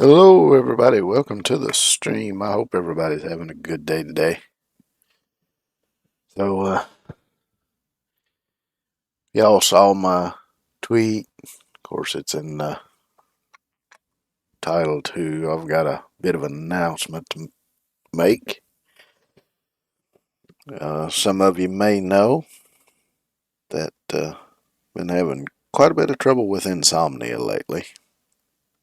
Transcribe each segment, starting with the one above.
Hello, everybody. Welcome to the stream. I hope everybody's having a good day today. So, y'all saw my tweet. Of course, it's in the title too. I've got a bit of an announcement to make. Some of you may know that been having quite a bit of trouble with insomnia lately.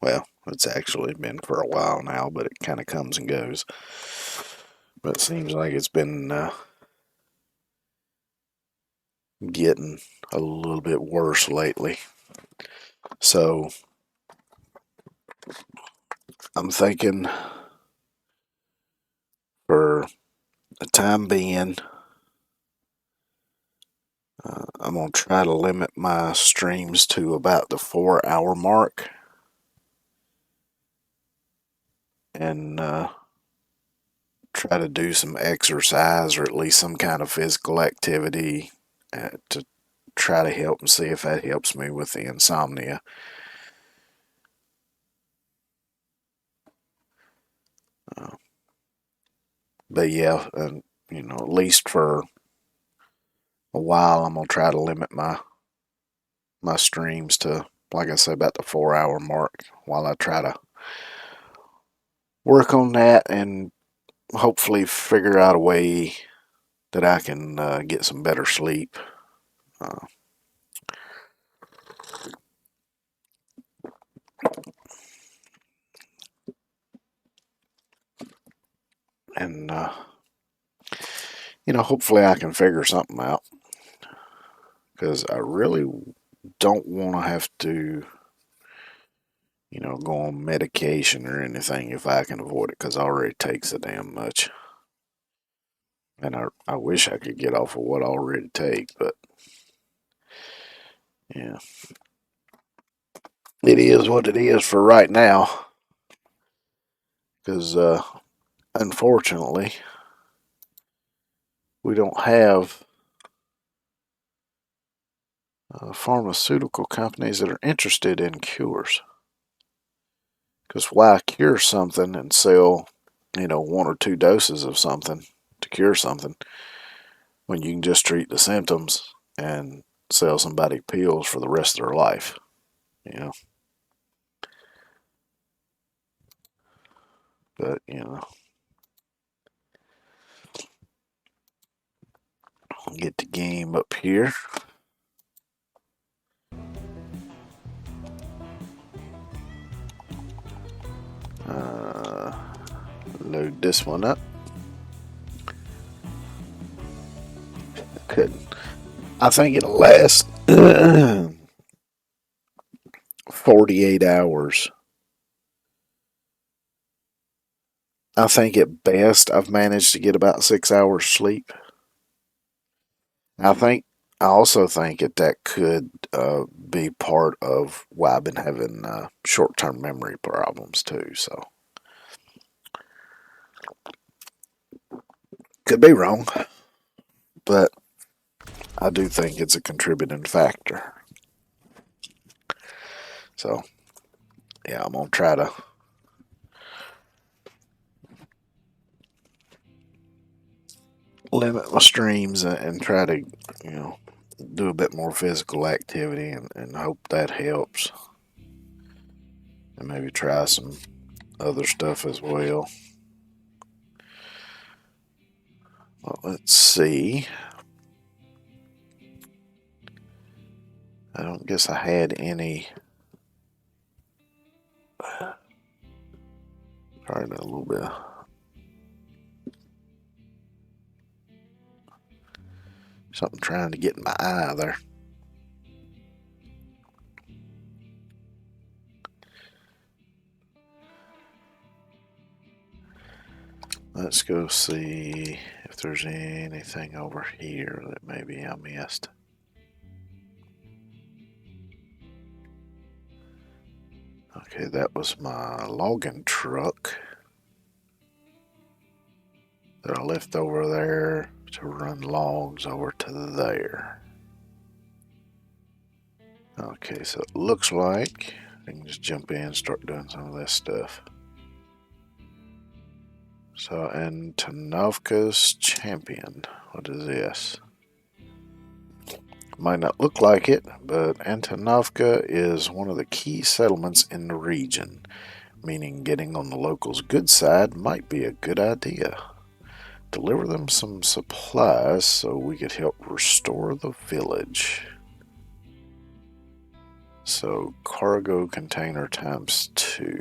Well, it's actually been for a while now, but it kind of comes and goes. But it seems like it's been getting a little bit worse lately. So I'm thinking for the time being, I'm going to try to limit my streams to about the 4 hour mark and try to do some exercise or at least some kind of physical activity to try to help and see if that helps me with the insomnia. Uh, but yeah, at least for a while, I'm gonna try to limit my streams to, like I said, about the 4 hour mark while I try to work on that and hopefully figure out a way that I can get some better sleep. Uh, and hopefully I can figure something out because I really don't want to have to, go on medication or anything if I can avoid it because it already takes a damn much. And I wish I could get off of what I already take, but yeah, it is what it is for right now because unfortunately we don't have pharmaceutical companies that are interested in cures. Because why cure something and sell, one or two doses of something to cure something when you can just treat the symptoms and sell somebody pills for the rest of their life, you know? But, get the game up here. Uh, Load this one up. Couldn't. I think it'll last 48 hours. I think at best I've managed to get about 6 hours sleep. I also think that could be part of why I've been having short-term memory problems too. So could be wrong, but I do think it's a contributing factor. So yeah, I'm gonna try to limit my streams and try to, do a bit more physical activity and hope that helps. And maybe try some other stuff as well. Well, let's see. I don't guess I had any. Trying a little bit. Something trying to get in my eye there. Let's go see if there's anything over here that maybe I missed. Okay, that was my logging truck that I left over there to run logs over to there. Okay, so it looks like I can just jump in and start doing some of this stuff. So, Antonovka's champion. What is this? Might not look like it, but Antonovka is one of the key settlements in the region, meaning getting on the locals' good side might be a good idea. Deliver them some supplies so we could help restore the village. So, cargo container times 2.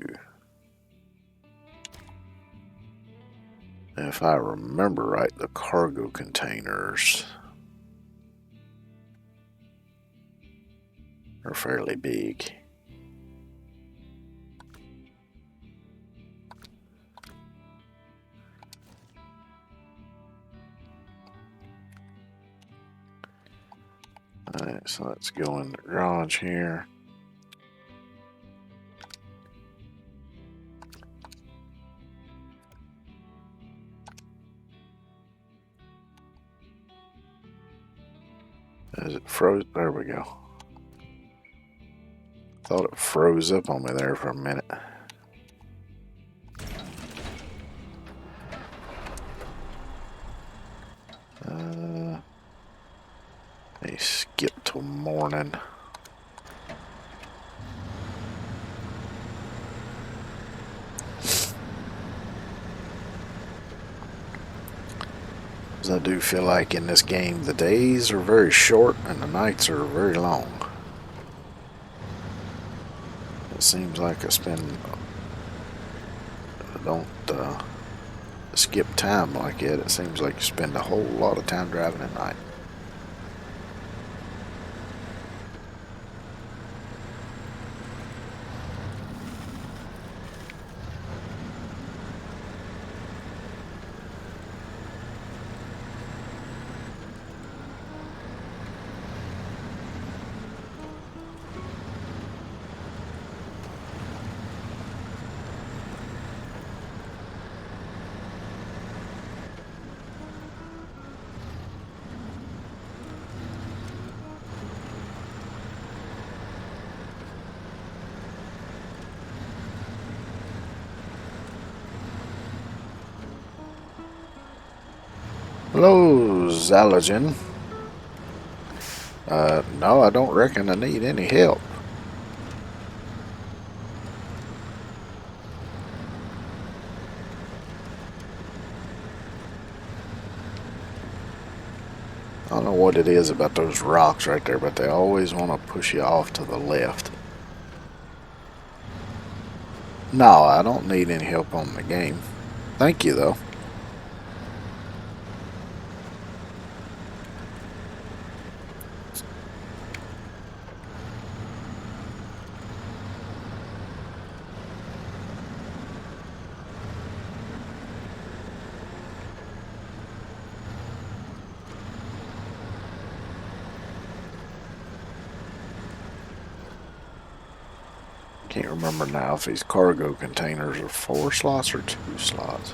If I remember right, the cargo containers are fairly big. Alright, so let's go in the garage here. Is it froze? There we go. Thought it froze up on me there for a minute. They skip till morning. I do feel like in this game the days are very short and the nights are very long. It seems like I don't skip time like it. It seems like you spend a whole lot of time driving at night. Hello, Zalogen. No, I don't reckon I need any help. I don't know what it is about those rocks right there, but they always want to push you off to the left. No, I don't need any help on the game. Thank you, though. Can't remember now if these cargo containers are 4 slots or 2 slots.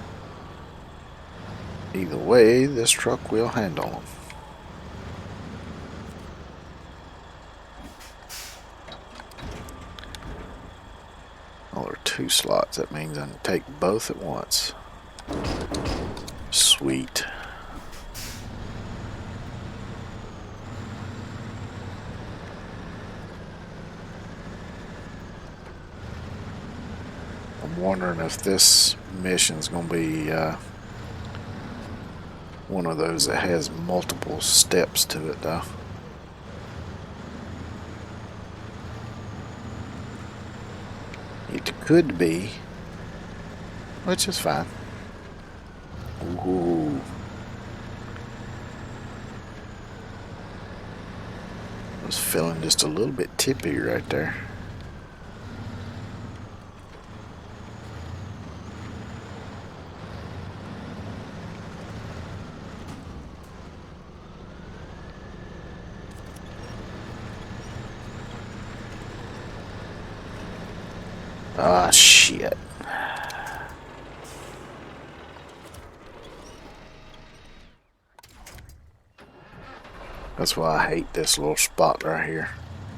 Either way, this truck will handle them. Oh, they're 2 slots. That means I can take both at once. Sweet. I'm wondering if this mission's going to be one of those that has multiple steps to it, though. It could be, which is fine. Ooh. I was feeling just a little bit tippy right there. Ah, shit. That's why I hate this little spot right here.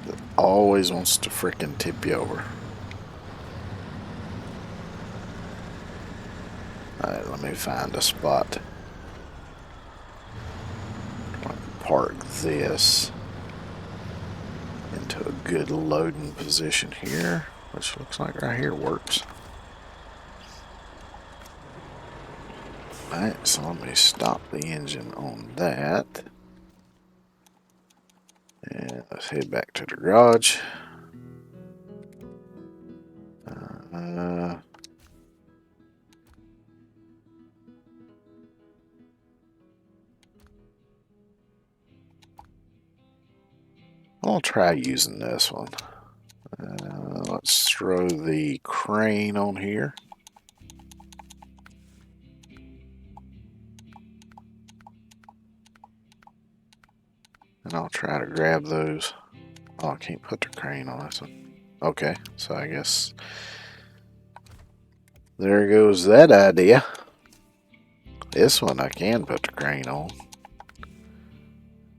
It always wants to freaking tip you over. Alright, let me find a spot. Park this into a good loading position here, which looks like right here works. Alright, so let me stop the engine on that. And let's head back to the garage. I'll try using this one. Let's throw the crane on here. And I'll try to grab those. Oh, I can't put the crane on this one. Okay, so I guess there goes that idea. This one I can put the crane on.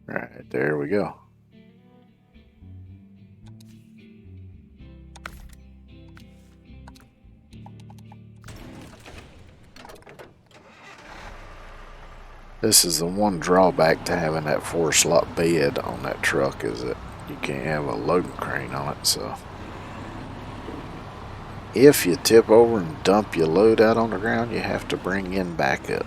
Right, there we go. This is the one drawback to having that 4-slot bed on that truck, is that you can't have a loading crane on it. So if you tip over and dump your load out on the ground, you have to bring in backup.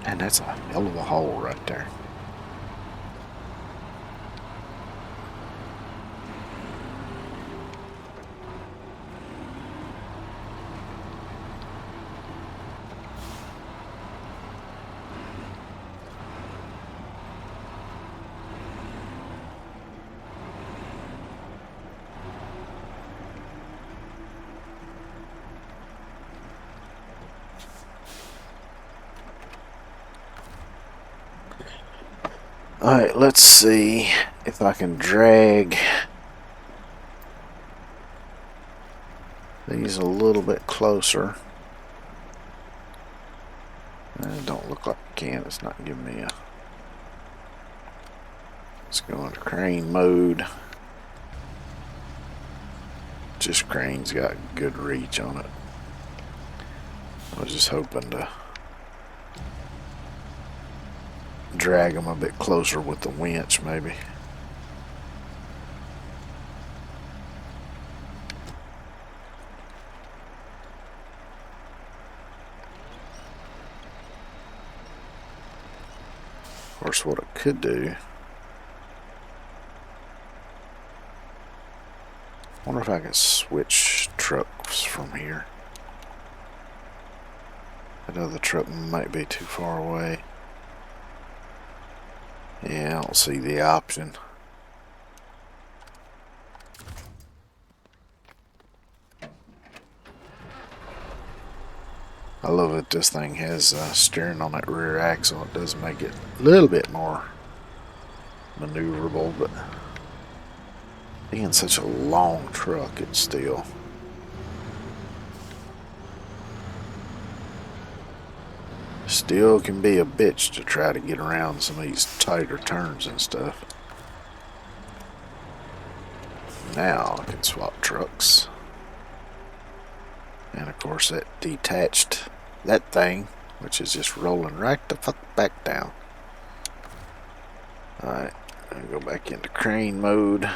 And that's a hell of a hole right there. Alright, let's see if I can drag these a little bit closer. It don't look like I can. It's not giving me a... Let's go into crane mode. Just crane's got good reach on it. I was just hoping to drag them a bit closer with the winch, maybe. Of course, what I could do, I wonder if I can switch trucks from here. That other truck might be too far away. Yeah, I don't see the option. I love that this thing has steering on that rear axle. It does make it a little bit more maneuverable, but being such a long truck, it's still can be a bitch to try to get around some of these tighter turns and stuff. Now I can swap trucks. And of course that detached that thing, which is just rolling right the fuck back down. Alright, I'll go back into crane mode.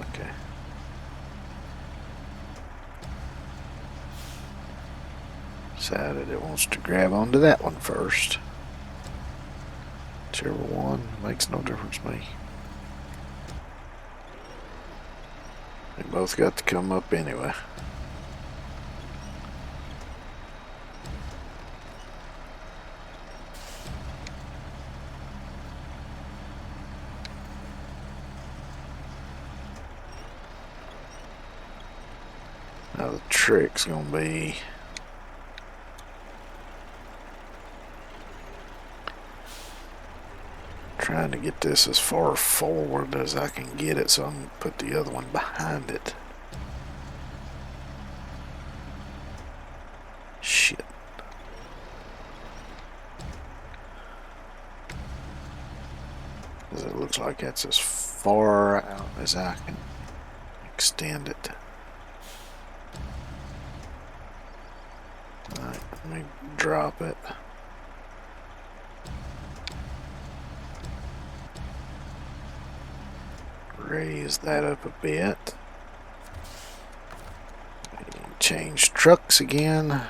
Okay. Decided it wants to grab onto that one first. Whichever one, makes no difference to me. They both got to come up anyway. Now the trick's gonna be trying to get this as far forward as I can get it so I can put the other one behind it. Shit. Because it looks like that's as far out as I can extend it. Alright, let me drop it. Raise that up a bit. Change trucks again.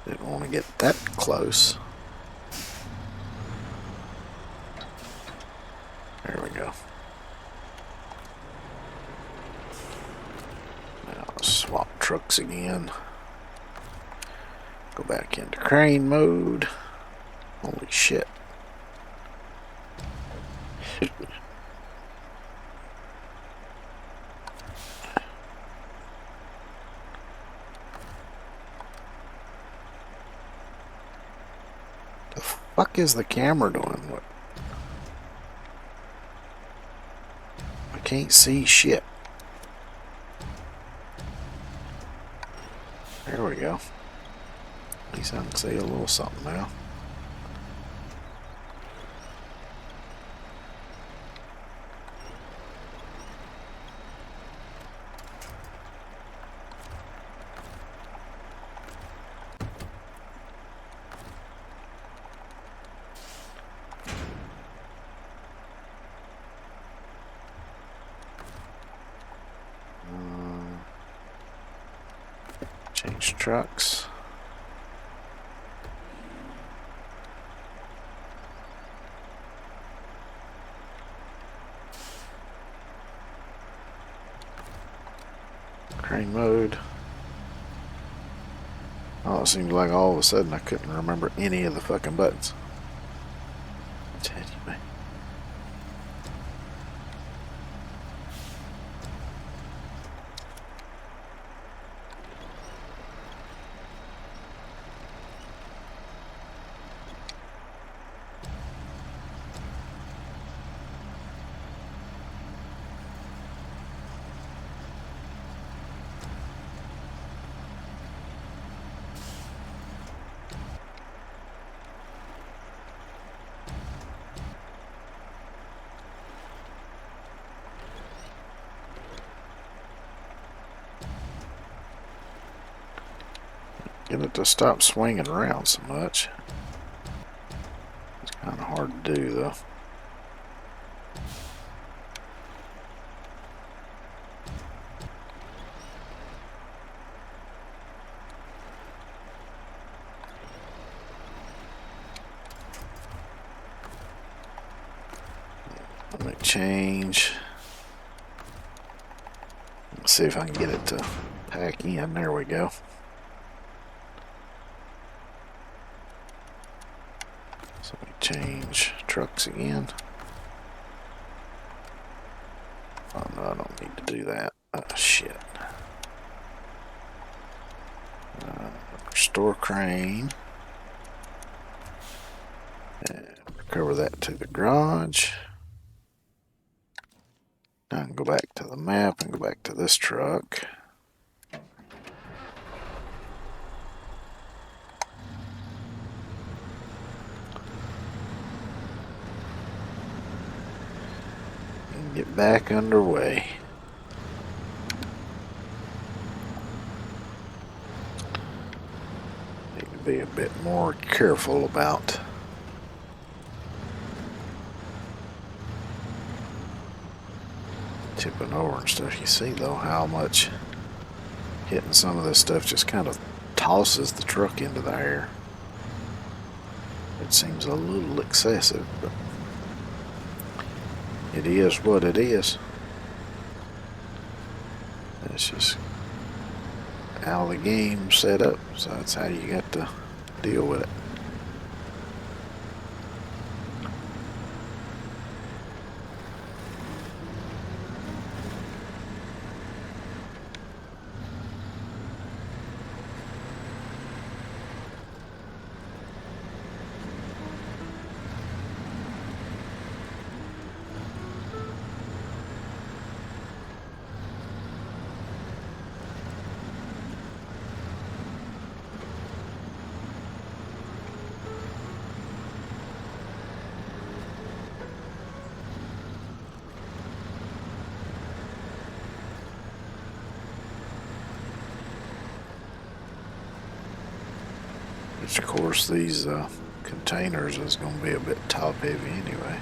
Didn't want to get that close. There we go. Now swap trucks again. Go back into crane mode. Holy shit. The fuck is the camera doing? What? I can't see shit. There we go. At least I can see a little something now. Change trucks. Crane mode. Oh, it seemed like all of a sudden I couldn't remember any of the fucking buttons. I tell you, man. Get it to stop swinging around so much. It's kind of hard to do though. Let me change. Let's see if I can get it to pack in. There we go. So we change trucks again. Oh no, I don't need to do that. Oh shit. Restore crane. And recover that to the garage. Now I can go back to the map and go back to this truck. And get back underway. Need to be a bit more careful about tipping over and stuff. You see though how much hitting some of this stuff just kind of tosses the truck into the air. It seems a little excessive, but it is what it is. It's just how the game's set up, so that's how you got to deal with it. Which, of course, these containers is going to be a bit top heavy anyway.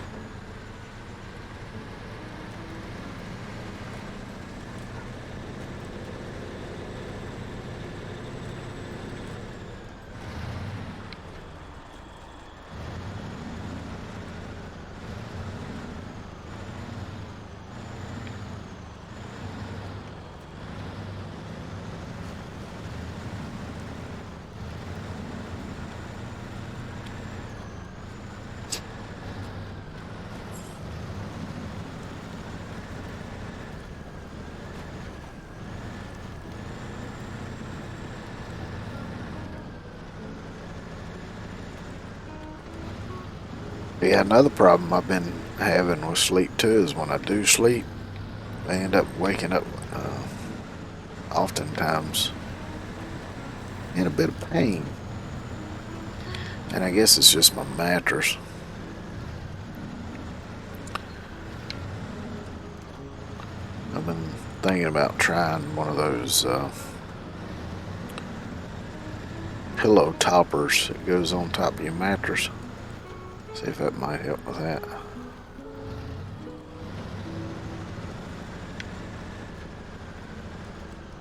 Yeah, another problem I've been having with sleep too is when I do sleep, I end up waking up oftentimes in a bit of pain. And I guess it's just my mattress. I've been thinking about trying one of those pillow toppers that goes on top of your mattress. See if that might help with that.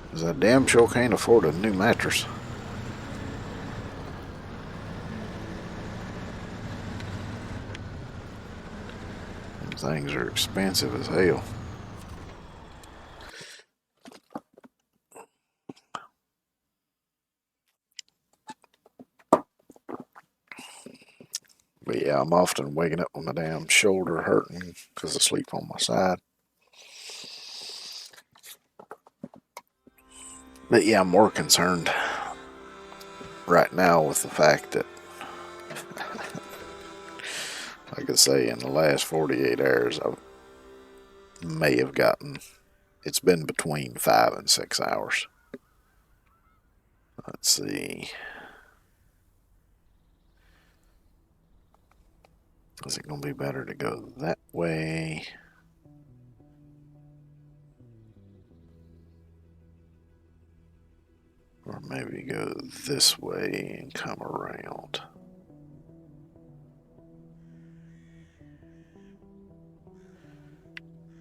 Because I damn sure can't afford a new mattress. Them things are expensive as hell. But yeah, I'm often waking up with my damn shoulder hurting because I sleep on my side. But yeah, I'm more concerned right now with the fact that, like I say, in the last 48 hours, I may have gotten, it's been between 5 and 6 hours. Let's see. Is it going to be better to go that way? Or maybe go this way and come around.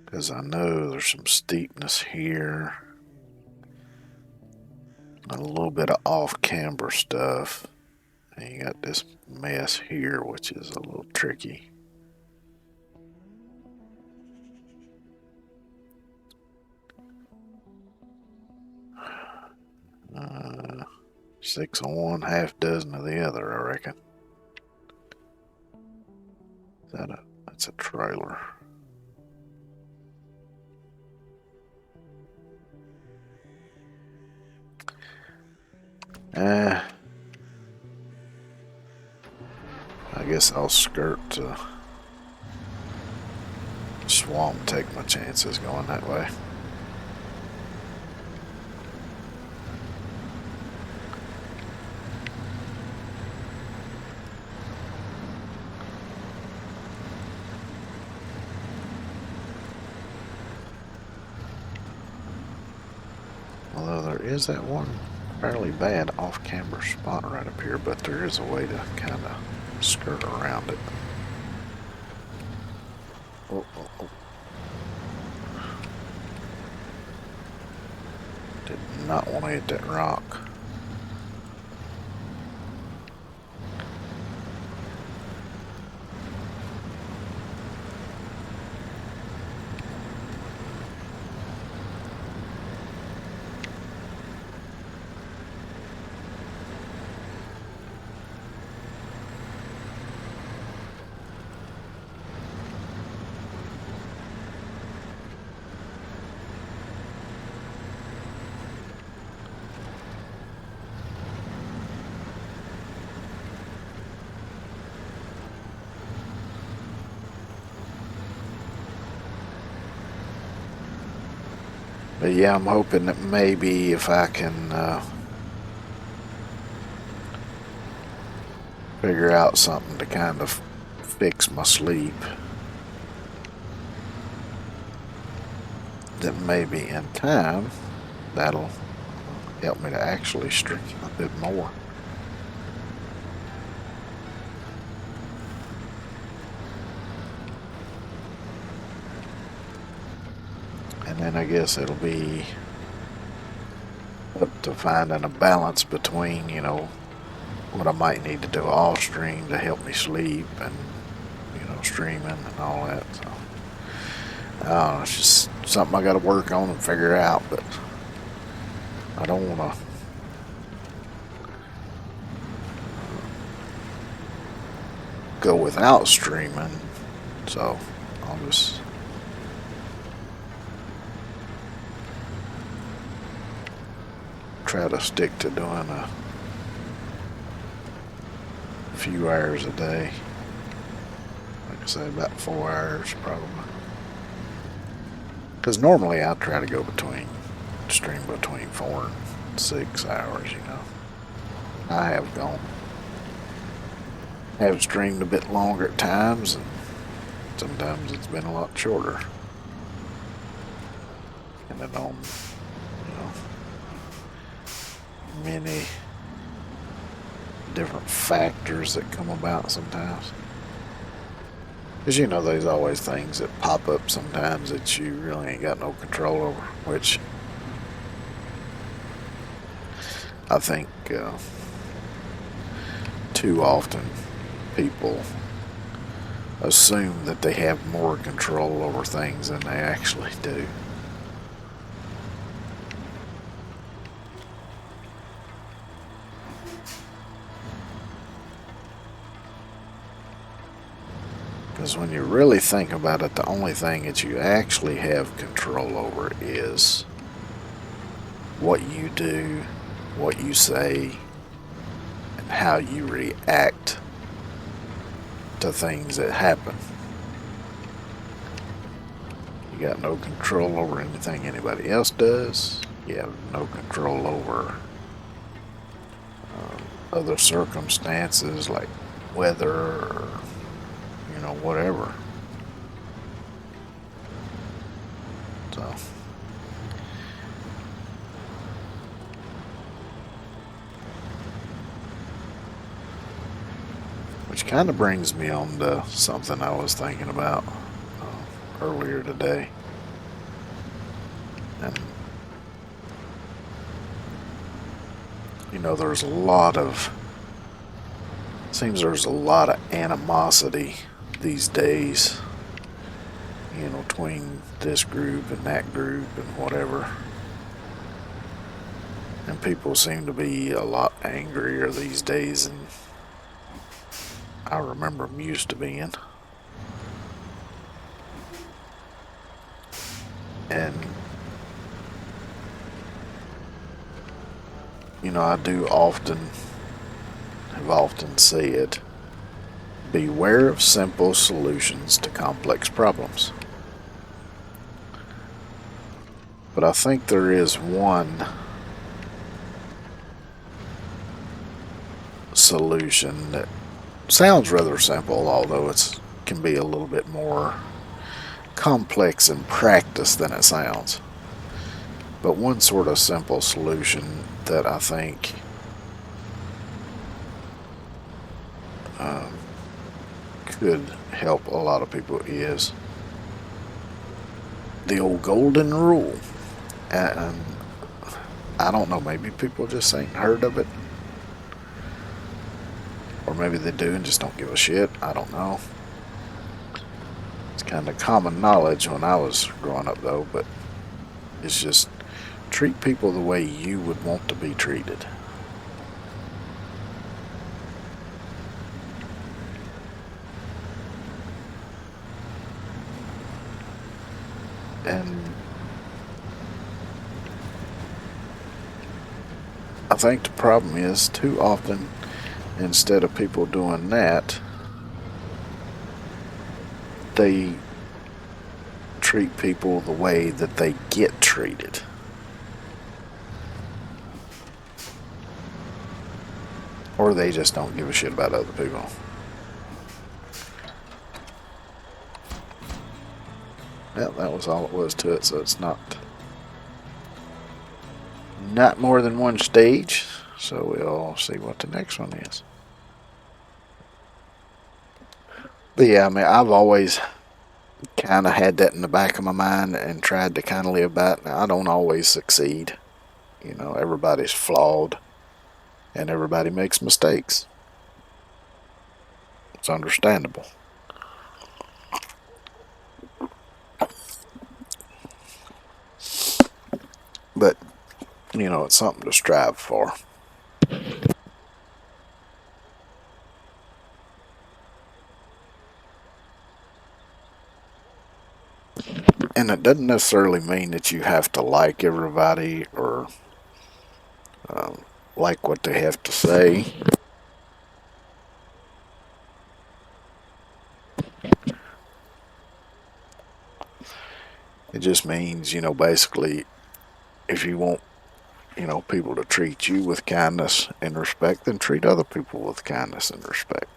Because I know there's some steepness here. A little bit of off-camber stuff. And you got this mess here, which is a little tricky. 6 on one, half dozen of the other, I reckon. That's a trailer. I guess I'll skirt swamp and take my chances going that way. Although there is that one fairly bad off-camber spot right up here, but there is a way to kind of skirt around it. Oh, oh, oh. Did not want to hit that rock. But yeah, I'm hoping that maybe if I can figure out something to kind of fix my sleep, that maybe in time that'll help me to actually stream a bit more. And I guess it'll be up to finding a balance between, you know, what I might need to do off stream to help me sleep and, you know, streaming and all that. So, I don't know, it's just something I got to work on and figure out, but I don't want to go without streaming, so I'll just try to stick to doing a few hours a day. Like I say, about 4 hours probably. Because normally I try to go stream between 4 and 6 hours, you know. I have streamed a bit longer at times, and sometimes it's been a lot shorter. Depending on, you know, many different factors that come about sometimes. Because, you know, there's always things that pop up sometimes that you really ain't got no control over, which I think too often people assume that they have more control over things than they actually do. Because when you really think about it, the only thing that you actually have control over is what you do, what you say, and how you react to things that happen. You got no control over anything anybody else does. You have no control over other circumstances like weather or, you know, whatever. So, which kind of brings me on to something I was thinking about earlier today. And, you know, there's seems there's a lot of animosity these days, you know, between this group and that group and whatever. And people seem to be a lot angrier these days than I remember them used to being. And, you know, have often said, beware of simple solutions to complex problems. But I think there is one solution that sounds rather simple, although it can be a little bit more complex in practice than it sounds. But one sort of simple solution that I think could help a lot of people is the old golden rule. And I don't know, maybe people just ain't heard of it. Or maybe they do and just don't give a shit. I don't know. It's kind of common knowledge when I was growing up, though, but it's just treat people the way you would want to be treated. And I think the problem is, too often, instead of people doing that, they treat people the way that they get treated. Or they just don't give a shit about other people. Well, that was all it was to it, so it's not more than one stage. So we'll see what the next one is. But yeah, I mean, I've always kind of had that in the back of my mind and tried to kind of live by it. Now, I don't always succeed. You know, everybody's flawed and everybody makes mistakes. It's understandable. But, you know, it's something to strive for. And it doesn't necessarily mean that you have to like everybody or um, like what they have to say. It just means, you know, basically, if you want, you know, people to treat you with kindness and respect, then treat other people with kindness and respect,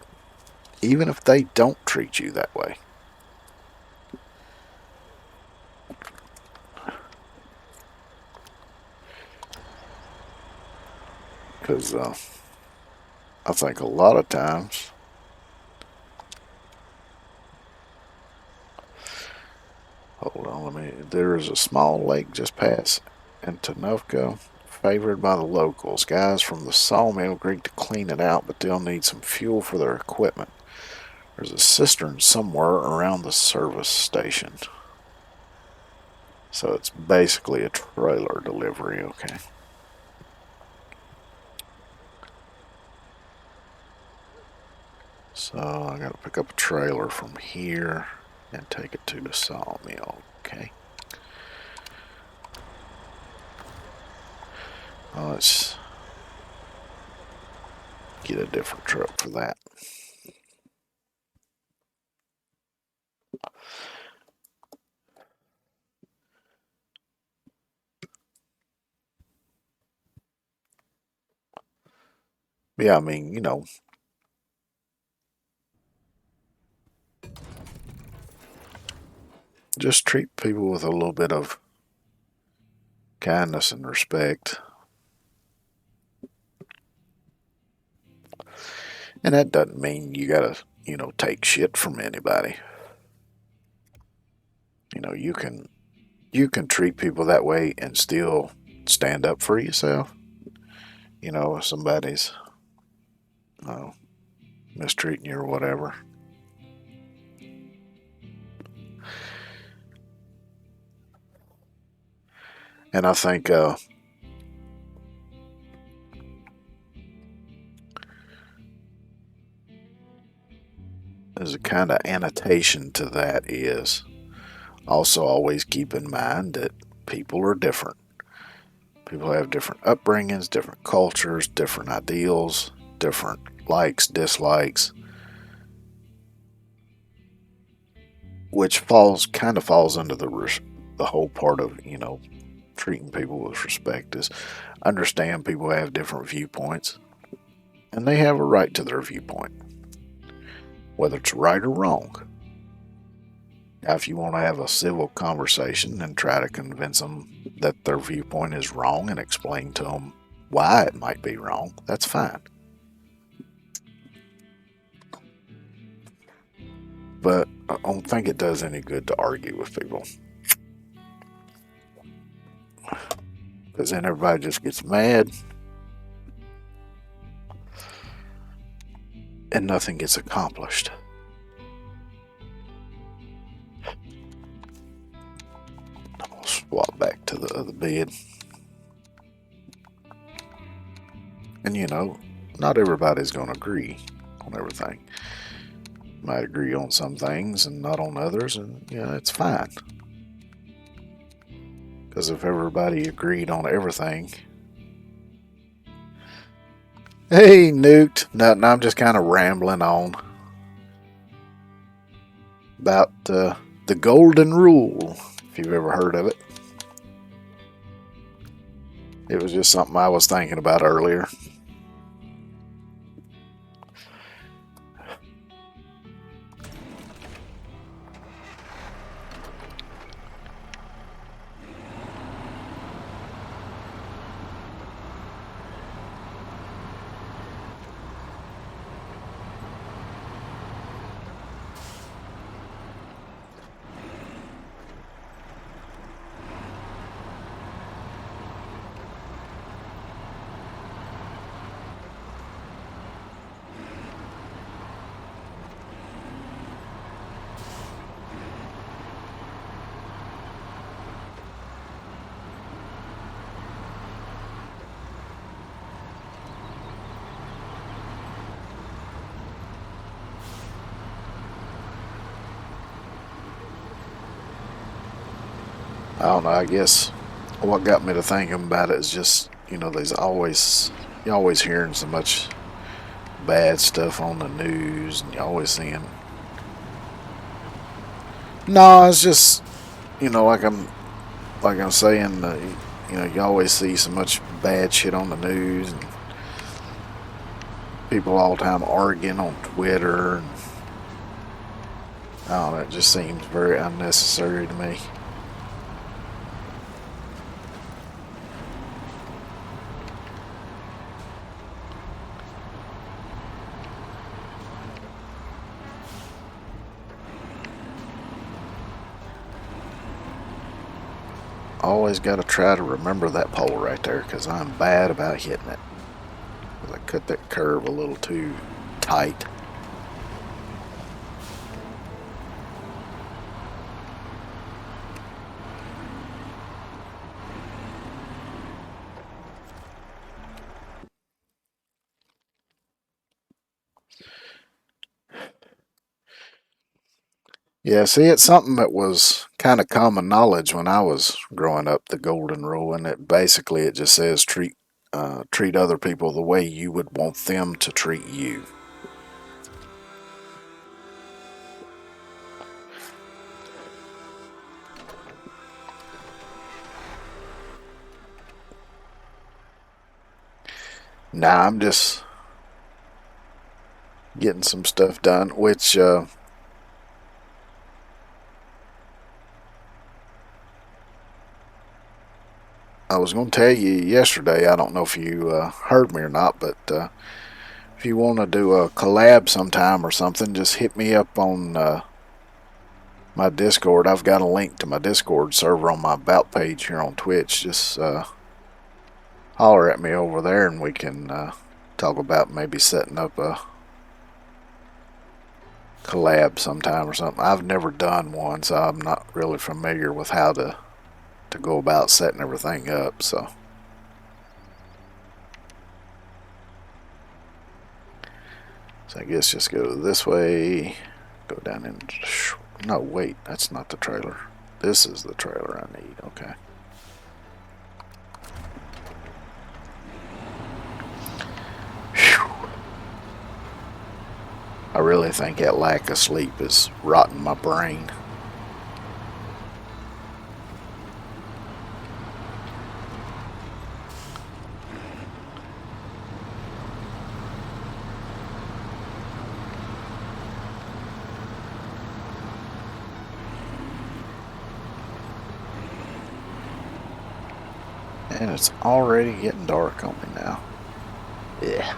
even if they don't treat you that way. Because I think a lot of times, hold on, there is a small lake just past Antonovka, favored by the locals. Guys from the sawmill agreed to clean it out, but they'll need some fuel for their equipment. There's a cistern somewhere around the service station. So it's basically a trailer delivery, okay. So I gotta pick up a trailer from here and take it to the sawmill, okay. Well, let's get a different truck for that. Yeah, I mean, you know, just treat people with a little bit of kindness and respect. And that doesn't mean you gotta, you know, take shit from anybody. You know, you can treat people that way and still stand up for yourself. You know, if somebody's uh, mistreating you or whatever. And I think as a kind of annotation to that is also always keep in mind that people are different. People have different upbringings, different cultures, different ideals, different likes, dislikes, which falls under the whole part of, you know, treating people with respect is understand people have different viewpoints and they have a right to their viewpoint, whether it's right or wrong. Now, if you want to have a civil conversation and try to convince them that their viewpoint is wrong and explain to them why it might be wrong, that's fine. But I don't think it does any good to argue with people because then everybody just gets mad and nothing gets accomplished. I'll swap back to the other bed. And you know, not everybody's going to agree on everything. Might agree on some things and not on others, and yeah, it's fine. Because if everybody agreed on everything, hey, Newt, nothing. I'm just kind of rambling on about the golden rule. If you've ever heard of it, it was just something I was thinking about earlier. I don't know, I guess what got me to thinking about it is just, you're always hearing so much bad stuff on the news, and you're always seeing. No, it's just, like I'm saying, you always see so much bad shit on the news, and people all the time arguing on Twitter, and I don't know, it just seems very unnecessary to me. Always got to try to remember that pole right there, because I'm bad about hitting it. I cut that curve a little too tight. Yeah, see, it's something that was kind of common knowledge when I was growing up, the golden rule, and it just says treat other people the way you would want them to treat you. Now I'm just getting some stuff done, which I was going to tell you yesterday. I don't know if you heard me or not, but if you want to do a collab sometime or something, just hit me up on my Discord. I've got a link to my Discord server on my About page here on Twitch. Just holler at me over there, and we can talk about maybe setting up a collab sometime or something. I've never done one, so I'm not really familiar with how to go about setting everything up. So I guess just go this way, go down in. No, wait, that's not the trailer. This is the trailer I need. Okay. Whew. I really think that lack of sleep is rotting my brain. And it's already getting dark on me now. Yeah.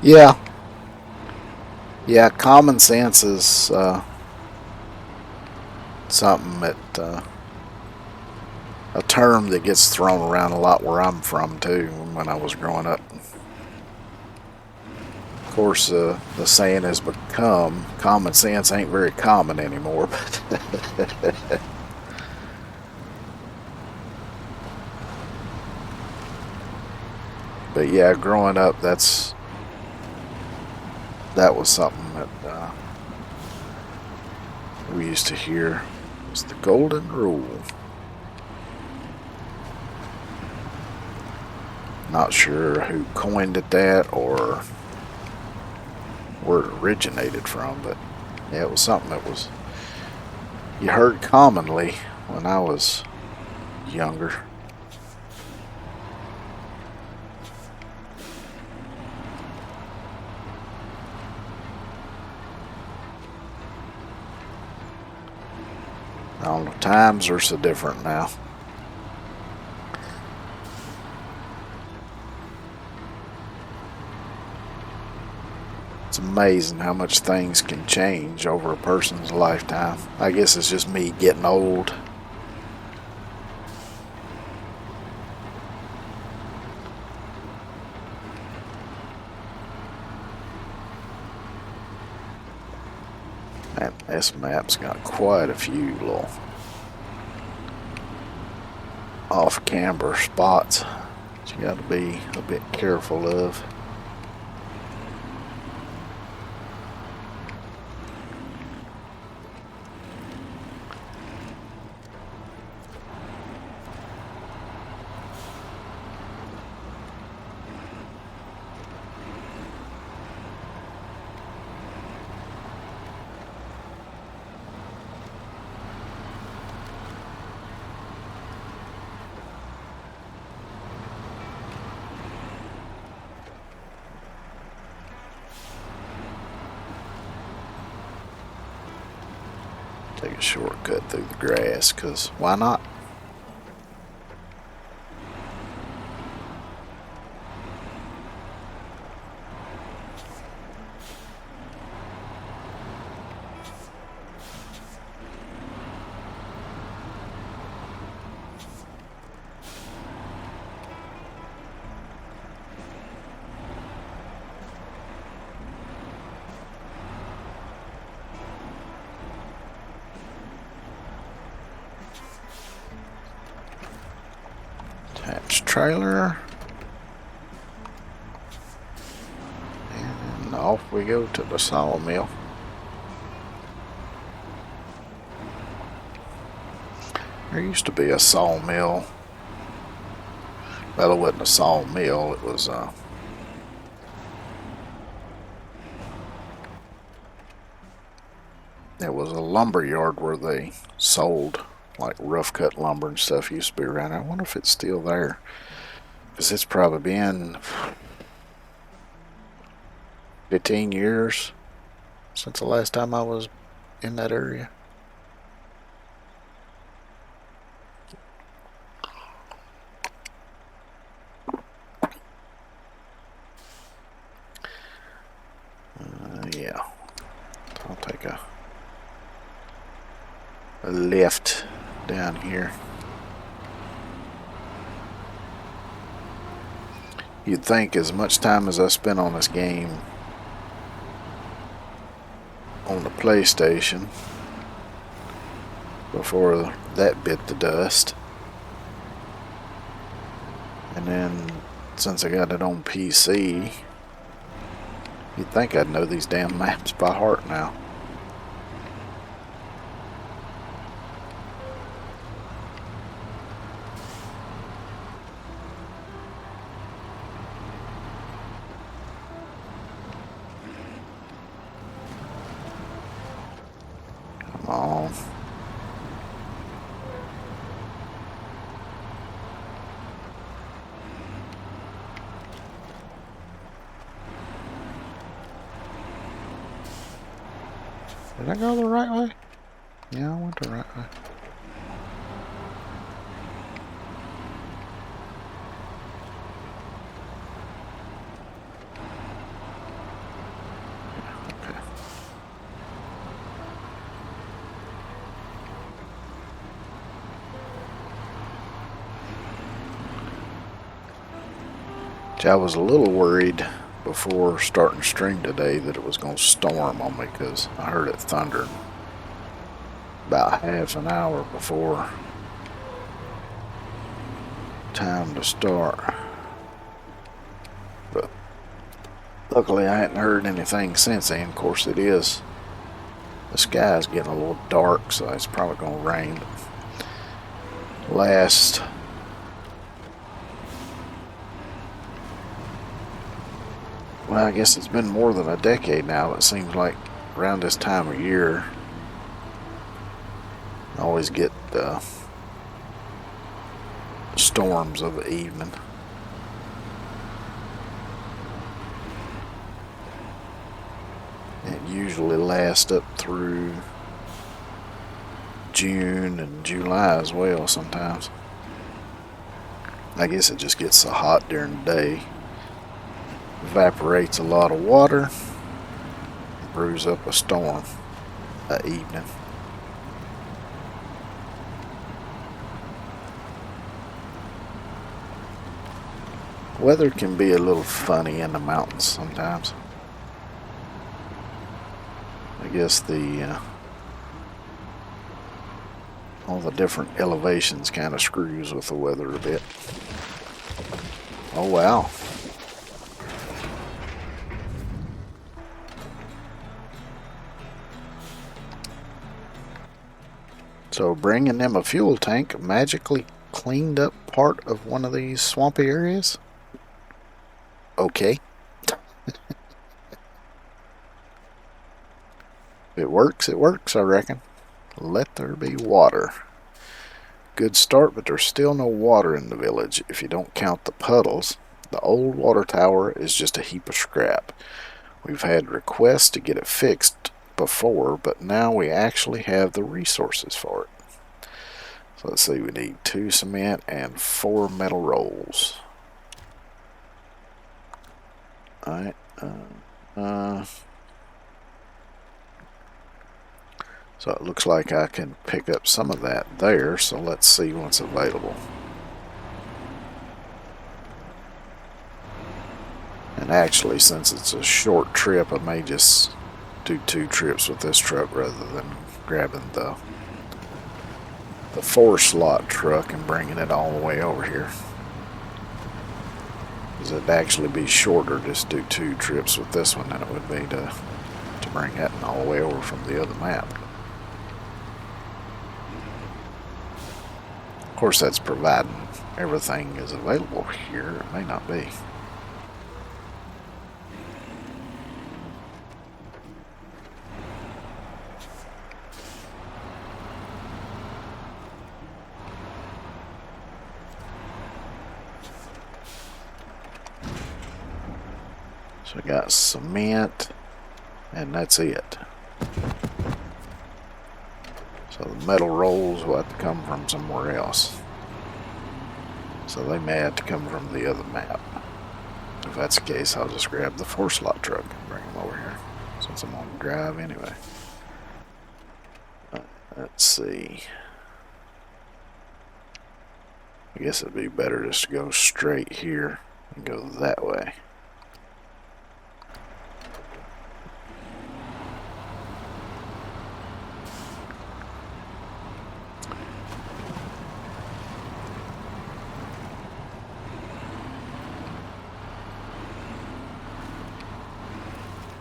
Yeah. Yeah, common sense is something that a term that gets thrown around a lot where I'm from too. When I was growing up, of course, the saying has become common sense ain't very common anymore. But yeah, growing up, that was something that we used to hear. It was the golden rule. Not sure who coined it that or where it originated from, but yeah, it was something that was you heard commonly when I was younger. I don't know, times are so different now. As a amazing how much things can change over a person's lifetime. I guess it's just me getting old. And this map's got quite a few little off-camber spots that you got to be a bit careful of. Take a shortcut through the grass, because why not? Attached trailer. And off we go to the sawmill. There used to be a sawmill. Well, it wasn't a sawmill, it was a lumber yard where they sold like rough cut lumber and stuff. Used to be around there. I wonder if it's still there, because it's probably been 15 years since the last time I was in that area. Yeah, I'll take a left down here. You'd think as much time as I spent on this game on the PlayStation before that bit the dust, and then since I got it on PC, you'd think I'd know these damn maps by heart now. Come on. Did I go the right way? Yeah, I went the right way. Okay. I was a little worried before starting stream today that it was going to storm on me, because I heard it thundering about half an hour before time to start. But luckily I hadn't heard anything since then. Of course, the sky's getting a little dark, so it's probably going to rain. Well, I guess it's been more than a decade now. It seems like around this time of year, I always get storms of the evening. It usually lasts up through June and July as well sometimes. I guess it just gets so hot during the day. Evaporates a lot of water, brews up a storm that evening. Weather can be a little funny in the mountains sometimes. I guess all the different elevations kind of screws with the weather a bit. Oh wow. So bringing them a fuel tank magically cleaned up part of one of these swampy areas? Okay. If it works, I reckon. Let there be water. Good start, but there's still no water in the village if you don't count the puddles. The old water tower is just a heap of scrap. We've had requests to get it fixed before, but now we actually have the resources for it. So let's see, we need 2 cement and 4 metal rolls. Alright, so it looks like I can pick up some of that there, so let's see what's available. And actually, since it's a short trip, I may just do 2 trips with this truck rather than grabbing the 4-slot truck and bringing it all the way over here. Because it'd actually be shorter just do 2 trips with this one than it would be to bring that all the way over from the other map. Of course, that's providing everything is available here. It may not be. So I got cement, and that's it. So the metal rolls will have to come from somewhere else. So they may have to come from the other map. If that's the case, I'll just grab the 4-slot truck and bring them over here, since I'm on drive anyway. Let's see. I guess it'd be better just to go straight here and go that way.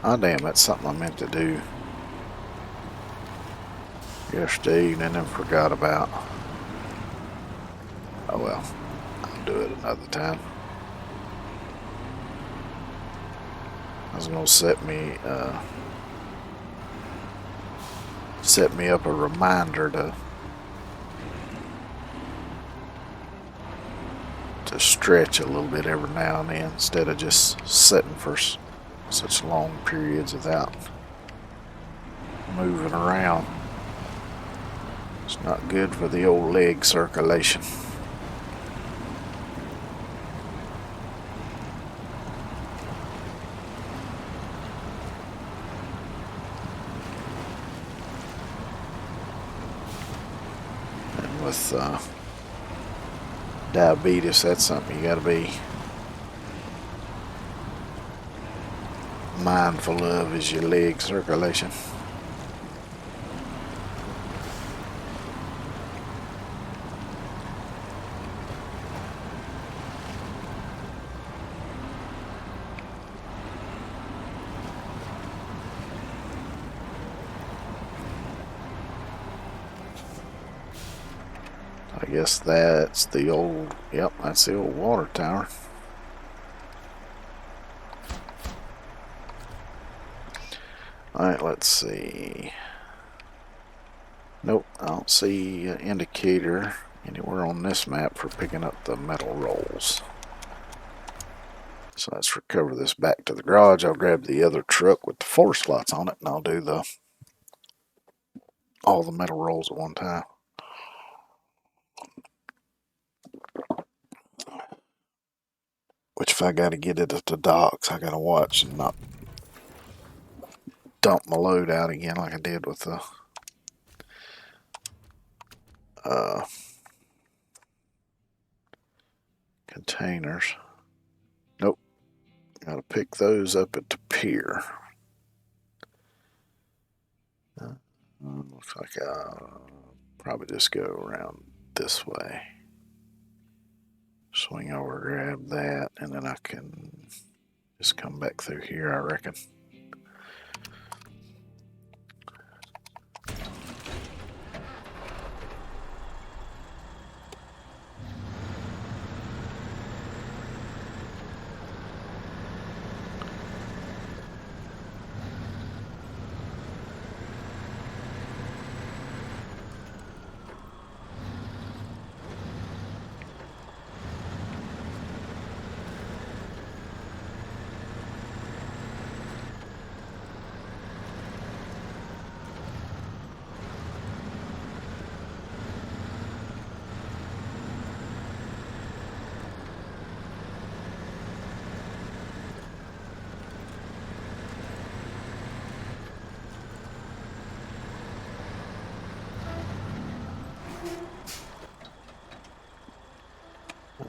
Oh damn, that's something I meant to do yesterday evening and forgot about. Oh well, I'll do it another time. I was gonna set me up a reminder to stretch a little bit every now and then instead of just sitting for such long periods without moving around. It's not good for the old leg circulation. And with diabetes, that's something you got to be mindful of, is your leg circulation. I guess that's the old, yep, that's the old water tower. Alright, let's see. Nope, I don't see an indicator anywhere on this map for picking up the metal rolls. So let's recover this back to the garage. I'll grab the other truck with the 4 slots on it, and I'll do all the metal rolls at one time. Which, if I gotta get it at the docks, I gotta watch and not dump my load out again like I did with the containers. Nope. Gotta pick those up at the pier. Looks like I'll probably just go around this way. Swing over, grab that, and then I can just come back through here, I reckon.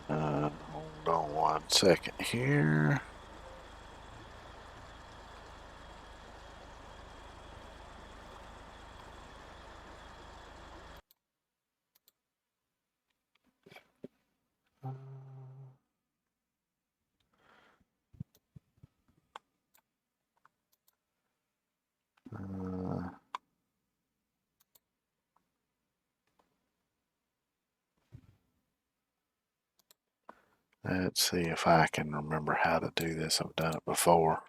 Hold on 1 second here. Let's see if I can remember how to do this. I've done it before.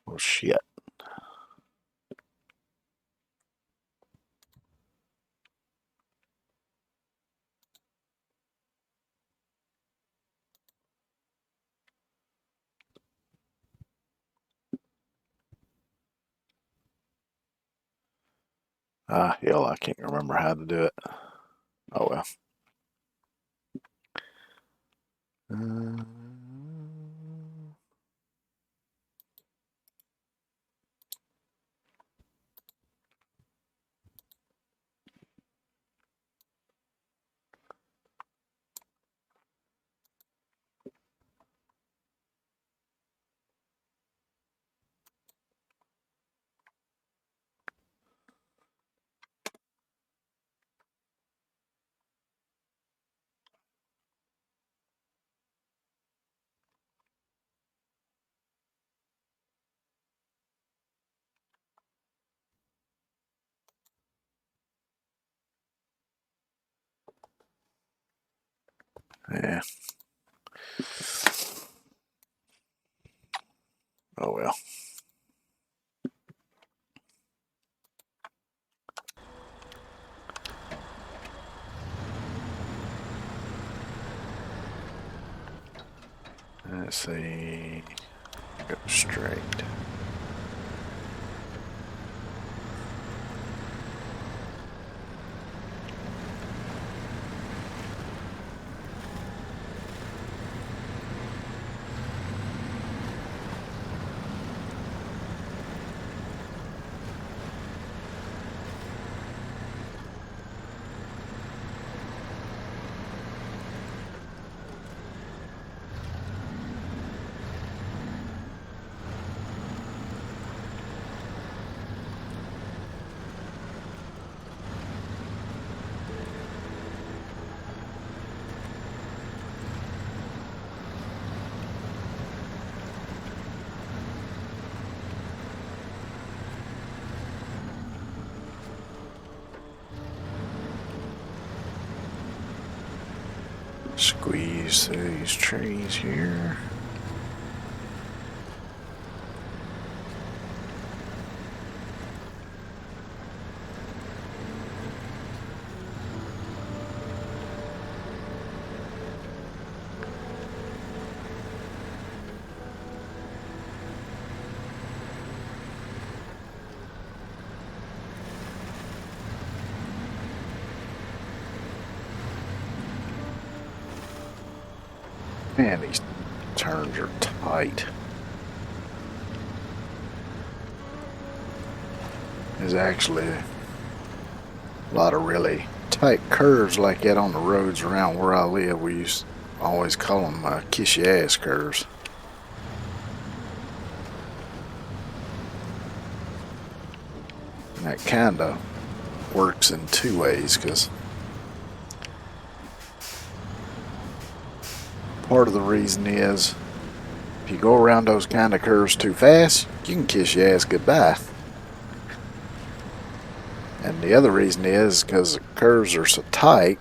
Well, shit. Hell, I can't remember how to do it. Oh well. Yeah. Oh well. Let's see. Go straight. Squeeze through these trees here. Man, these turns are tight. There's actually a lot of really tight curves like that on the roads around where I live. We used to always call them kiss your ass curves. And that kind of works in two ways, because part of the reason is if you go around those kind of curves too fast, you can kiss your ass goodbye. And the other reason is because the curves are so tight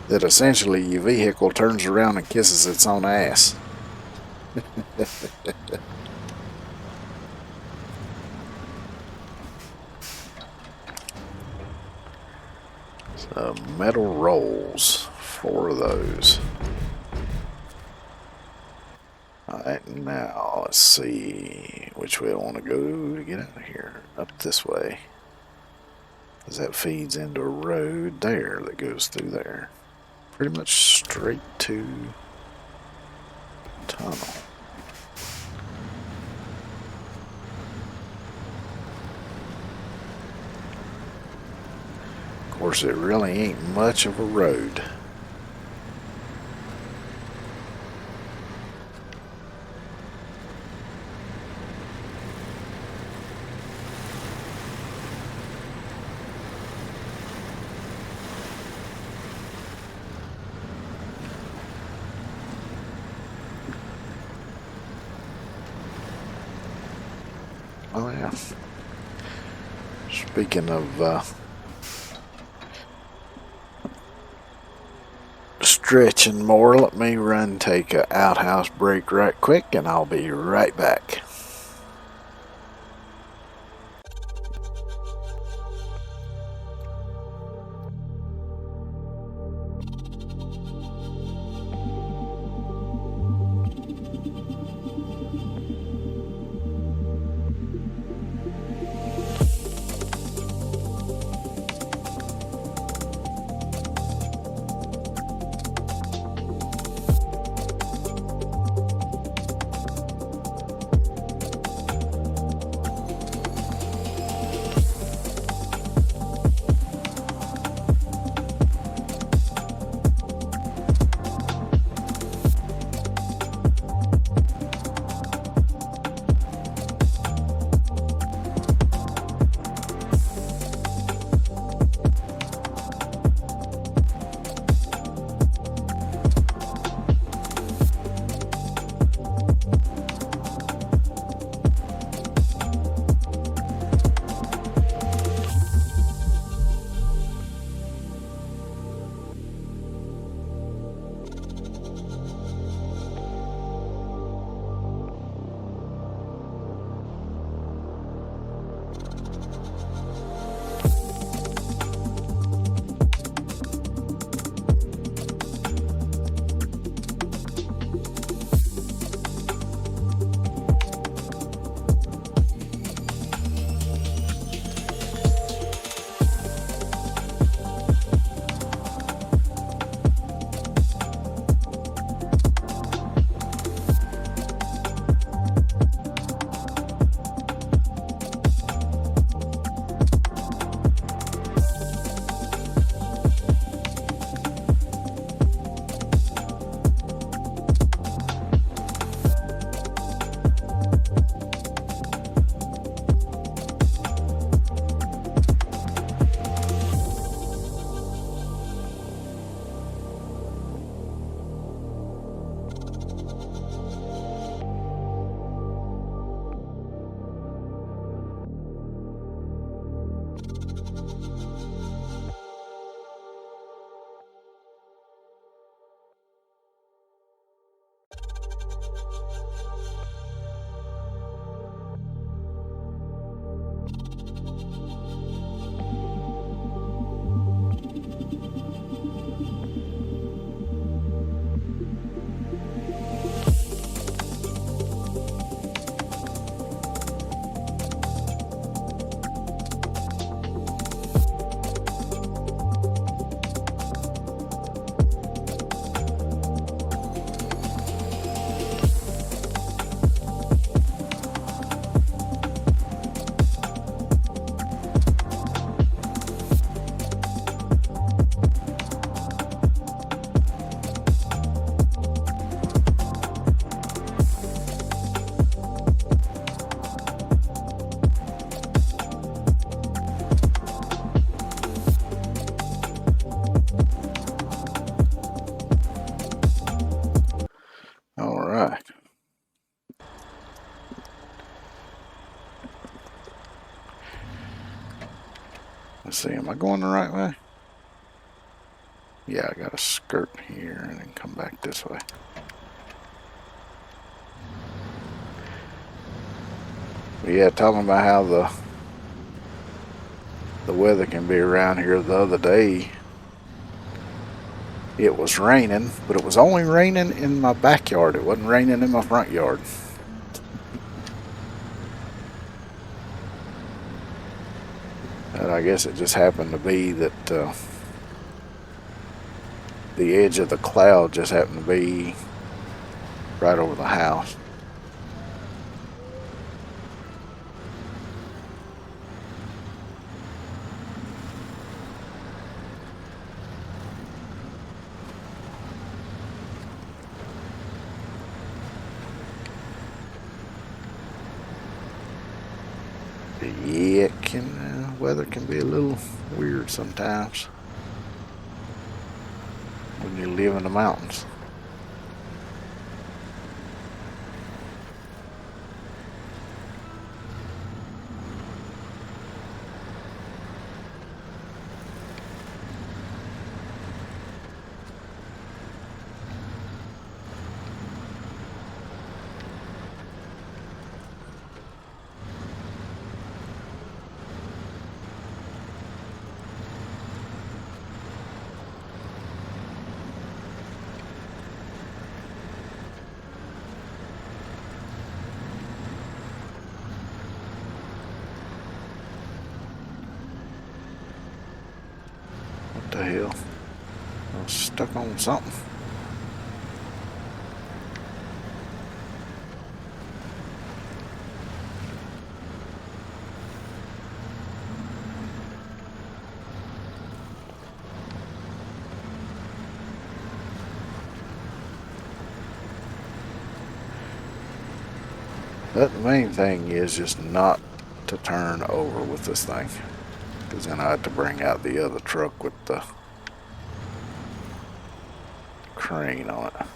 that essentially your vehicle turns around and kisses its own ass. So metal rolls, 4 of those. Alright, now let's see which way I want to go to get out of here. Up this way. Because that feeds into a road there that goes through there. Pretty much straight to tunnel. Of course, it really ain't much of a road. Oh yeah. Speaking of stretching more, let me run take a outhouse break right quick and I'll be right back. see, am I going the right way? Yeah, I gotta skirt here and then come back this way. But yeah, talking about how the weather can be around here. The other day, it was raining, but it was only raining in my backyard. It wasn't raining in my front yard. And I guess it just happened to be that the edge of the cloud just happened to be right over the house. Yeah, weather can be a little weird sometimes when you live in the mountains. What the hell? I was stuck on something. But the main thing is just not to turn over with this thing, because then I have to bring out the other truck with the crane on it.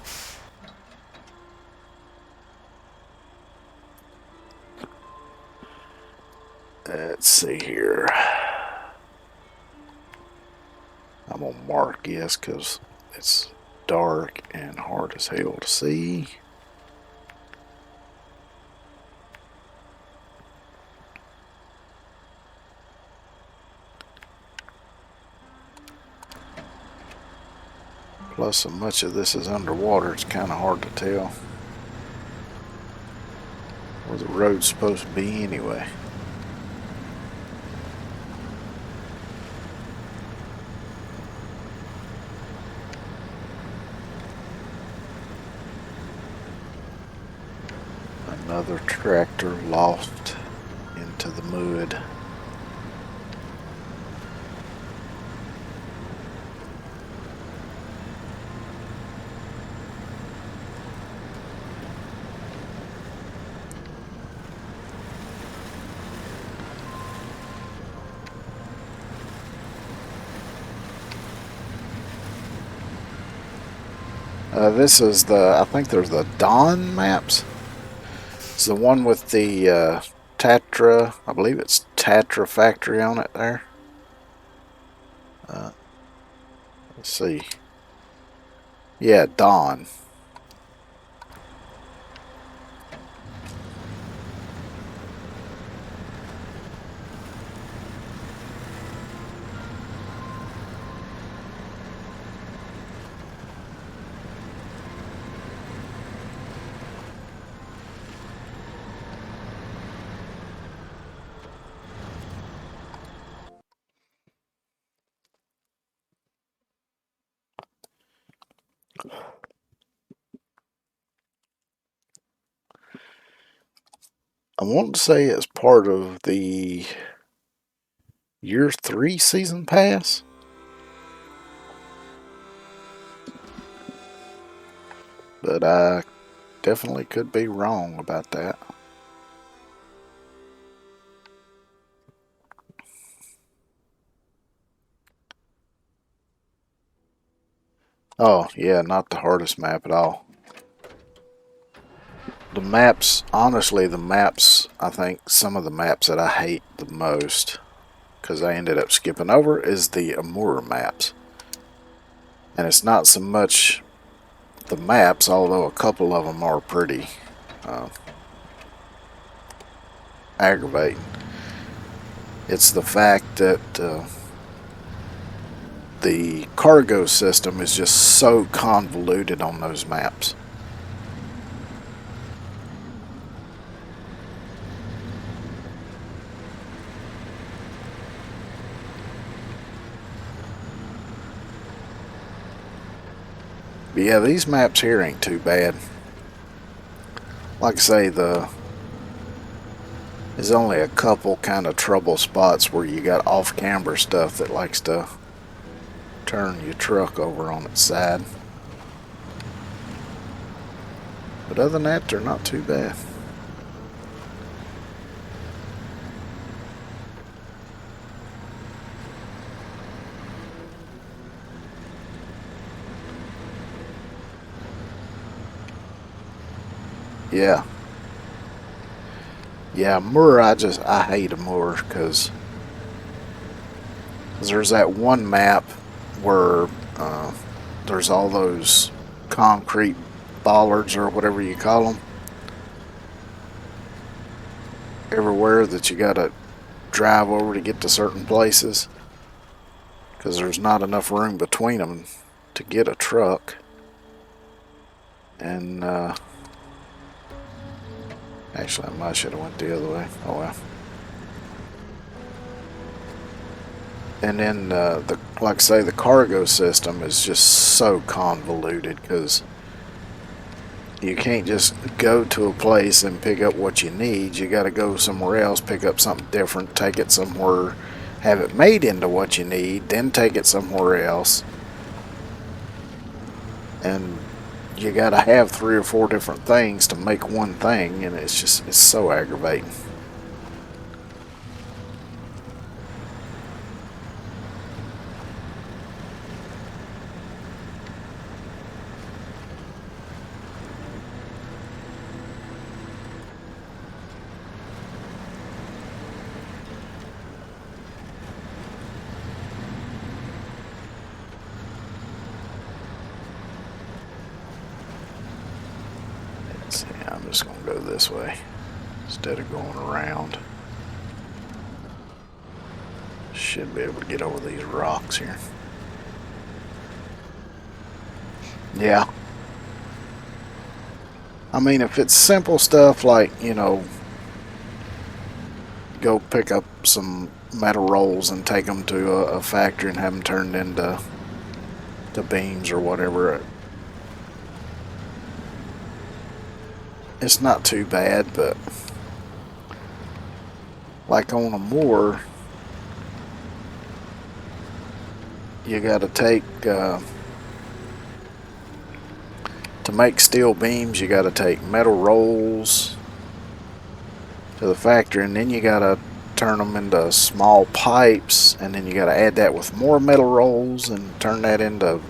Let's see here. I'm gonna mark yes because it's dark and hard as hell to see. Plus, so much of this is underwater, it's kind of hard to tell where the road's supposed to be anyway. Another tractor lost into the mud. This is I think there's the Dawn maps. It's the one with the Tatra, I believe it's Tatra factory on it there. Let's see. Yeah, Dawn. I want to say it's part of the Year 3 season pass. But I definitely could be wrong about that. Oh, yeah, not the hardest map at all. The maps, honestly, I think some of the maps that I hate the most because I ended up skipping over, is the Amur maps. And it's not so much the maps, although a couple of them are pretty aggravating. It's the fact that the cargo system is just so convoluted on those maps. But yeah, these maps here ain't too bad. Like I say, there's only a couple kind of trouble spots where you got off-camber stuff that likes to turn your truck over on its side. But other than that, they're not too bad. Yeah. Yeah, Moore, I hate a Moore because there's that one map where there's all those concrete bollards or whatever you call them everywhere that you gotta drive over to get to certain places because there's not enough room between them to get a truck. And actually, I might should have went the other way. Oh well. And then, like I say, the cargo system is just so convoluted because you can't just go to a place and pick up what you need. You got to go somewhere else, pick up something different, take it somewhere, have it made into what you need, then take it somewhere else. And you got to have 3 or 4 different things to make one thing, and it's so aggravating. I'm just going to go this way instead of going around. Should be able to get over these rocks here. Yeah. I mean, if it's simple stuff like, you know, go pick up some metal rolls and take them to a factory and have them turned into beams or whatever, it's not too bad. But like on a moor, you got to take to make steel beams, you got to take metal rolls to the factory, and then you got to turn them into small pipes, and then you got to add that with more metal rolls and turn that into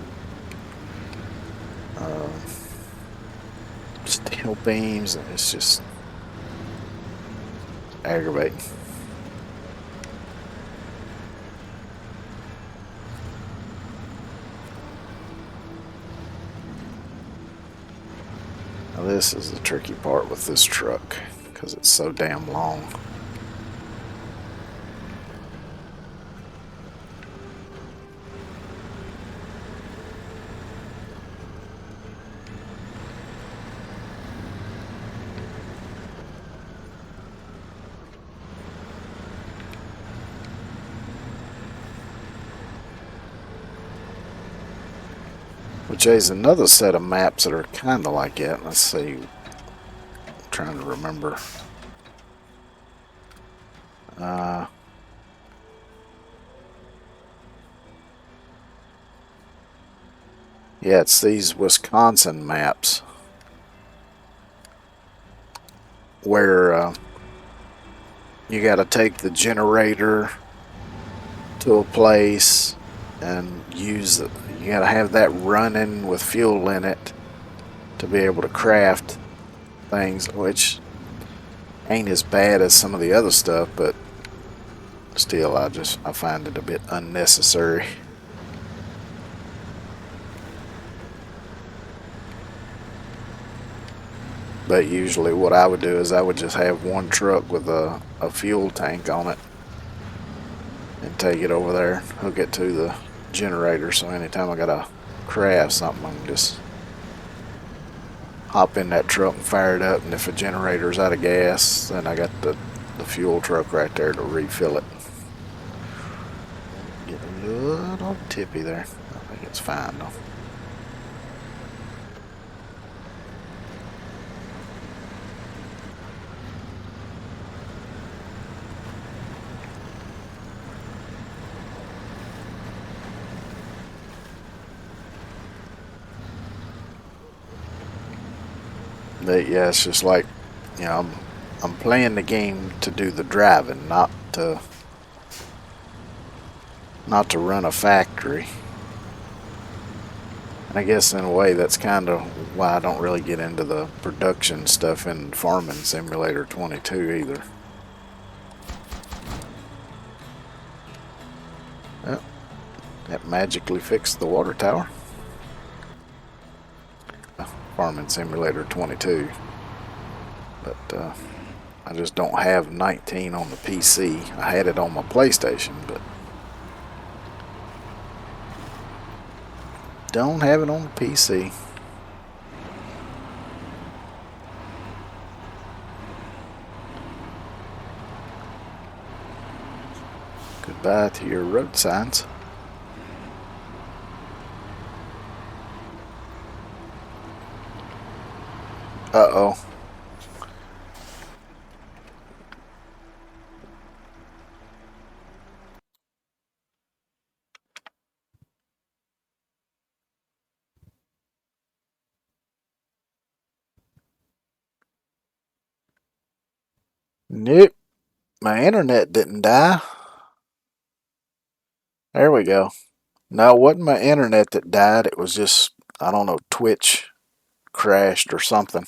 steel beams. And it's just aggravating. Now this is the tricky part with this truck because it's so damn long. Which is another set of maps that are kind of like it. Let's see. I'm trying to remember. Yeah, it's these Wisconsin maps where you got to take the generator to a place and use it. You got to have that running with fuel in it to be able to craft things, which ain't as bad as some of the other stuff, but still I find it a bit unnecessary. But usually what I would do is I would just have one truck with a fuel tank on it and take it over there, hook it to the generator, so anytime I gotta craft something, I can just hop in that truck and fire it up, and if a generator's out of gas, then I got the fuel truck right there to refill it. Get a little tippy there. I think it's fine though. But yeah, it's just like, you know, I'm playing the game to do the driving, not to run a factory. And I guess in a way that's kind of why I don't really get into the production stuff in Farming Simulator 22 either. Oh, that magically fixed the water tower. Farming Simulator 22. But I just don't have 19 on the PC. I had it on my PlayStation, but don't have it on the PC. Goodbye to your road signs. Uh-oh. Nope. My internet didn't die. There we go. No, it wasn't my internet that died. It was just, I don't know, Twitch crashed or something.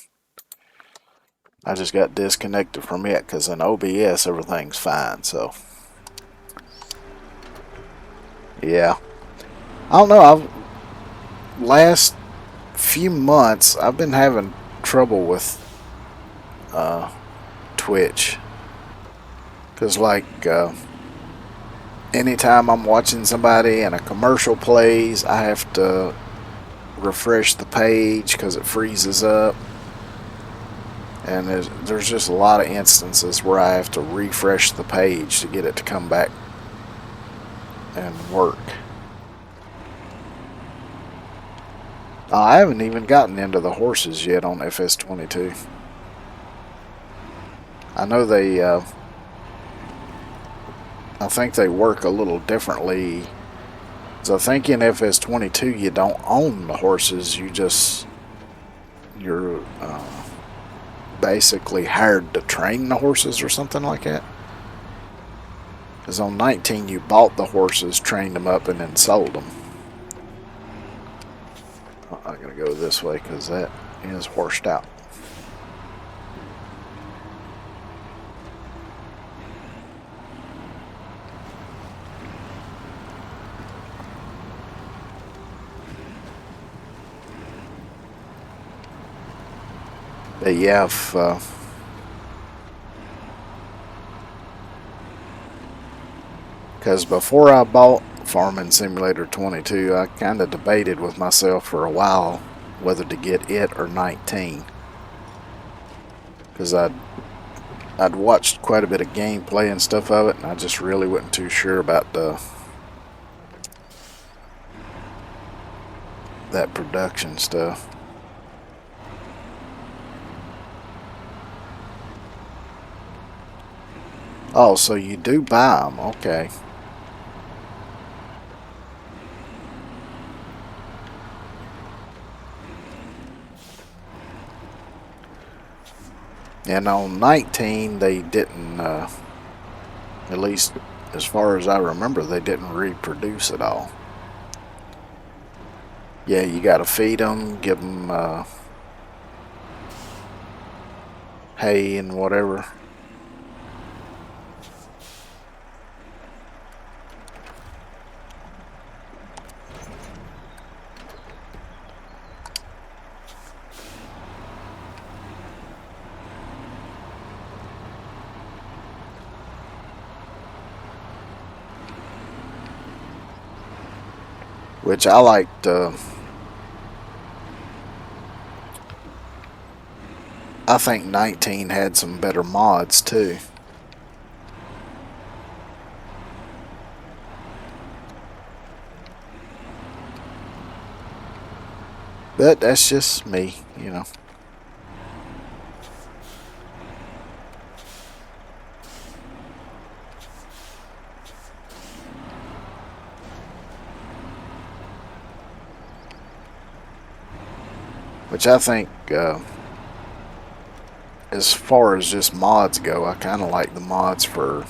I just got disconnected from it because in OBS everything's fine, so. Yeah. I don't know, last few months I've been having trouble with Twitch. Because like anytime I'm watching somebody and a commercial plays, I have to refresh the page because it freezes up. And there's just a lot of instances where I have to refresh the page to get it to come back and work. I haven't even gotten into the horses yet on FS22. I know they, I think they work a little differently. So I think in FS22 you don't own the horses, you're basically hired to train the horses or something like that. Because on 19 you bought the horses, trained them up, and then sold them. I'm going to go this way because that is horsed out. But yeah, because before I bought Farming Simulator 22, I kind of debated with myself for a while whether to get it or 19. Because I'd watched quite a bit of gameplay and stuff of it, and I just really wasn't too sure about that production stuff. Oh, so you do buy them, okay. And on 19, they didn't, at least as far as I remember, they didn't reproduce at all. Yeah, you gotta feed them, give them hay and whatever. which I liked. I think 19 had some better mods too. But that's just me, you know. Which I think, as far as just mods go, I kind of like the mods for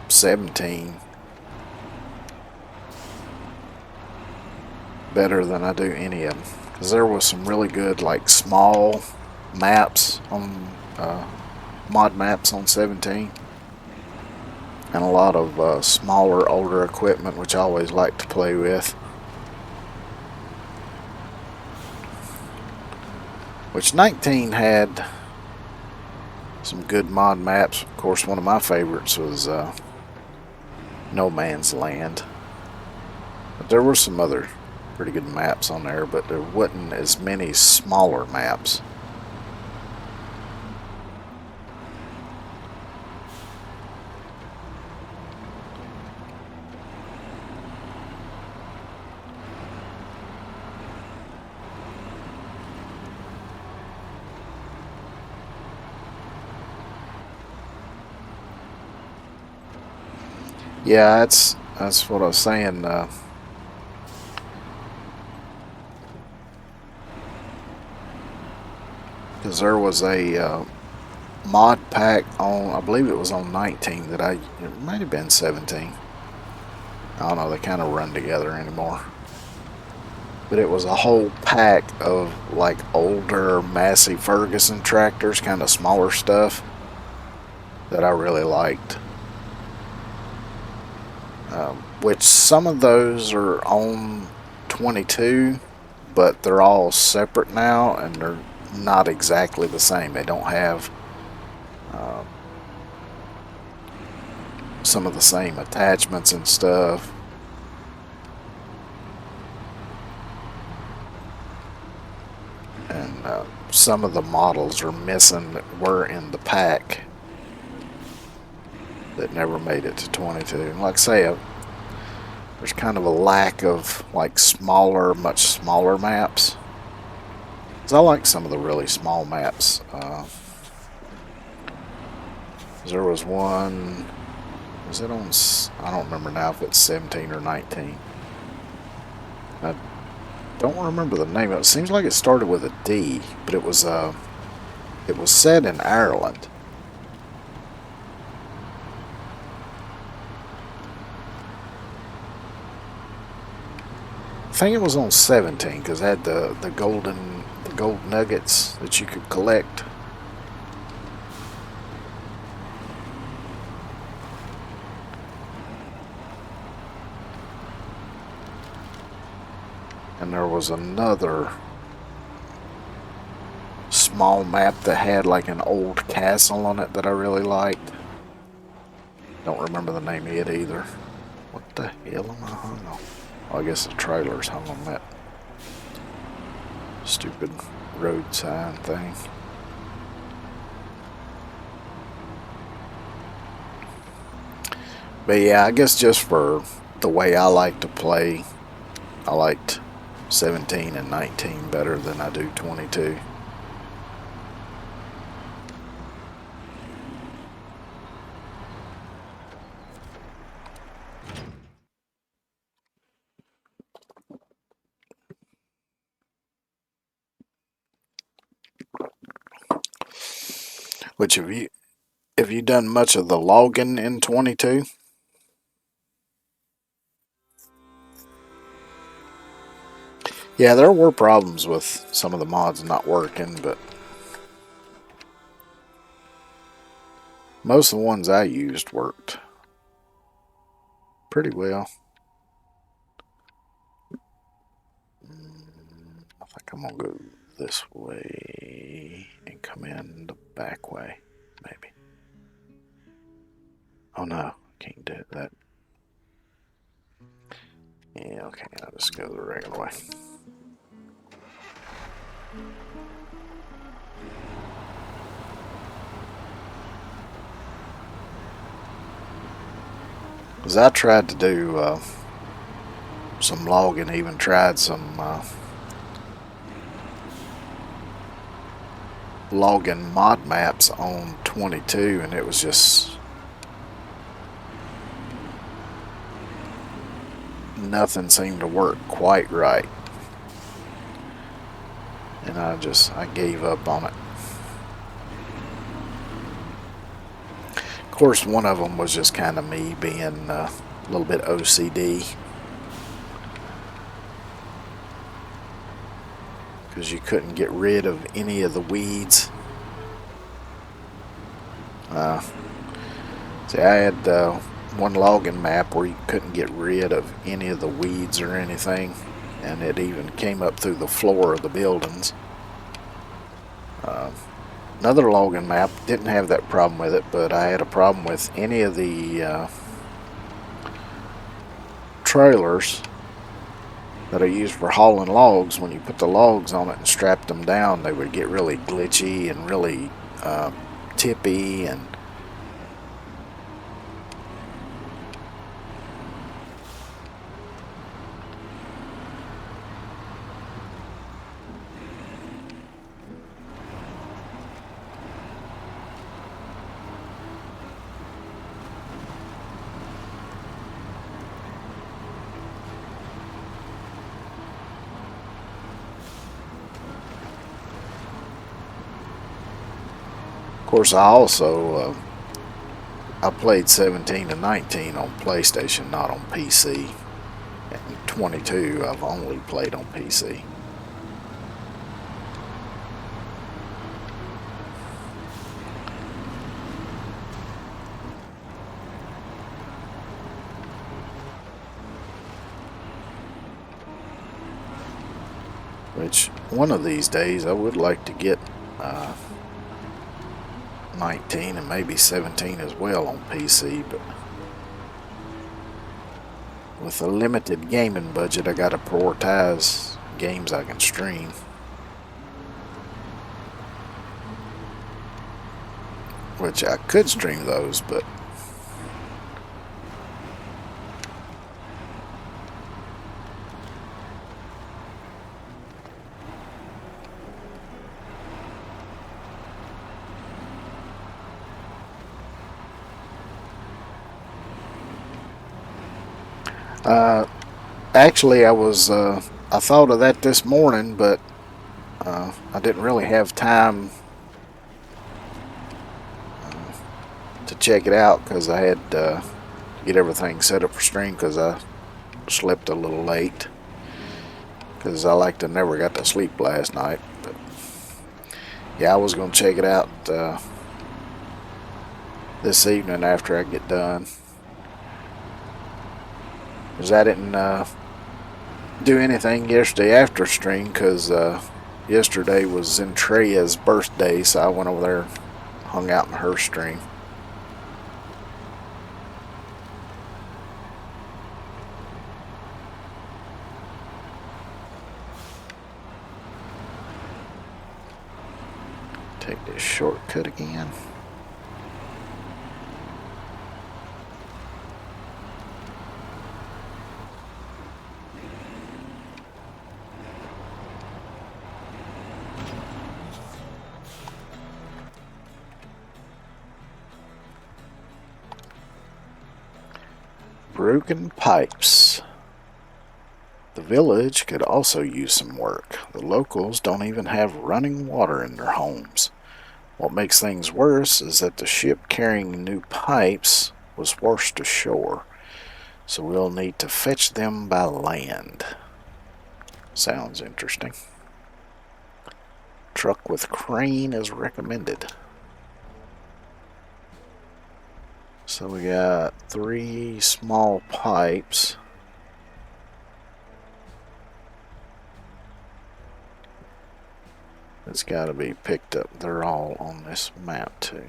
17 better than I do any of them. Because there was some really good, like, small maps on, mod maps on 17. And a lot of smaller, older equipment, which I always like to play with. Which 19 had some good mod maps. Of course, one of my favorites was No Man's Land. But there were some other pretty good maps on there, but there wasn't as many smaller maps. Yeah, that's what I was saying. Because there was a mod pack on, I believe it was on 19 that it might have been 17. I don't know, they kind of run together anymore. But it was a whole pack of like older Massey Ferguson tractors, kind of smaller stuff that I really liked. Which some of those are on 22, but they're all separate now and they're not exactly the same. They don't have some of the same attachments and stuff. And some of the models are missing that were in the pack that never made it to 22. And like I say, there's kind of a lack of like smaller, much smaller maps. Because I like some of the really small maps. There was one, was it on, I don't remember now if it's 17 or 19. I don't remember the name of it. It seems like it started with a D, but it was set in Ireland. I think it was on 17 because it had the gold nuggets that you could collect. And there was another small map that had like an old castle on it that I really liked. Don't remember the name of it either. What the hell am I hung on? Well, I guess the trailer's hung on that stupid road sign thing. But yeah, I guess just for the way I like to play, I liked 17 and 19 better than I do 22. Which have you done much of the logging in 22? Yeah, there were problems with some of the mods not working, but most of the ones I used worked pretty well. I think I'm gonna go this way and come in the back way, maybe. Oh no, can't do that. Yeah, okay, I'll just go the regular way. Because I tried to do some logging, even tried some logging mod maps on 22, and it was just nothing seemed to work quite right. And I gave up on it. Of course, one of them was just kind of me being a little bit OCD. Because you couldn't get rid of any of the weeds. See, I had one logging map where you couldn't get rid of any of the weeds or anything, and it even came up through the floor of the buildings. Another logging map didn't have that problem with it, but I had a problem with any of the trailers that I used for hauling logs. When you put the logs on it and strapped them down, they would get really glitchy and really tippy, and of course I played 17 and 19 on PlayStation, not on PC. And 22 I've only played on PC. Which one of these days I would like to get 19 and maybe 17 as well on PC, but with a limited gaming budget, I gotta prioritize games I can stream. Which I could stream those, but actually I thought of that this morning, but I didn't really have time to check it out because I had to get everything set up for stream because I slept a little late because I like to never got to sleep last night. But yeah, I was going to check it out this evening after I get done, because I didn't do anything yesterday after stream because yesterday was Zentrea's birthday, so I went over there, hung out in her stream. Take this shortcut again. Broken pipes. The village could also use some work. The locals don't even have running water in their homes. What makes things worse is that the ship carrying new pipes was washed ashore, so we'll need to fetch them by land. Sounds interesting. Truck with crane is recommended. So we got 3 small pipes. It's got to be picked up. They're all on this map too.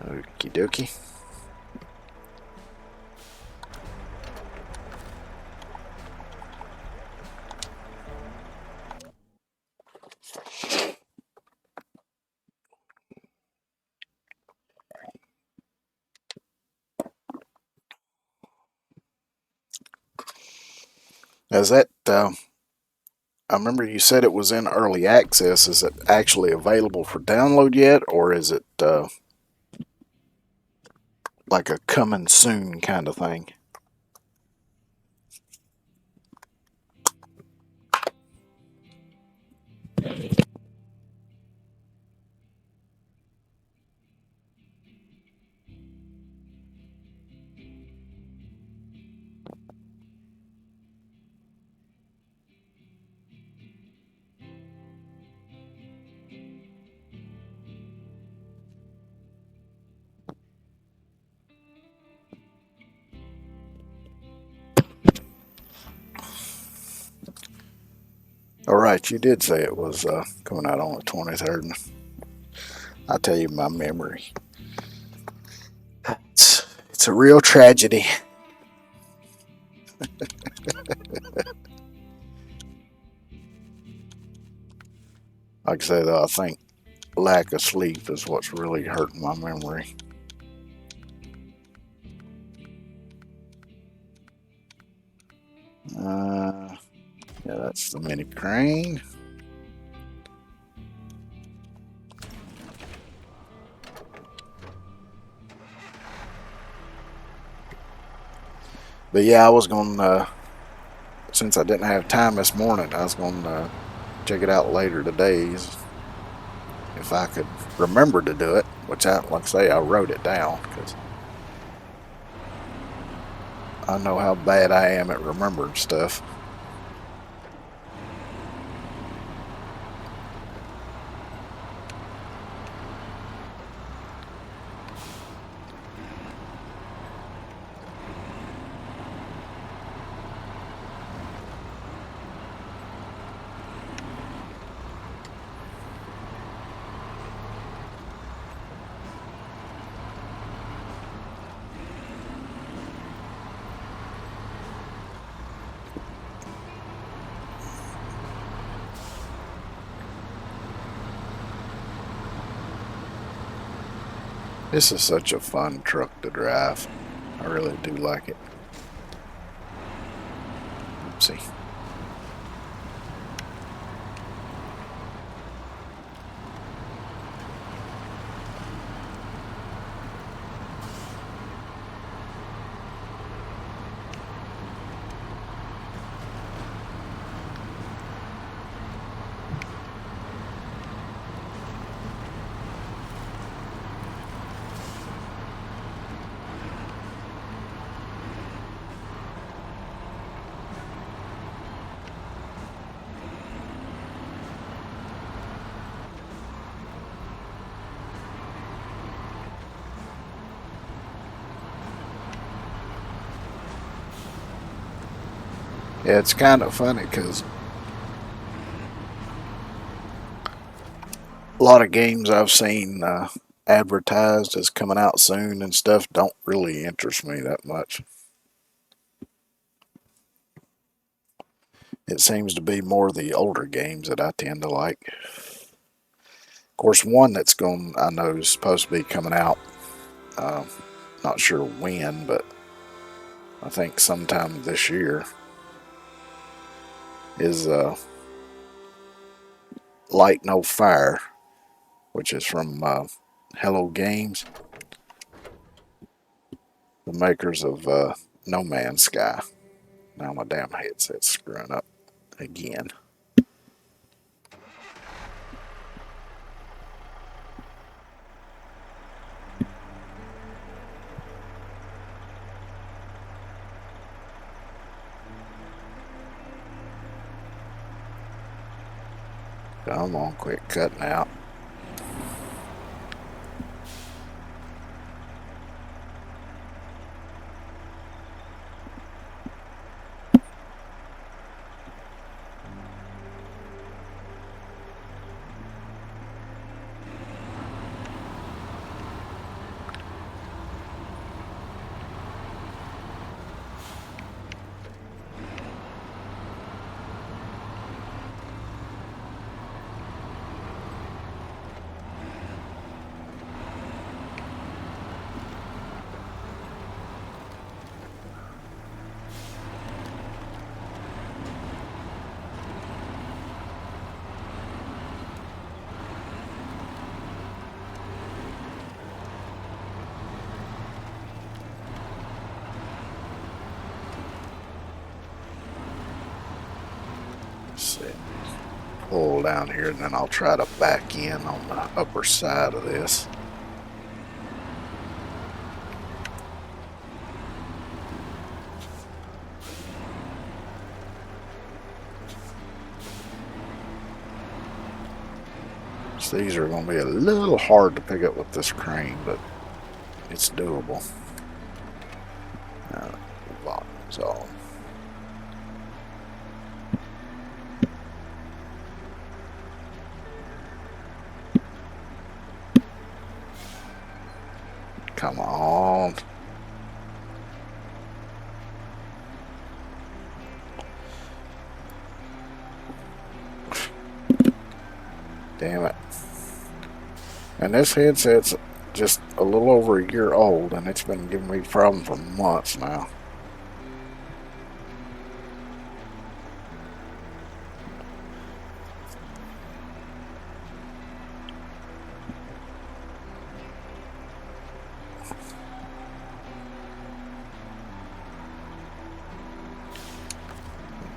Okie dokie. Is that, I remember you said it was in early access. Is it actually available for download yet, or is it like a coming soon kind of thing? All right, you did say it was coming out on the 23rd. I tell you, my memory. It's a real tragedy. Like I say, though, I think lack of sleep is what's really hurting my memory. Yeah, that's the mini crane. But yeah, I was going to, since I didn't have time this morning, I was going to check it out later today if I could remember to do it, which like I say, I wrote it down because I know how bad I am at remembering stuff. This is such a fun truck to drive. I really do like it. Oopsie. Yeah, it's kind of funny because a lot of games I've seen advertised as coming out soon and stuff don't really interest me that much. It seems to be more the older games that I tend to like. Of course, one that's going, I know, is supposed to be coming out. Uh, Not sure when, but I think sometime this year is Light No Fire, which is from Hello Games, the makers of No Man's Sky. Now my damn headset's screwing up again. Come on, quit cutting out. Let's see. Pull down here, and then I'll try to back in on the upper side of this. So these are going to be a little hard to pick up with this crane, but it's doable. Volume's on. Come on. Damn it. And this headset's just a little over a year old, and it's been giving me problems for months now.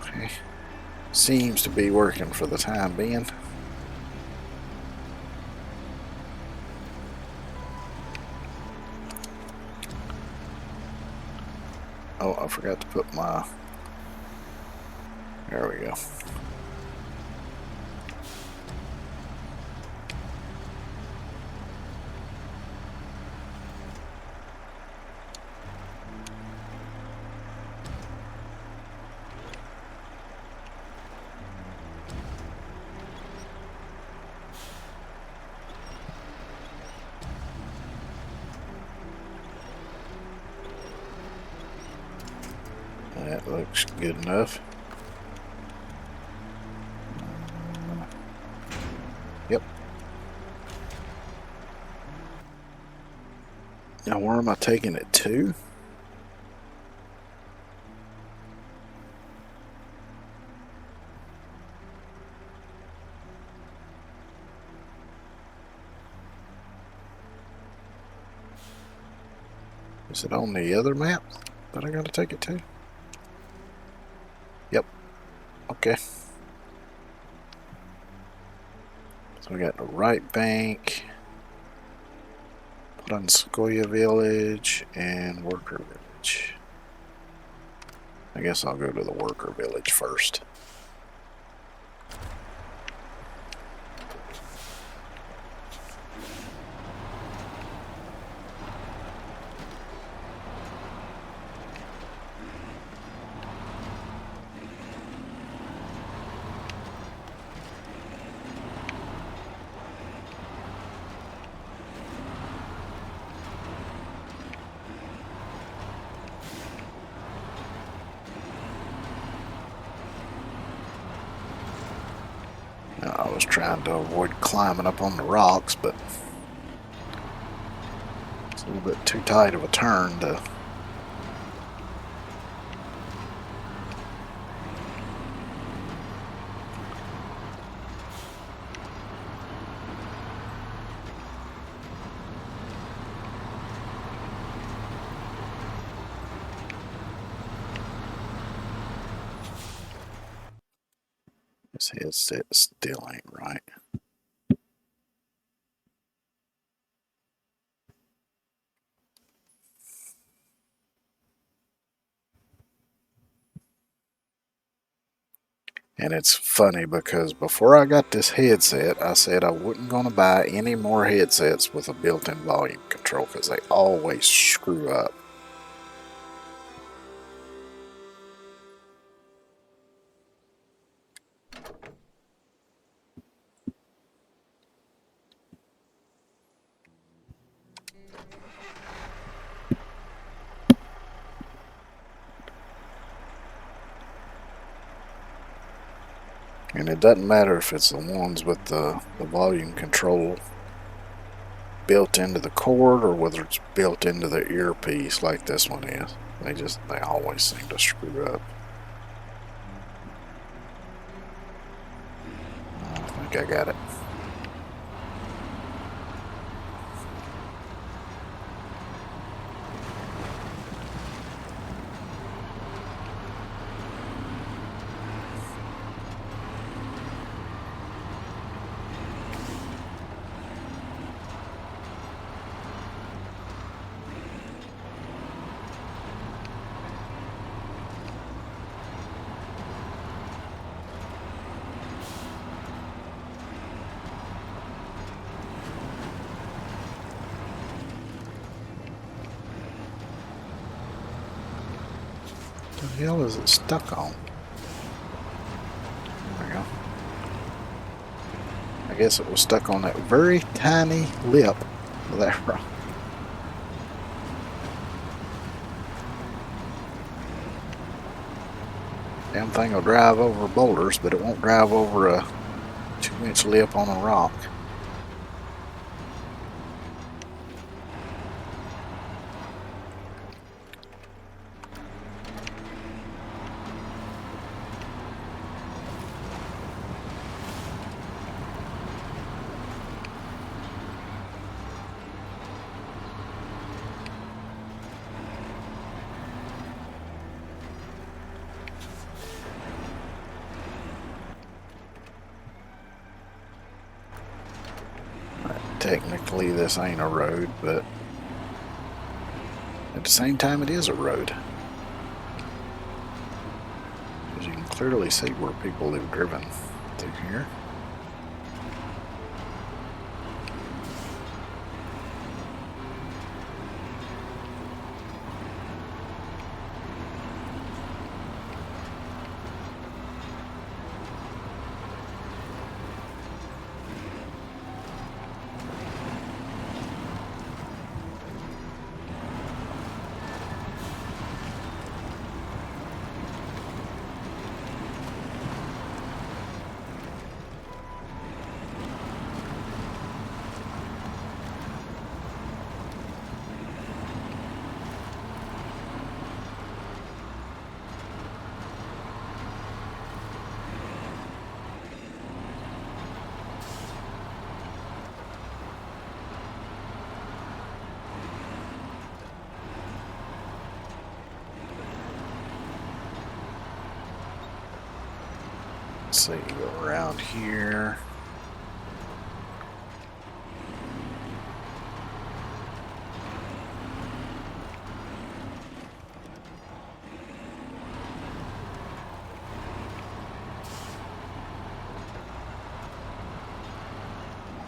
Okay. Seems to be working for the time being. Oh, I forgot to put my... There we go. That looks good enough. Yep. Now where am I taking it to? Is it on the other map that I gotta take it to? Yep. Okay. So we got the right bank, put on Sequoia Village, and Worker Village. I guess I'll go to the Worker Village first. I was trying to avoid climbing up on the rocks, but it's a little bit too tight of a turn to... This headset still ain't right. And it's funny because before I got this headset, I said I wasn't going to buy any more headsets with a built-in volume control because they always screw up. And it doesn't matter if it's the ones with the volume control built into the cord or whether it's built into the earpiece like this one is. They always seem to screw up. I think I got it. the hell is it stuck on? There we go. I guess it was stuck on that very tiny lip of that rock. Damn thing will drive over boulders, but it won't drive over a 2-inch lip on a rock. Technically this ain't a road, but at the same time it is a road. Because you can clearly see where people have driven through here. Let's see, go around here.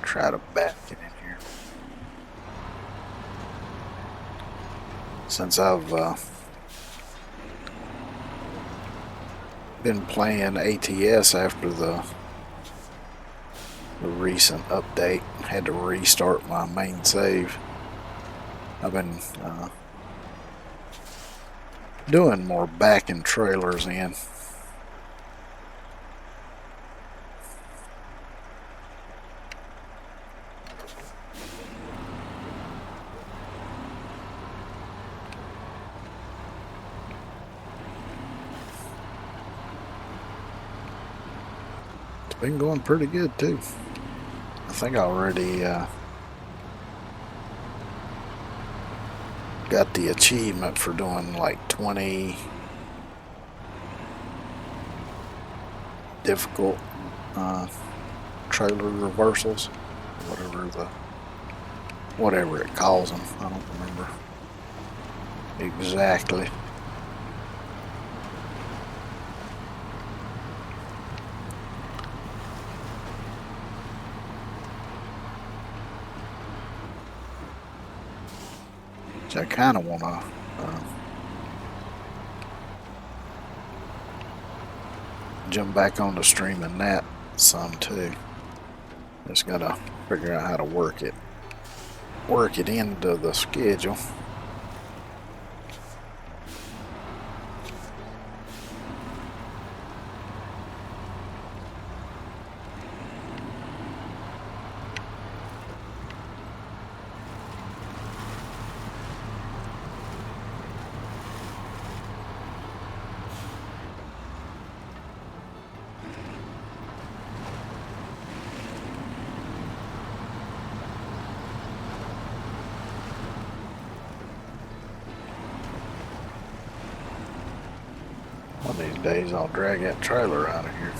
Try to back it in here. Since I've been playing ATS after the recent update, had to restart my main save. I've been doing more backing trailers in. Been going pretty good too. I think I already got the achievement for doing like 20 difficult trailer reversals, whatever it calls them. I don't remember exactly. I kind of want to jump back on the streaming that some too. Just gotta figure out how to work it into the schedule. One of these days I'll drag that trailer out of here.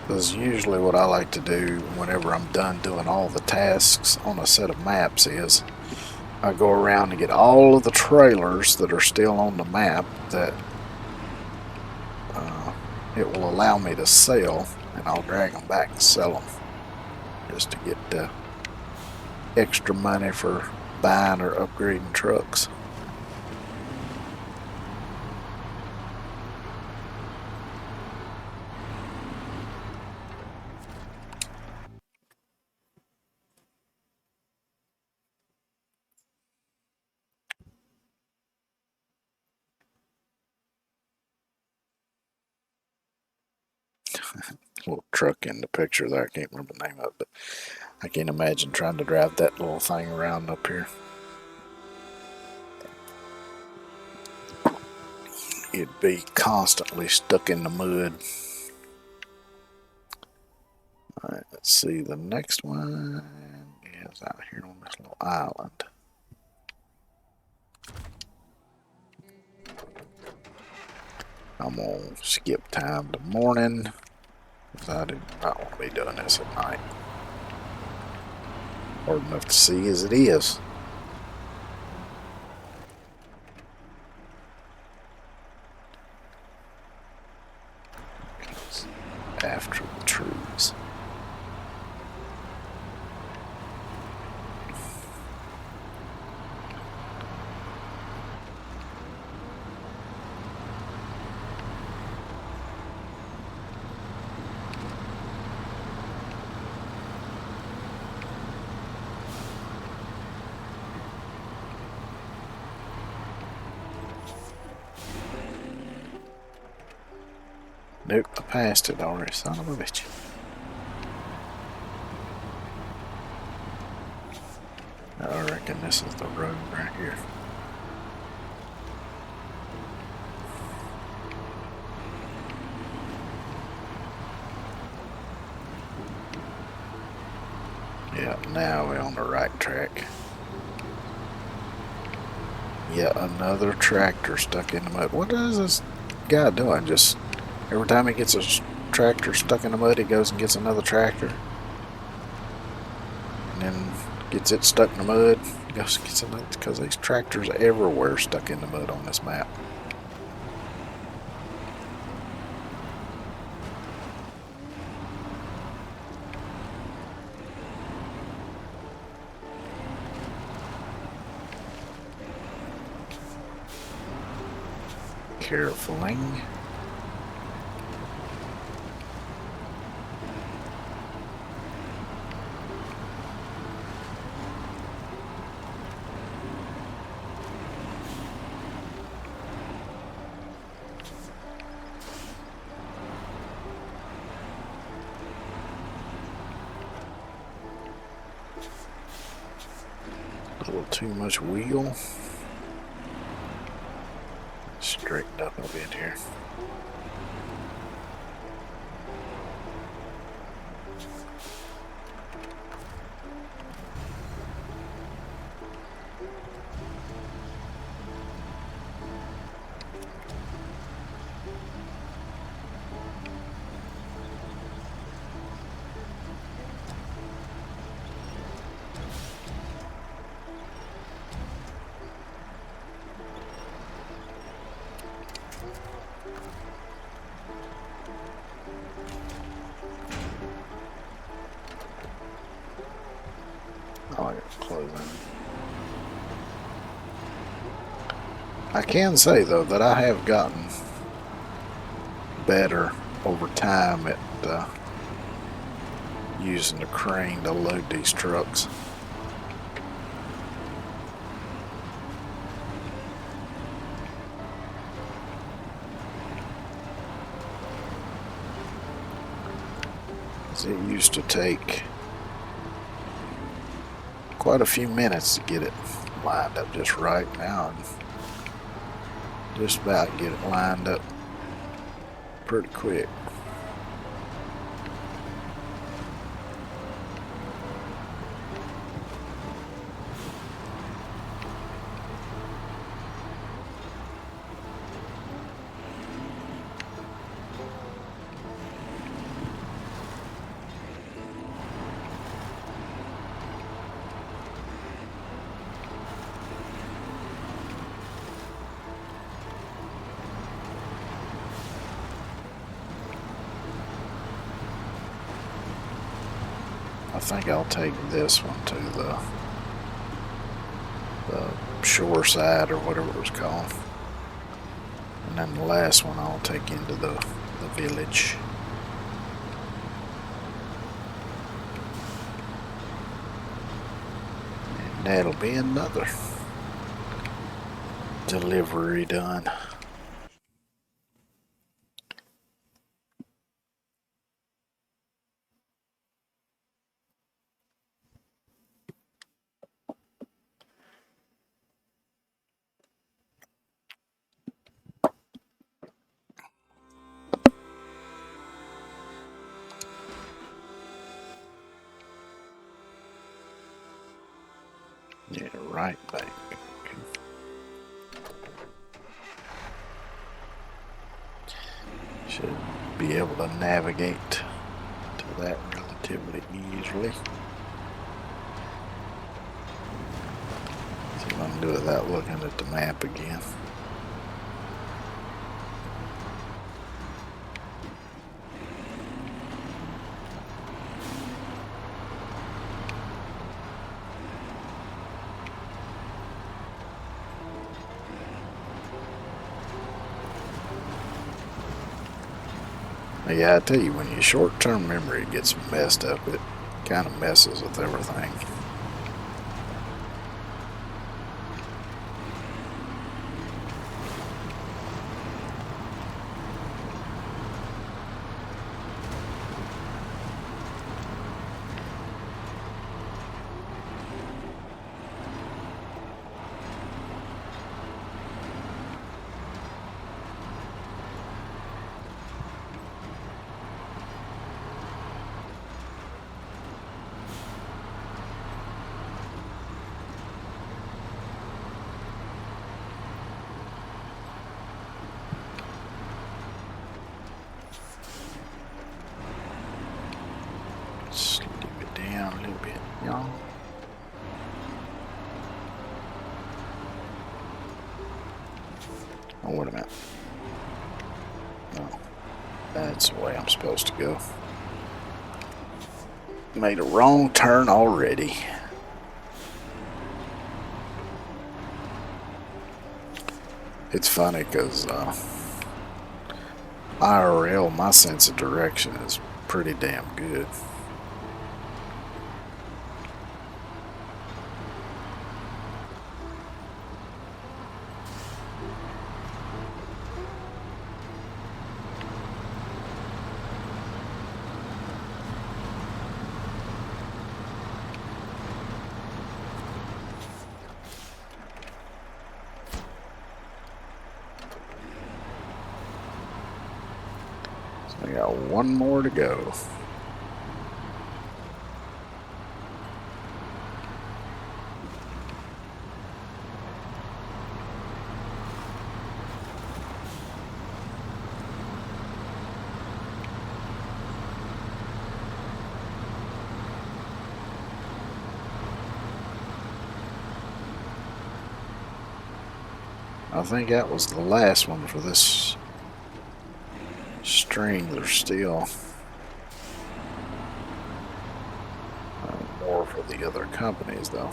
Because usually what I like to do whenever I'm done doing all the tasks on a set of maps is I go around and get all of the trailers that are still on the map that it will allow me to sell, and I'll drag them back and sell them just to get extra money for buying or upgrading trucks. little truck in the picture there. I can't remember the name of it, but I can't imagine trying to drive that little thing around up here. You'd be constantly stuck in the mud. Alright, let's see. The next one is out here on this little island. I'm going to skip time to morning, because I do not want to be doing this at night. Hard enough to see as it is. After the trees. Nope, I passed it already, son of a bitch. I reckon this is the road right here. Yeah, now we're on the right track. Yet another tractor stuck in the mud. What is this guy doing? Just every time he gets a tractor stuck in the mud, he goes and gets another tractor. And then gets it stuck in the mud, goes and gets another, because these tractors are everywhere stuck in the mud on this map. Carefuling. A little too much wheel. Straightened up a bit here. Oh, I got to close in. I can say though that I have gotten better over time at using the crane to load these trucks. It used to take quite a few minutes to get it lined up just right now, and just about get it lined up pretty quick. I think I'll take this one to the shore side or whatever it was called, and then the last one I'll take into the village. And that'll be another delivery done. Yeah, right back. Should be able to navigate to that relatively easily. See if I can do it without looking at the map again. Yeah, I tell you, when your short-term memory gets messed up, it kind of messes with everything. Slow it down a little bit, y'all. Oh, wait a minute. No, that's the way I'm supposed to go. Made a wrong turn already. It's funny because IRL, my sense of direction is pretty damn good. So we got one more to go. I think that was the last one for this string. There's still more for the other companies, though.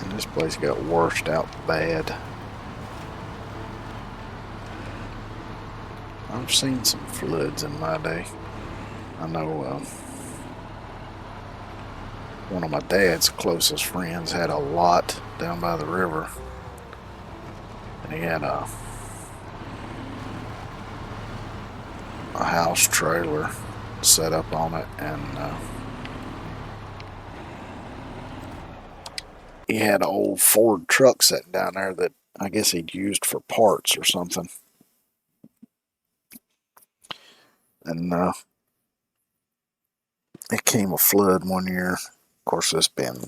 And this place got washed out bad. I've seen some floods in my day. I know one of my dad's closest friends had a lot down by the river, and he had a house trailer set up on it, and he had an old Ford truck sitting down there that I guess he'd used for parts or something. And it came a flood one year. Of course, it's been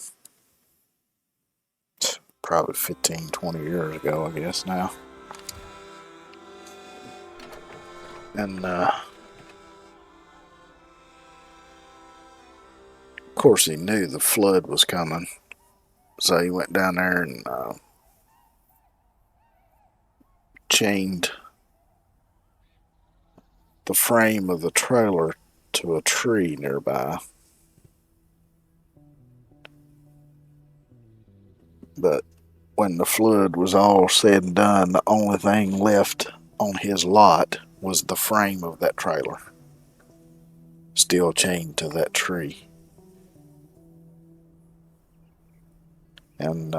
probably 15, 20 years ago, I guess now. And of course, he knew the flood was coming, so he went down there and chained the frame of the trailer to a tree nearby. But when the flood was all said and done, the only thing left on his lot was the frame of that trailer, still chained to that tree. And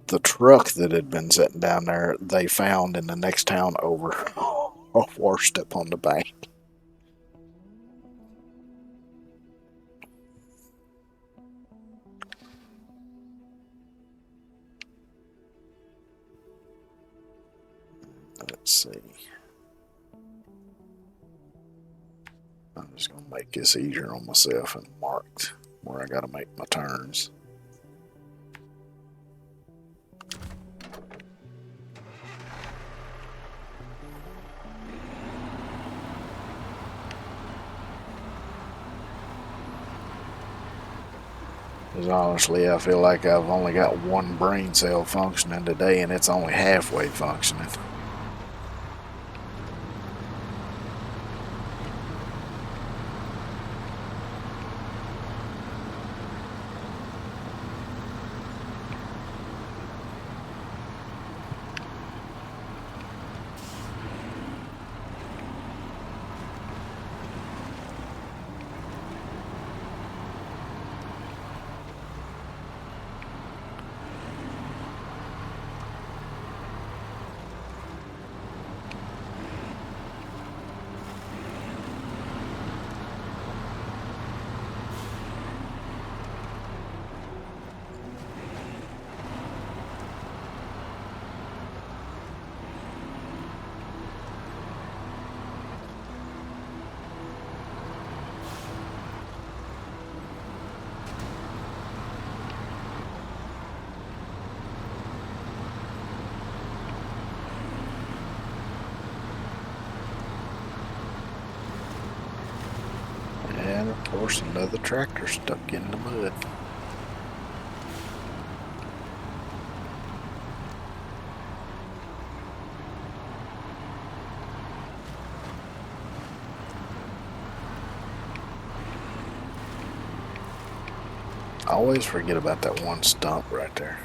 the truck that had been sitting down there, they found in the next town over, washed up on the bank. Let's see. I'm just going to make this easier on myself and marked where I got to make my turns. Because honestly, I feel like I've only got one brain cell functioning today, and it's only halfway functioning. And of course, another tractor stuck in the mud. I always forget about that one stump right there.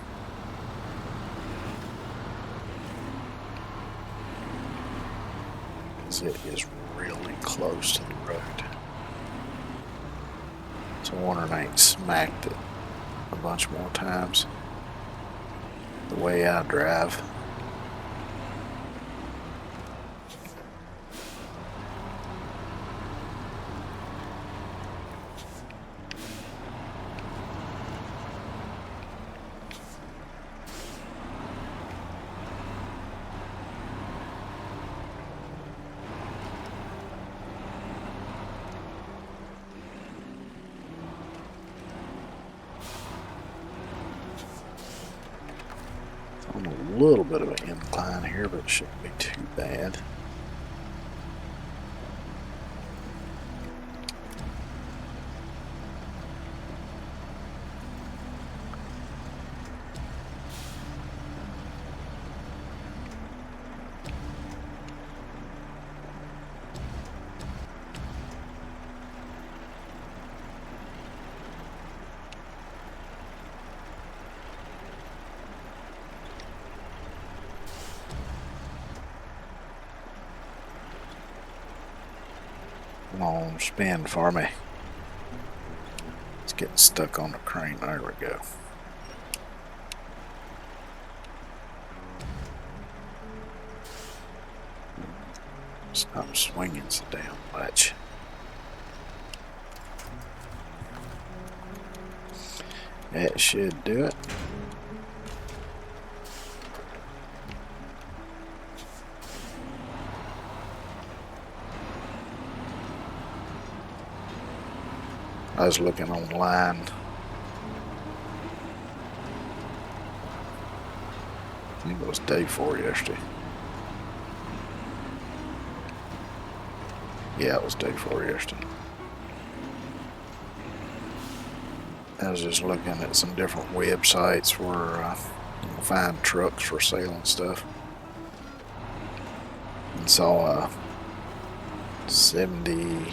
Because it is really close to the road. So I wonder I ain't smacked it a bunch more times the way I drive. On a little bit of an incline here, but it shouldn't be too bad. Come on, spin for me. It's getting stuck on the crane. There we go. Stop swinging so damn much. That should do it. I was looking online. I think it was day 4 yesterday. Yeah, it was day 4 yesterday. I was just looking at some different websites where you can find trucks for sale and stuff. And saw a 70,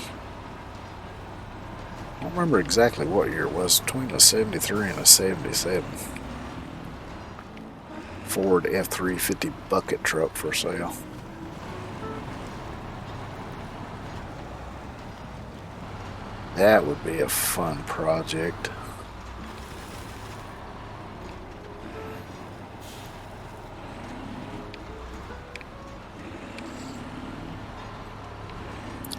I don't remember exactly what year it was, between a 73 and a 77. Ford F-350 bucket truck for sale. That would be a fun project.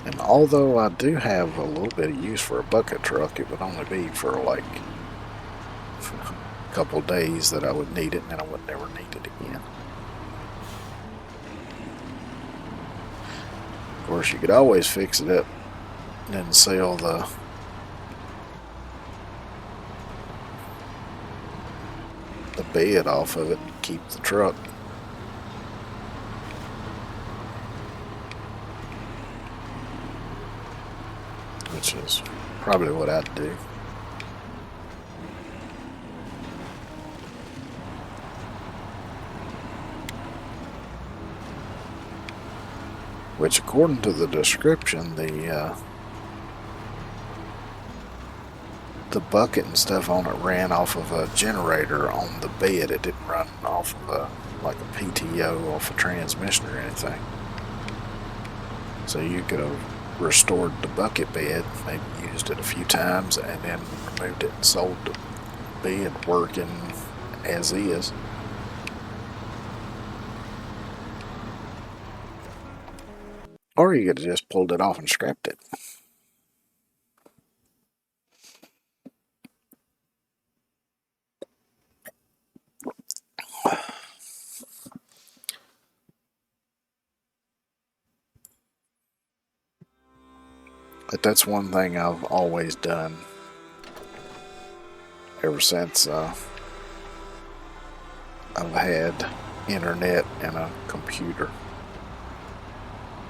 And although I do have a little bit of use for a bucket truck, it would only be for like a couple days that I would need it, and then I would never need it again. Of course, you could always fix it up and then sell the bed off of it and keep the truck. Which is probably what I'd do. Which, according to the description, the bucket and stuff on it ran off of a generator on the bed. It didn't run off of like a PTO off a transmission or anything. So you could have restored the bucket bed, maybe used it a few times, and then removed it and sold the bed working as is. Or you could have just pulled it off and scrapped it. But that's one thing I've always done ever since I've had internet and a computer.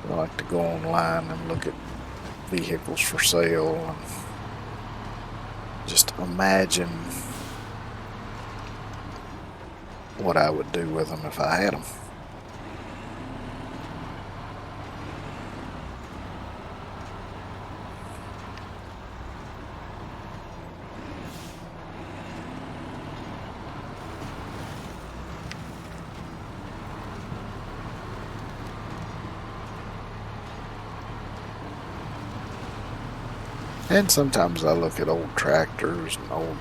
I like to go online and look at vehicles for sale and just imagine what I would do with them if I had them. And sometimes I look at old tractors and old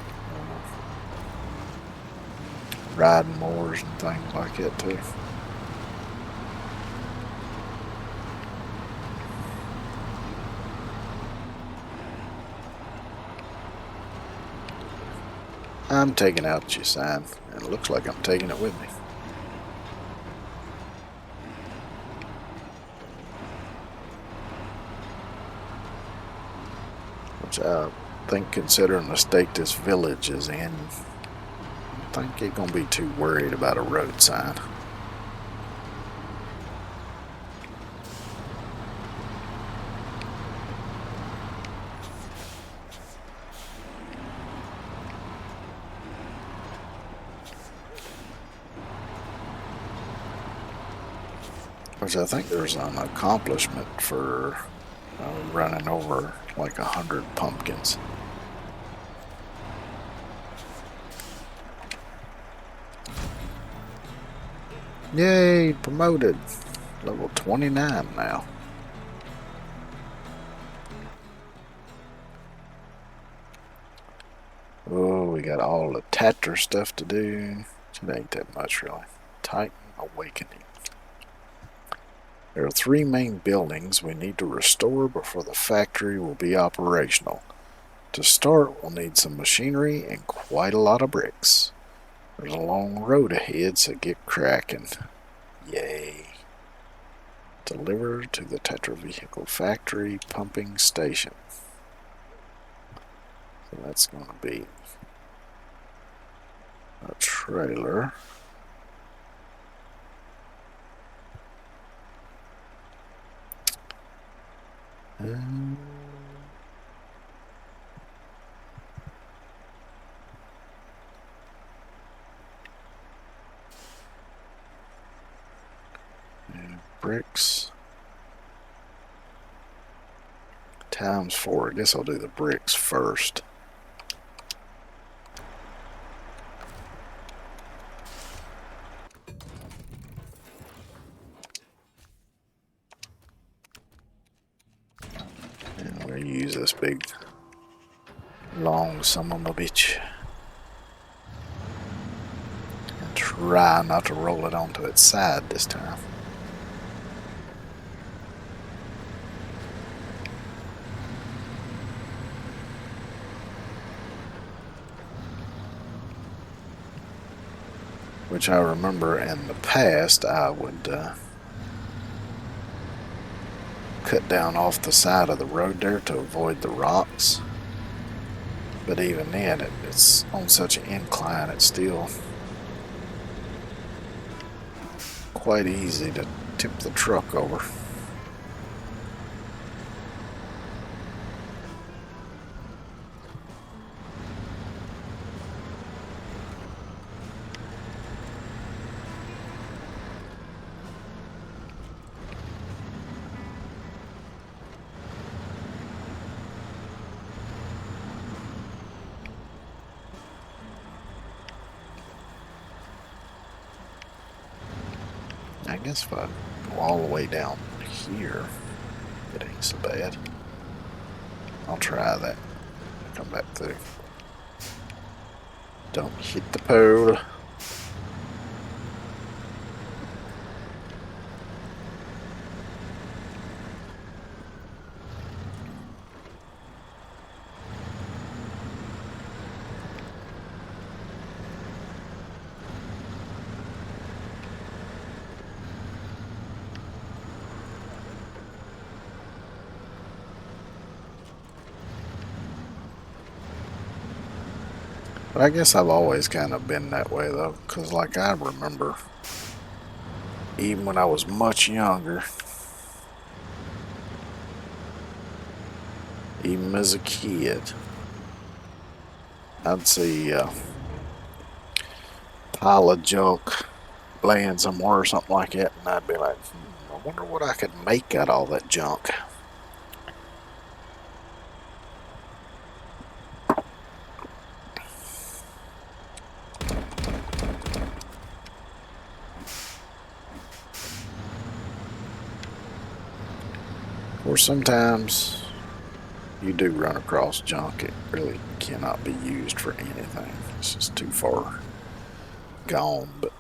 riding mowers and things like that too. I'm taking out your sign, and it looks like I'm taking it with me. Which I think, considering the state this village is in, I think you're going to be too worried about a road sign. Which I think there's an accomplishment for running over like 100 pumpkins. Yay, promoted. Level 29 now. Oh, we got all the Tatra stuff to do. It ain't that much really. Titan Awakening. There are 3 main buildings we need to restore before the factory will be operational. To start, we'll need some machinery and quite a lot of bricks. There's a long road ahead, so get cracking. Yay. Deliver to the Tetra Vehicle Factory Pumping Station. So that's going to be a trailer. And bricks. times 4. I guess I'll do the bricks first. And we're going to use this big, long son of a bitch. And try not to roll it onto its side this time. Which I remember in the past I would cut down off the side of the road there to avoid the rocks. But even then, it's on such an incline, it's still quite easy to tip the truck over. I guess if I go all the way down here, it ain't so bad. I'll try that. Come back through. Don't hit the pole. But I guess I've always kind of been that way though, because like I remember, even when I was much younger, even as a kid, I'd see a pile of junk laying somewhere or something like that, and I'd be like, I wonder what I could make out of all that junk. Or sometimes you do run across junk, it really cannot be used for anything. It's just too far gone. But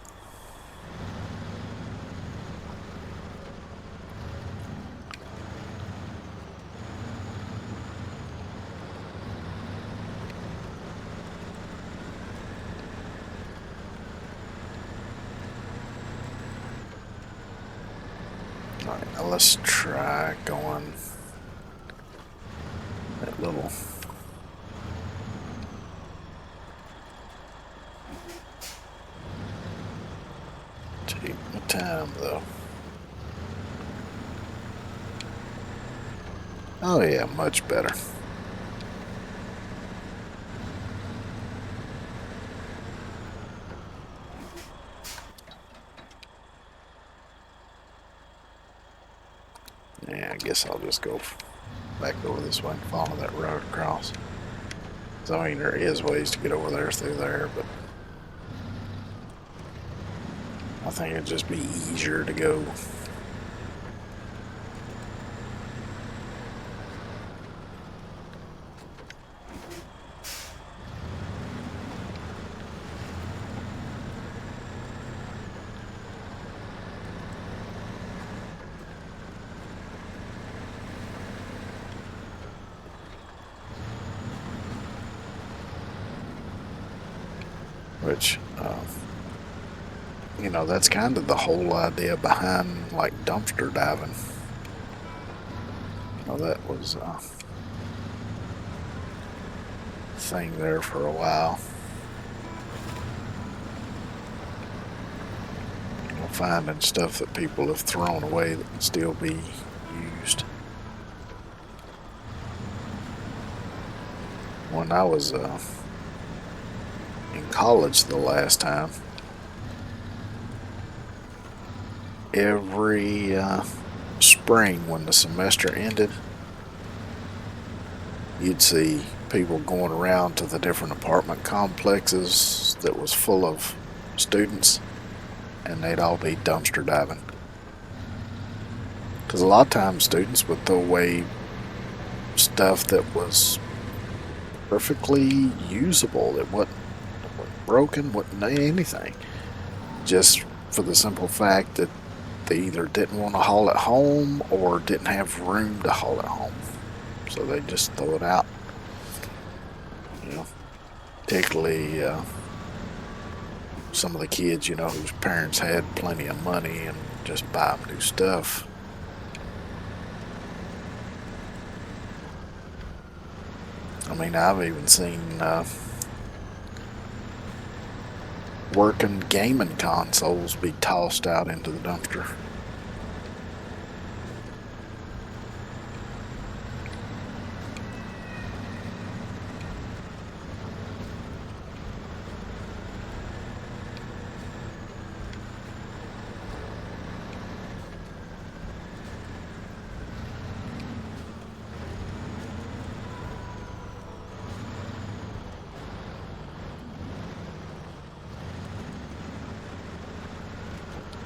alright, now let's try going that little take my time though. Oh yeah, much better. Yeah, I guess I'll just go back over this way and follow that road across. So I mean, there is ways to get over there through there, but I think it'd just be easier to go. Which, you know, that's kind of the whole idea behind like dumpster diving. Well, that was a thing there for a while. You know, finding stuff that people have thrown away that can still be used. When I was in college the last time, every spring when the semester ended, you'd see people going around to the different apartment complexes that was full of students, and they'd all be dumpster diving. Because a lot of times students would throw away stuff that was perfectly usable, that wasn't broken, wasn't anything. Just for the simple fact that they either didn't want to haul it home or didn't have room to haul it home. So they just throw it out. You know, particularly some of the kids, whose parents had plenty of money and just buy them new stuff. I mean, I've even seen working gaming consoles be tossed out into the dumpster.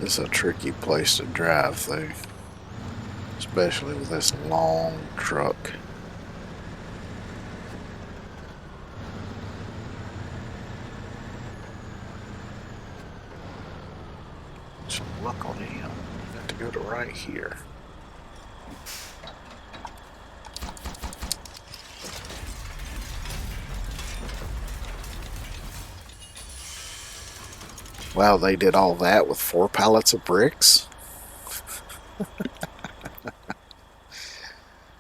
It's a tricky place to drive through, especially with this long truck. So luckily, I have to go to right here. Wow, they did all that with 4 pallets of bricks?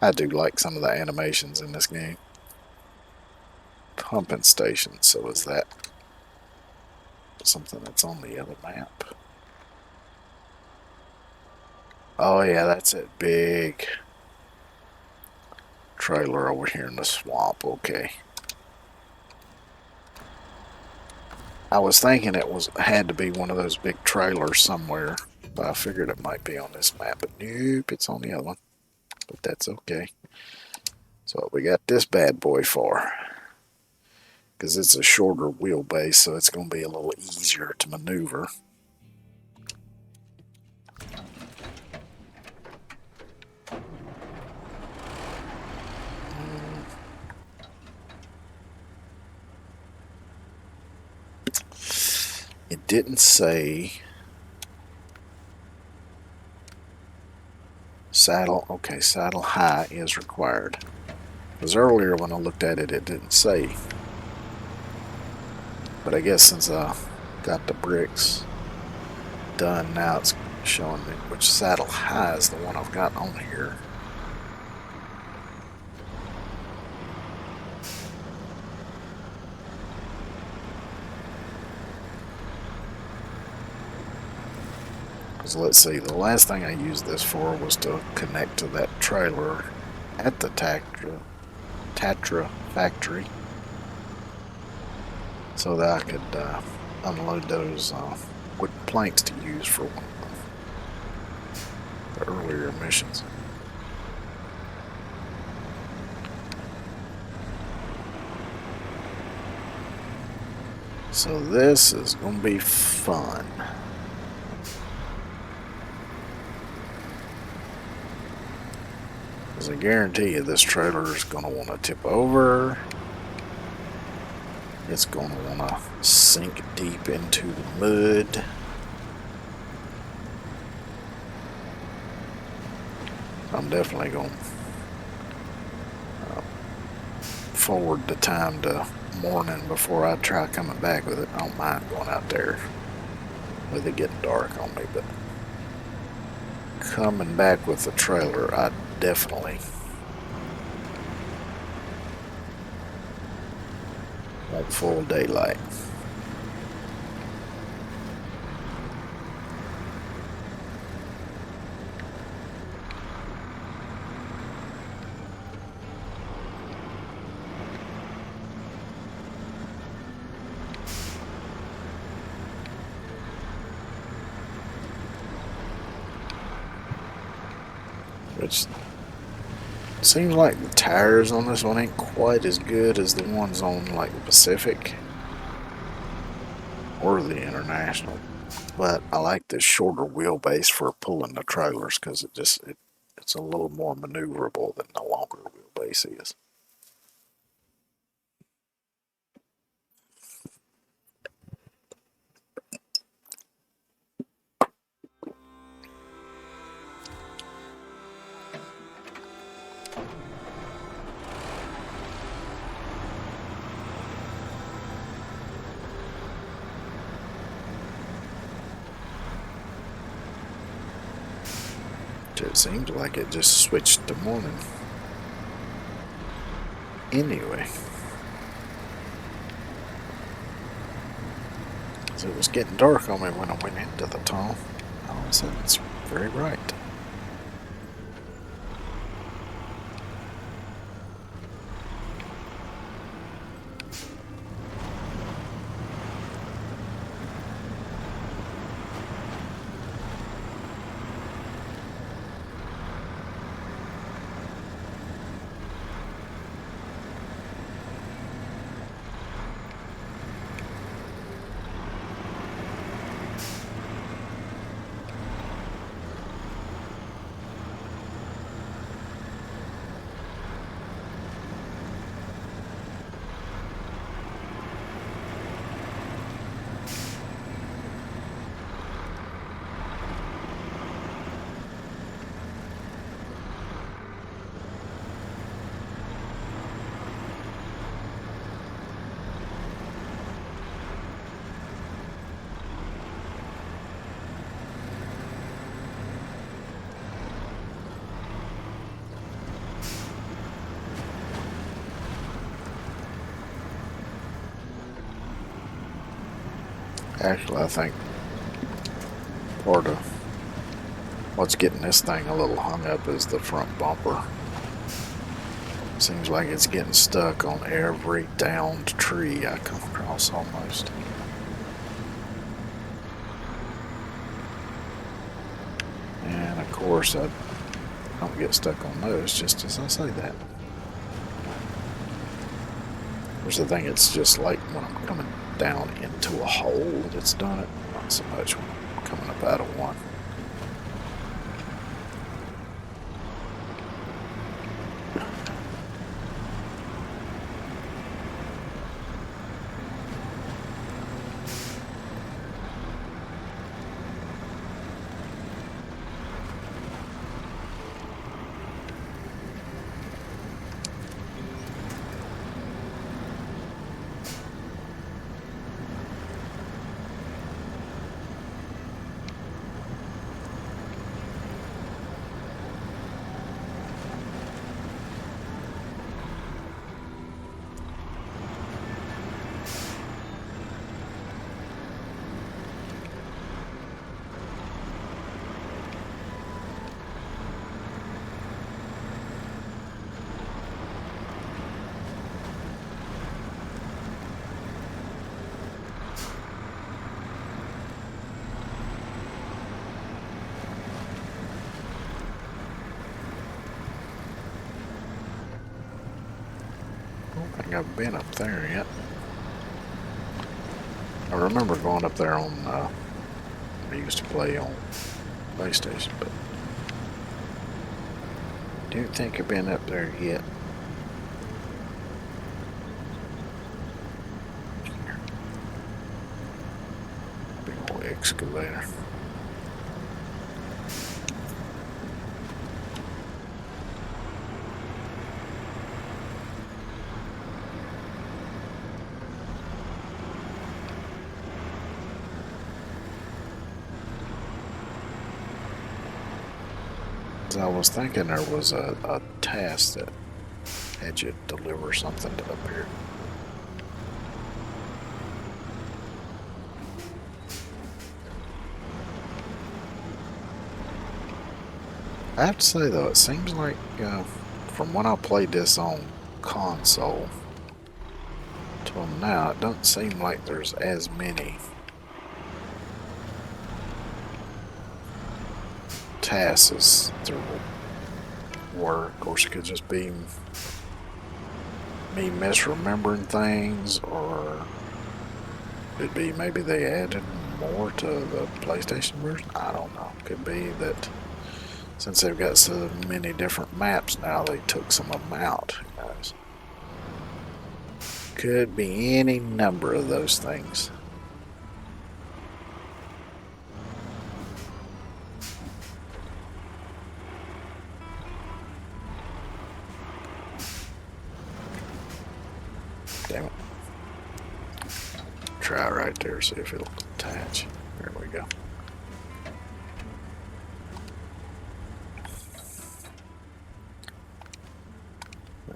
I do like some of the animations in this game. Pumping station, so is that something that's on the other map? Oh yeah, that's that big trailer over here in the swamp, okay. I was thinking it had to be one of those big trailers somewhere, but I figured it might be on this map, but nope, it's on the other one. But that's okay. So we got this bad boy for, because it's a shorter wheelbase, so it's going to be a little easier to maneuver. It didn't say saddle. Okay, saddle high is required. Because earlier when I looked at it, it didn't say. But I guess since I got the bricks done, now it's showing me which saddle high is the one I've got on here. Because let's see, the last thing I used this for was to connect to that trailer at the Tatra factory, so that I could unload those wooden planks to use for one of the earlier missions. So this is going to be fun. Because I guarantee you this trailer is going to want to tip over. It's going to want to sink deep into the mud. I'm definitely going to forward the time to morning before I try coming back with it. I don't mind going out there with it getting dark on me, but coming back with the trailer, I definitely want full daylight. Which Seems like the tires on this one ain't quite as good as the ones on like the Pacific or the International, but I like this shorter wheelbase for pulling the trailers because it's a little more maneuverable than the longer wheelbase is. It seems like it just switched to morning. Anyway, so it was getting dark on me when I went into the tunnel. All of a sudden, it's very bright. Actually, I think part of what's getting this thing a little hung up is the front bumper. Seems like it's getting stuck on every downed tree I come across almost. And of course, I don't get stuck on those just as I say that. Of course, I think it's just like when I'm coming down into a hole that it's done it, not so much when I'm coming up out of one. I don't think I've been up there yet. I remember going up there on, I used to play on PlayStation, but don't think I've been up there yet. Big old excavator. I was thinking there was a task that had you deliver something up here. I have to say though, it seems like from when I played this on console till now, it doesn't seem like there's as many tasks as there Or, of course, it could just be me misremembering things, or could be maybe they added more to the PlayStation version. I don't know. Could be that since they've got so many different maps now, they took some of them out. Who knows? Could be any number of those things. Damn it. Try right there, see if it'll attach. There we go.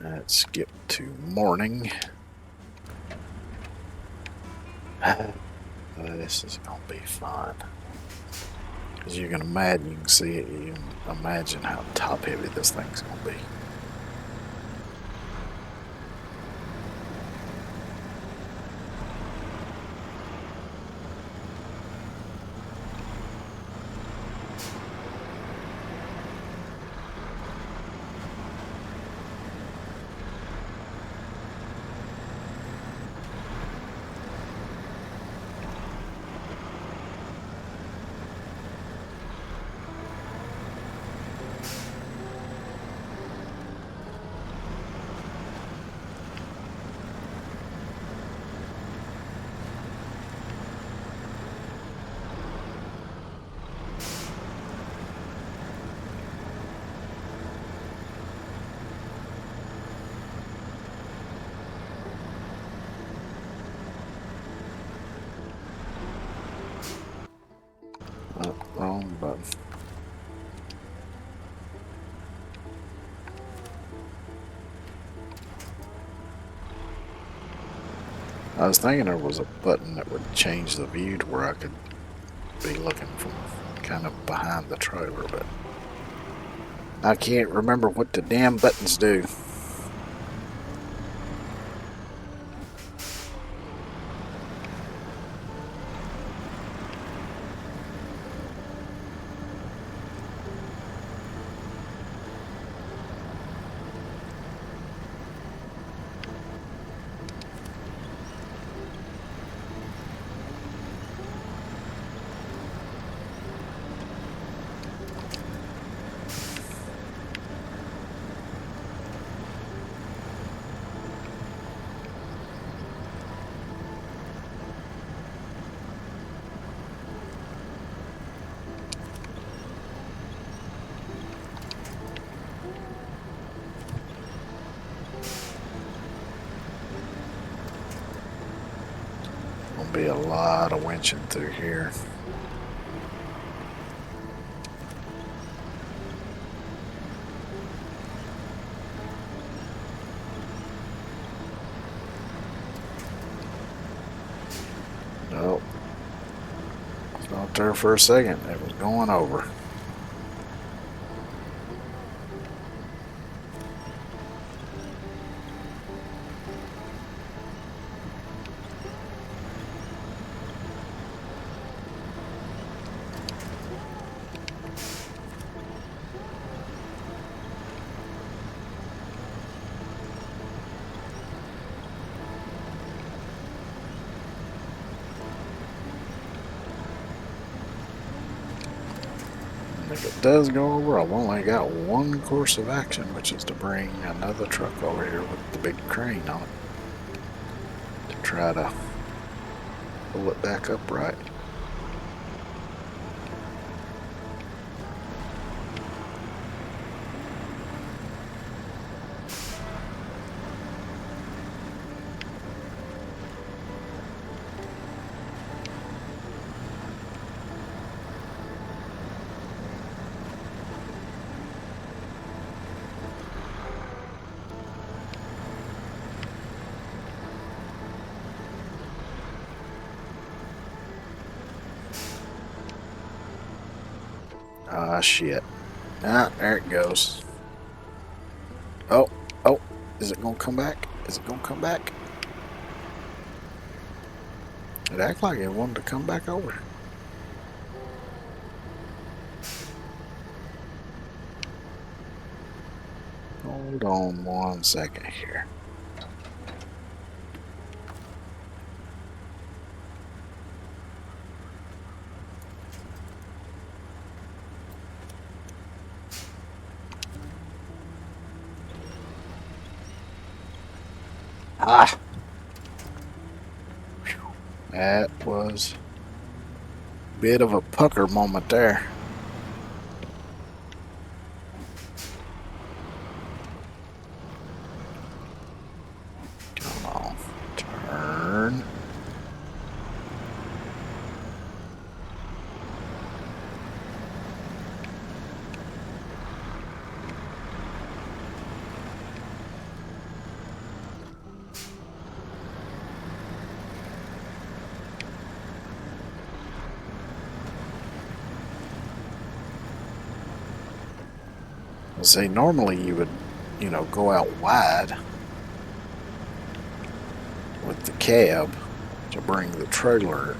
Let's skip to morning. This is gonna be fun. As you can imagine, you can see it, you can imagine how top heavy this thing's gonna be. Oh, wrong button. I was thinking there was a button that would change the view to where I could be looking from kind of behind the trailer, but I can't remember what the damn buttons do. Gonna be a lot of winching through here. Nope. It's not there for a second. It was going over. If it does go over, I've only got one course of action, which is to bring another truck over here with the big crane on it to try to pull it back upright. Ah, shit. Ah, there it goes. Oh, oh, is it gonna come back? Is it gonna come back? It acted like it wanted to come back over. Hold on 1 second here. Ah! That was a bit of a pucker moment there. Come on. Turn. See, normally you would, go out wide with the cab to bring the trailer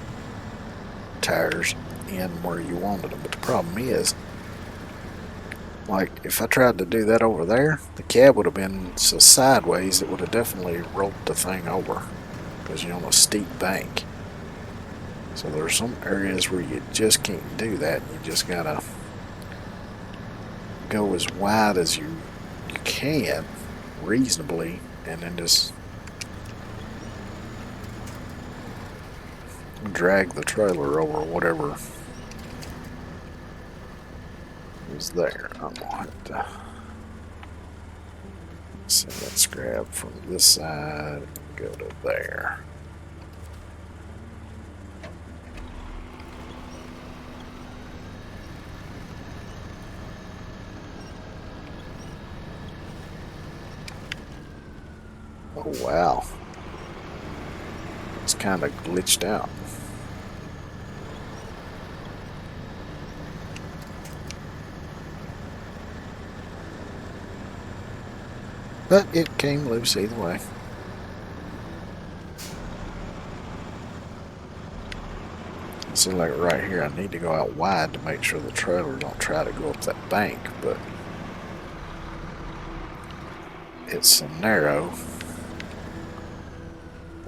tires in where you wanted them. But the problem is, like, if I tried to do that over there, the cab would have been so sideways, it would have definitely rolled the thing over because you're on a steep bank. So there's some areas where you just can't do that. You just gotta go as wide as you can reasonably, and then just drag the trailer over whatever is there. I'm gonna have to send that scrap from this side and go to there. Oh wow, it's kind of glitched out. But it came loose either way. See, like right here, I need to go out wide to make sure the trailer don't try to go up that bank, but it's so narrow,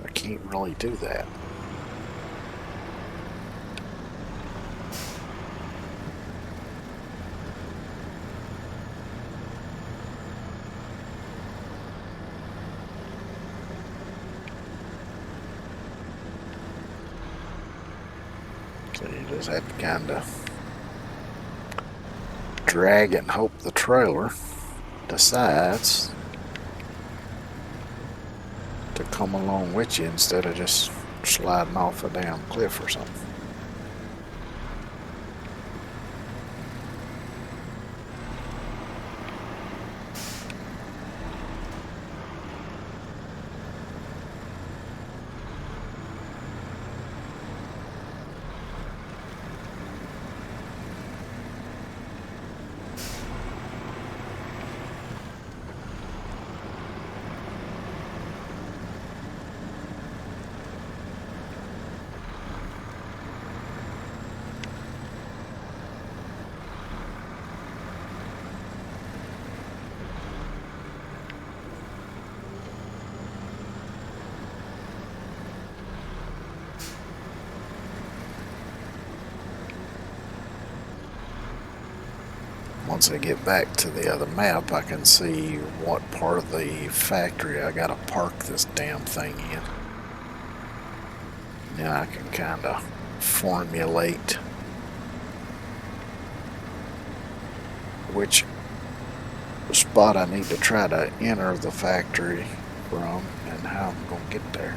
I can't really do that. So you just have to kind of drag it and hope the trailer decides to come along with you instead of just sliding off a damn cliff or something. Once I get back to the other map, I can see what part of the factory I gotta park this damn thing in. Now I can kind of formulate which spot I need to try to enter the factory from and how I'm going to get there.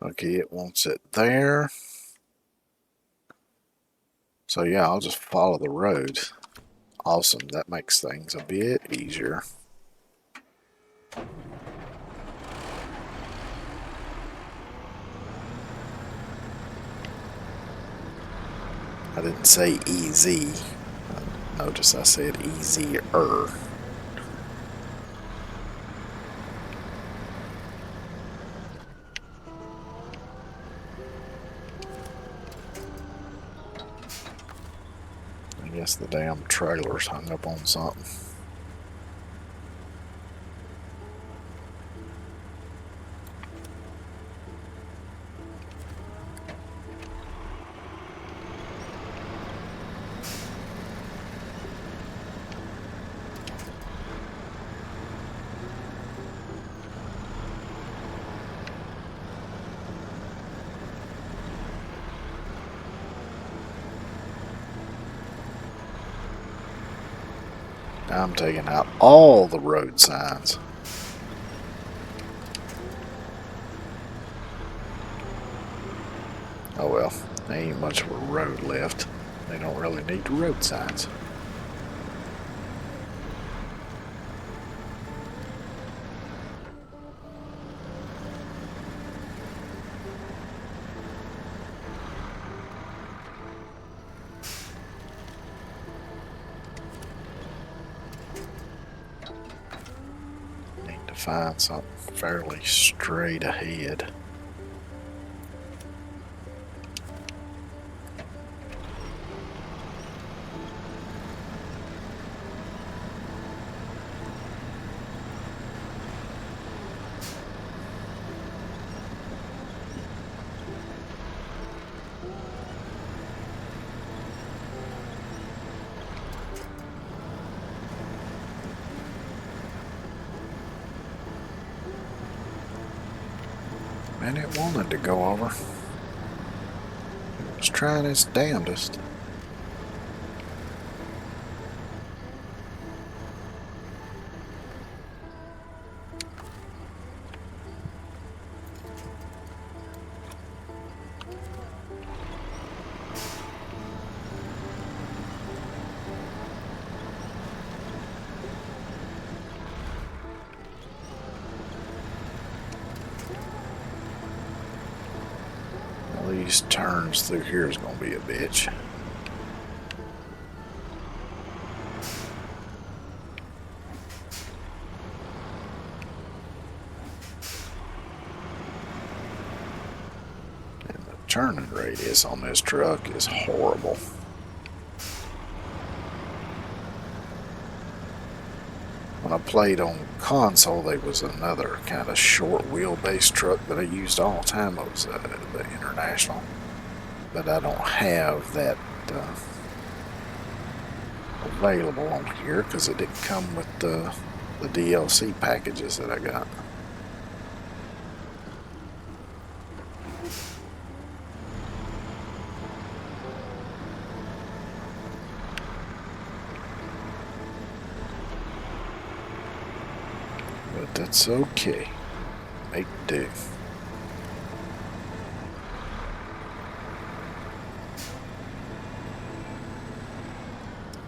Okay, it wants it there. So yeah, I'll just follow the road. Awesome, that makes things a bit easier. I didn't say easy. Notice I said easier. I guess the damn trailer's hung up on something. Now I'm taking out all the road signs. Oh well, there ain't much of a road left. They don't really need the road signs. Need to find something fairly straight ahead. And it wanted to go over. It was trying its damnedest. These turns through here is going to be a bitch. And the turning radius on this truck is horrible. When I played on console, there was another kind of short wheelbase truck that I used all the time. It was the International, but I don't have that available on here because it didn't come with the DLC packages that I got. But that's okay. Make do.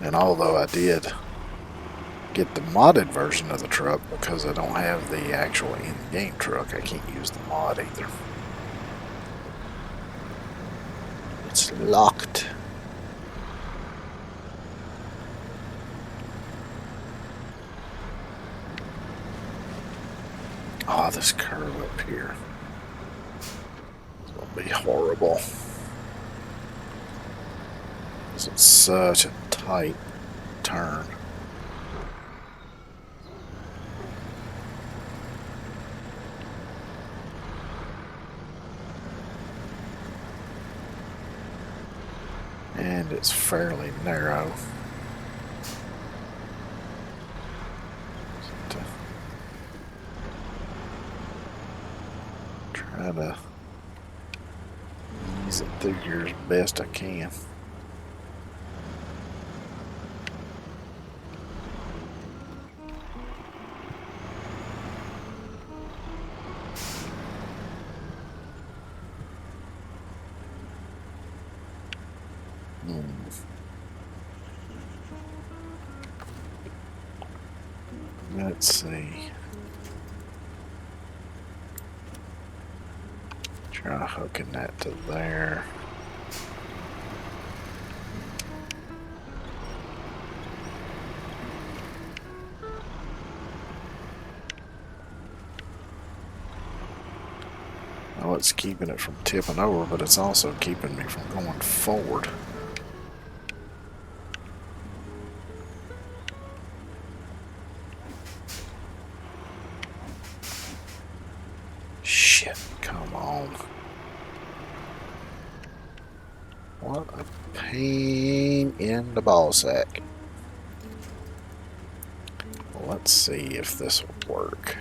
And although I did get the modded version of the truck, because I don't have the actual in-game truck, I can't use the mod either. It's locked. Oh, this curve up here. It's going to be horrible. It's such a tight turn. And it's fairly narrow. Try to ease it through here as best I can. Let's see. Try hooking that to there. Well, it's keeping it from tipping over, but it's also keeping me from going forward. Shit, come on. What a pain in the ball sack. Well, let's see if this will work.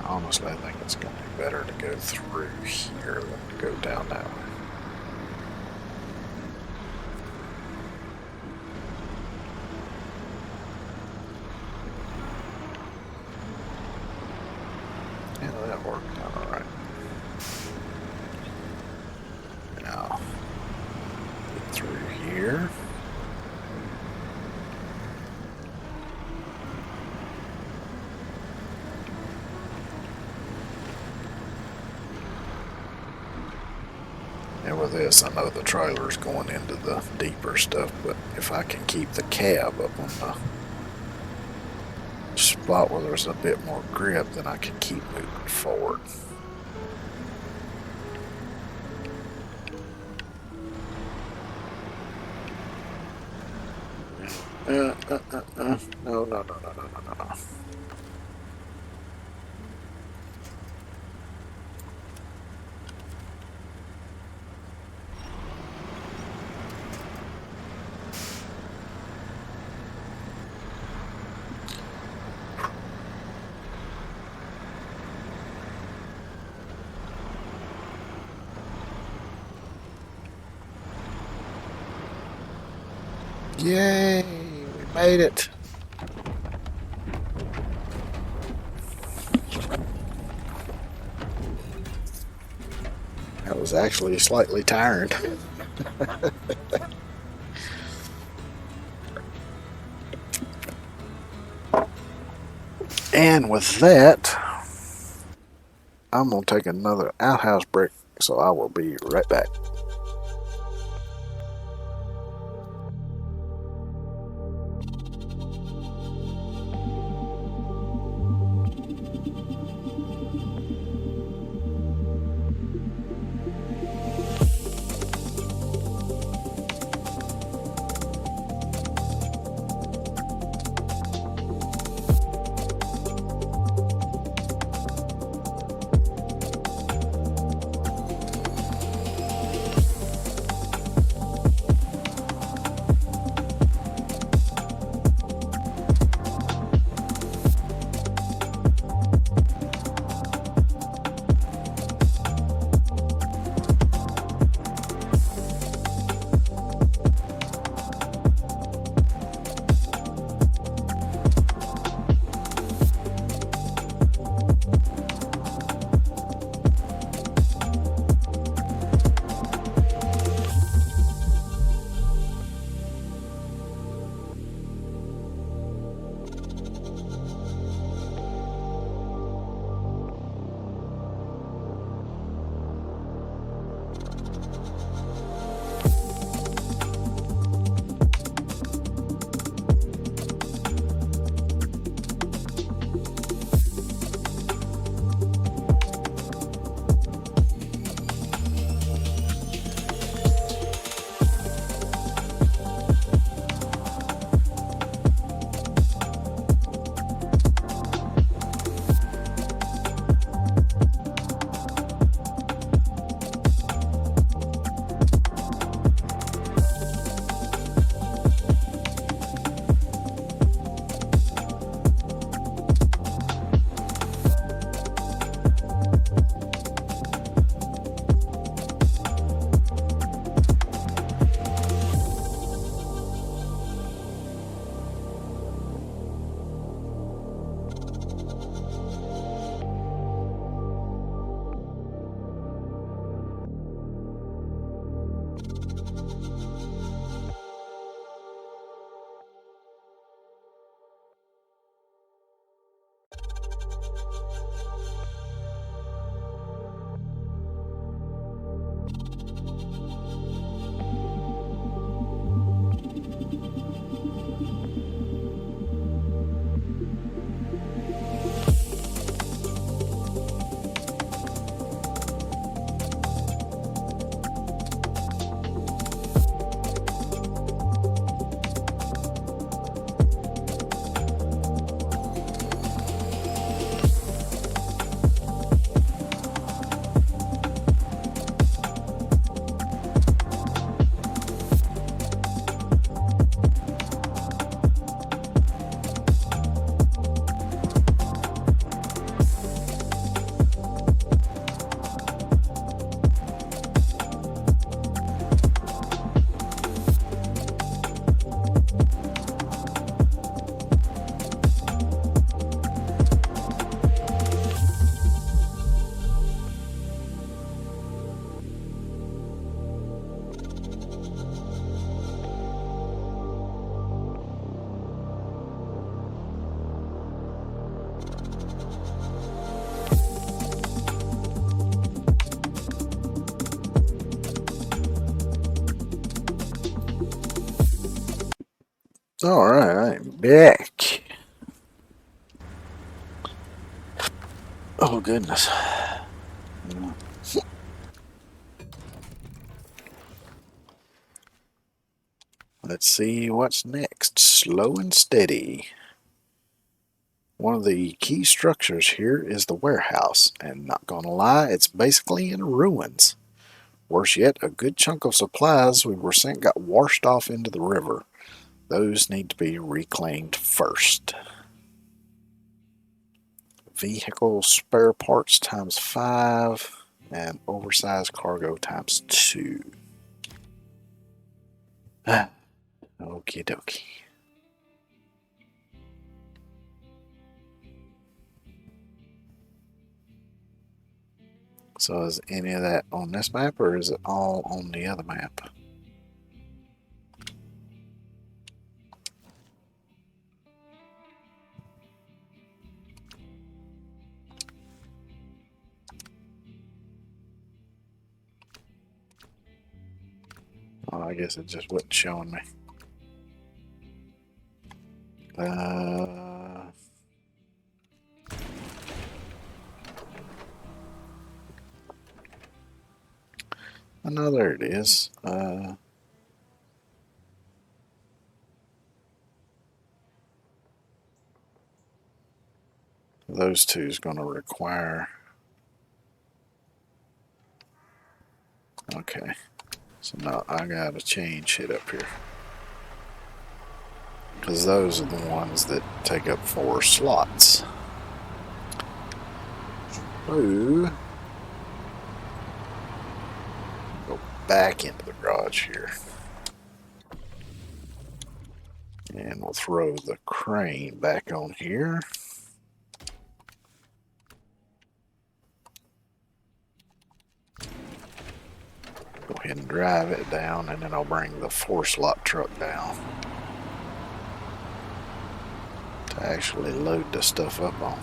Honestly, I think it's going to be better to go through here than to go down that way. Yeah, that worked out alright. Now, get through here. And with this, I know the trailer's going into the deeper stuff, but if I can keep the cab up on the spot where there's a bit more grip, then I can keep moving forward. No. Yay, we made it. That was actually slightly tiring. And with that, I'm going to take another outhouse break, so I will be right back. Alright, I'm back. Oh, goodness. Let's see what's next. Slow and steady. One of the key structures here is the warehouse, and not gonna lie, it's basically in ruins. Worse yet, a good chunk of supplies we were sent got washed off into the river. Those need to be reclaimed first. Vehicle spare parts times 5, and oversized cargo times 2. Okie dokie. So is any of that on this map, or is it all on the other map? Oh, I guess it just wasn't showing me. No, there it is. Those two is going to require. Okay. So now I got to change shit up here. Because those are the ones that take up 4 slots. Ooh. Go back into the garage here. And we'll throw the crane back on here. Go ahead and drive it down, and then I'll bring the 4-slot truck down to actually load the stuff up on.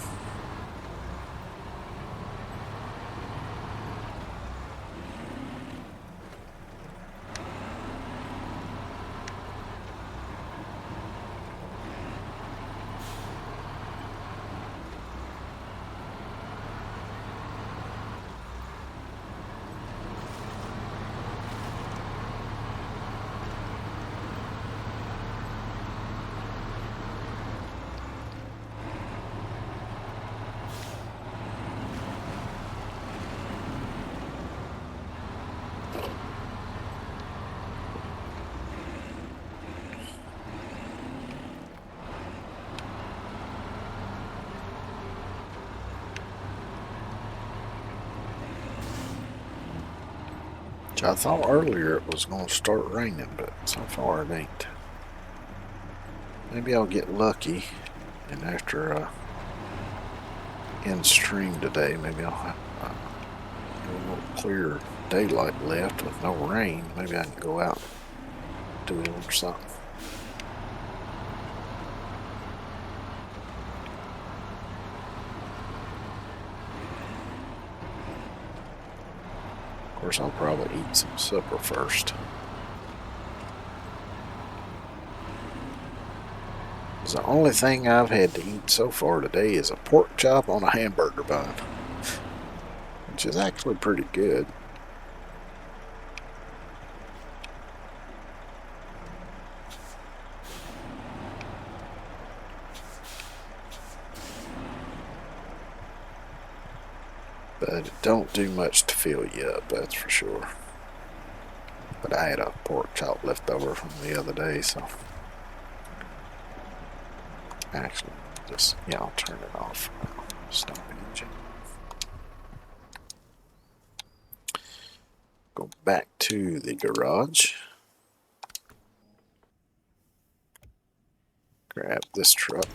I thought earlier it was going to start raining, but so far it ain't. Maybe I'll get lucky, and after end stream today, maybe I'll have a little clear daylight left with no rain. Maybe I can go out and do a little something. Of course, I'll probably eat some supper first. The only thing I've had to eat so far today is a pork chop on a hamburger bun, which is actually pretty good. But it don't do much to fill you up, that's for sure. But I had a pork chop left over from the other day, so actually just, yeah, I'll turn it off. Stop engine. Go back to the garage. Grab this truck.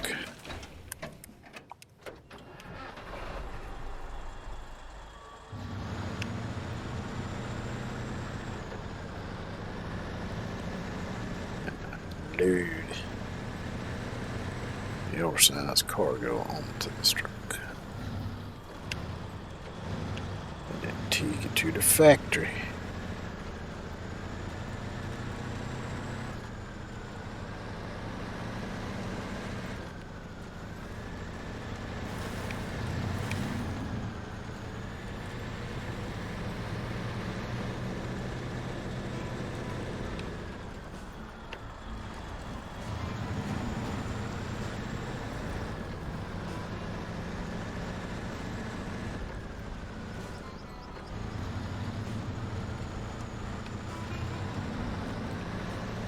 Load the oversized cargo onto this truck. And then take it to the factory.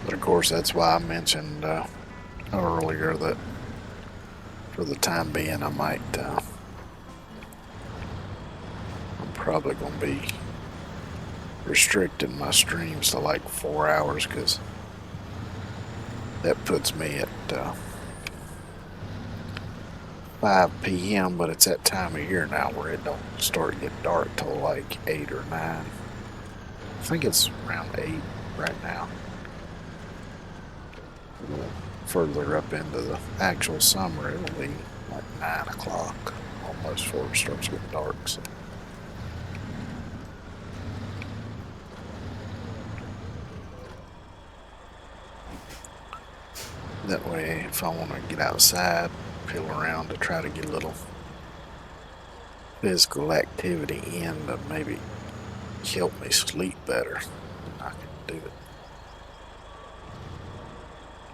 But of course, that's why I mentioned earlier that for the time being, I'm probably going to be restricting my streams to like 4 hours, because that puts me at 5 p.m., but it's that time of year now where it don't start to get dark till like 8 or 9. I think it's around 8 right now. A little further up into the actual summer, it'll be like 9 o'clock almost before it starts getting dark. So. That way, if I want to get outside, peel around to try to get a little physical activity in to maybe help me sleep better, I can do it.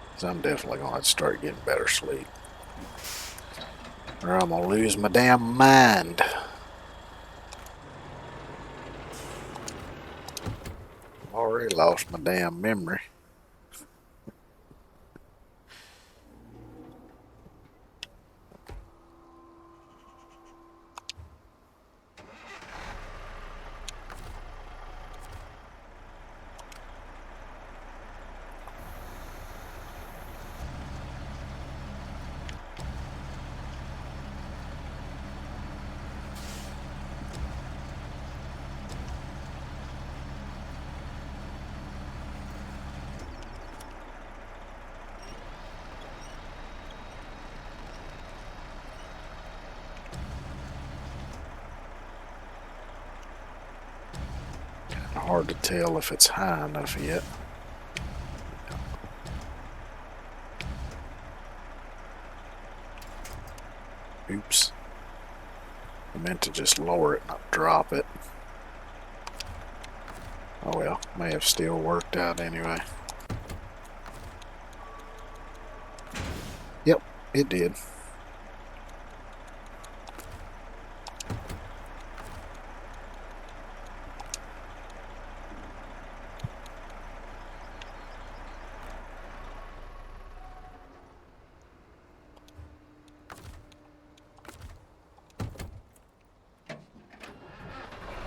Because I'm definitely going to start getting better sleep, or I'm going to lose my damn mind. I've already lost my damn memory. Hard to tell if it's high enough yet. Oops. I meant to just lower it, not drop it. Oh well, may have still worked out anyway. Yep, it did.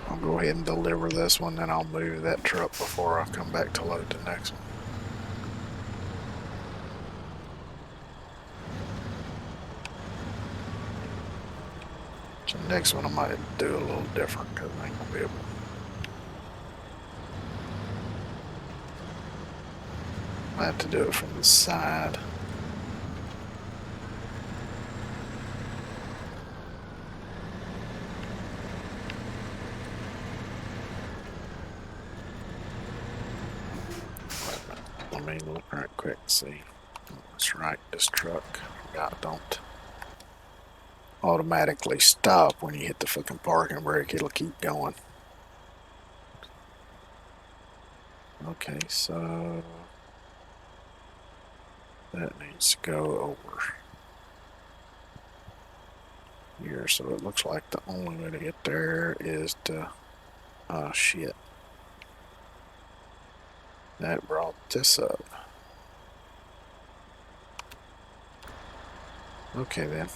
I'll go ahead and deliver this one, then I'll move that truck before I come back to load the next one. So the next one I might do a little different, because I ain't gonna be able. I have to do it from the side. Let me look right quick and see. That's right, this truck. God, don't automatically stop when you hit the fucking parking brake. It'll keep going. Okay, so that needs to go over here. So it looks like the only way to get there is to... oh shit. That brought this up. Okay then.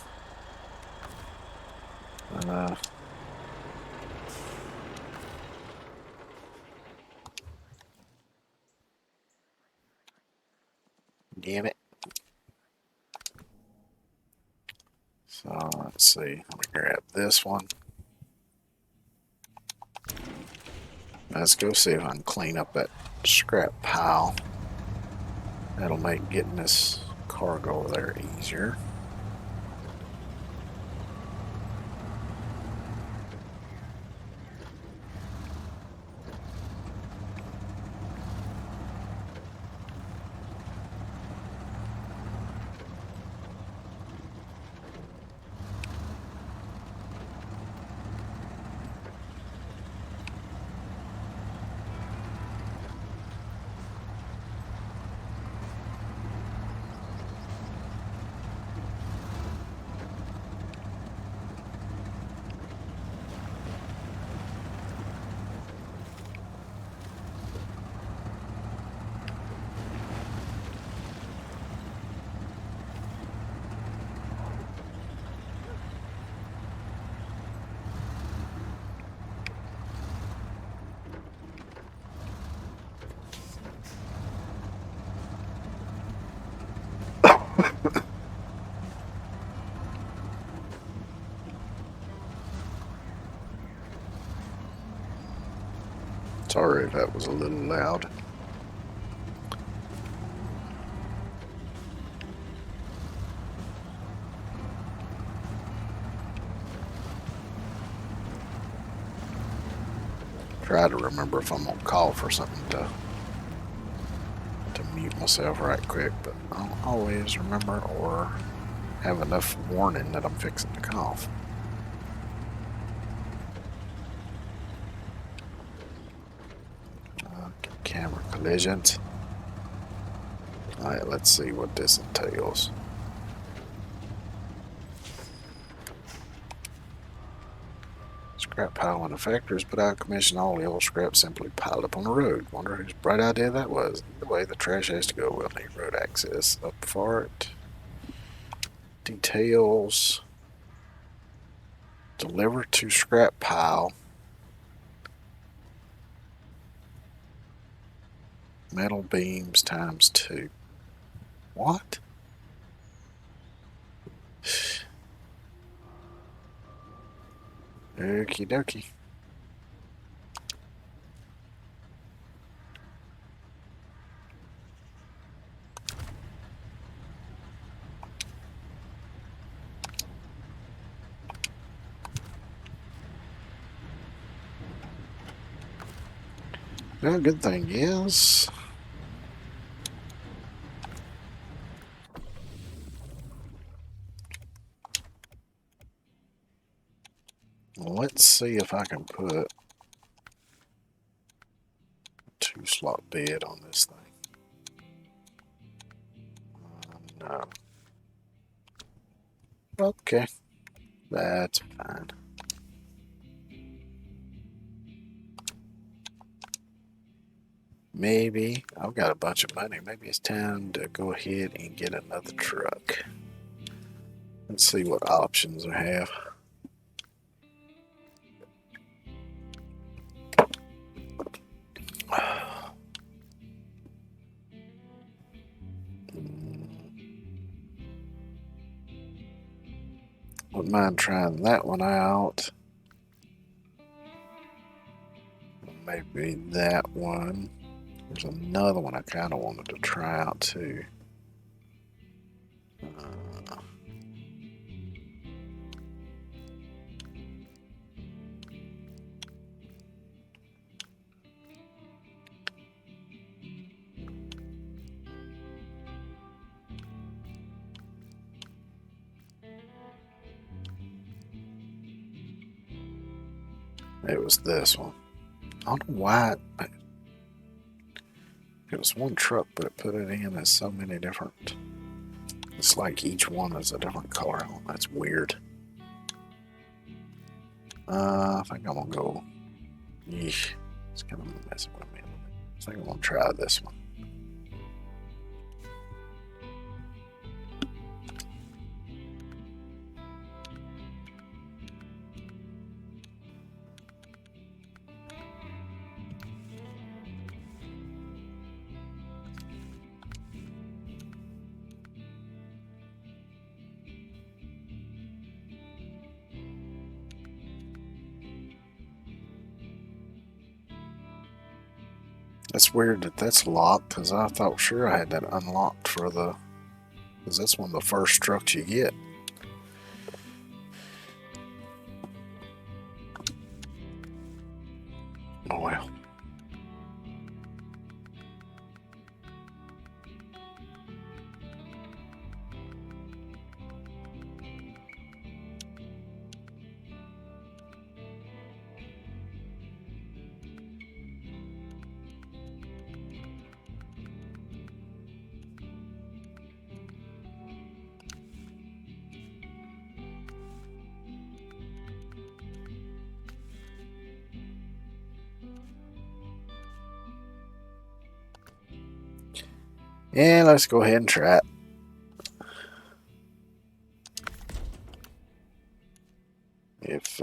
Damn it. So let's see. Let me grab this one. Let's go see if I can clean up that scrap pile. That'll make getting this cargo over there easier. Sorry if that was a little loud. Try to remember if I'm gonna call for something to mute myself right quick, but I don't always remember or have enough warning that I'm fixing to cough. Camera collisions. Alright, let's see what this entails. Scrap pile in the factories put out commission all the old scrap simply piled up on the road. Wonder whose bright idea that was. The way the trash has to go, we'll need road access up for it. Details. Deliver to scrap pile. Metal beams times 2. What? Okie dokie. Well, good thing is, let's see if I can put a 2-slot bed on this thing. No. Okay, that's fine. Maybe, I've got a bunch of money, maybe it's time to go ahead and get another truck. Let's see what options I have. Wouldn't mind trying that one out. Maybe that one. There's another one I kind of wanted to try out too. It was this one. I don't know why it was one truck, but it put it in as so many different. It's like each one is a different color. Oh, that's weird. I think I'm gonna go. Yeesh, it's kind of messing with me a little bit. I think I'm gonna try this one. That's weird that that's locked, because I thought sure I had that unlocked for the. Because that's one of the first trucks you get. Oh well. Yeah, let's go ahead and try it. If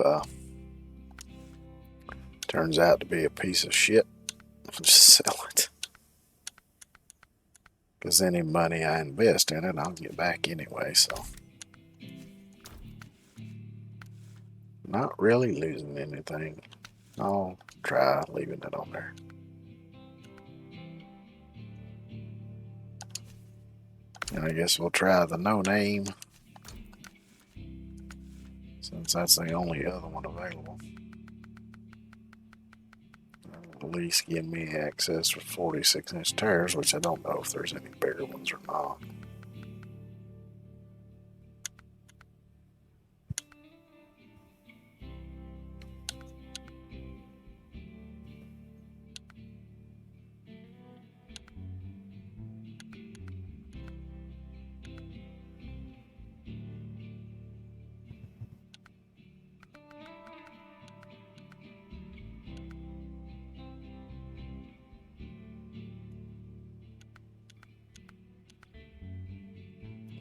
turns out to be a piece of shit, I'll just sell it. Because any money I invest in it, I'll get back anyway, so. Not really losing anything. I'll try leaving it on there. And I guess we'll try the no name, since that's the only other one available. At least give me access to 46-inch tires, which I don't know if there's any bigger ones or not.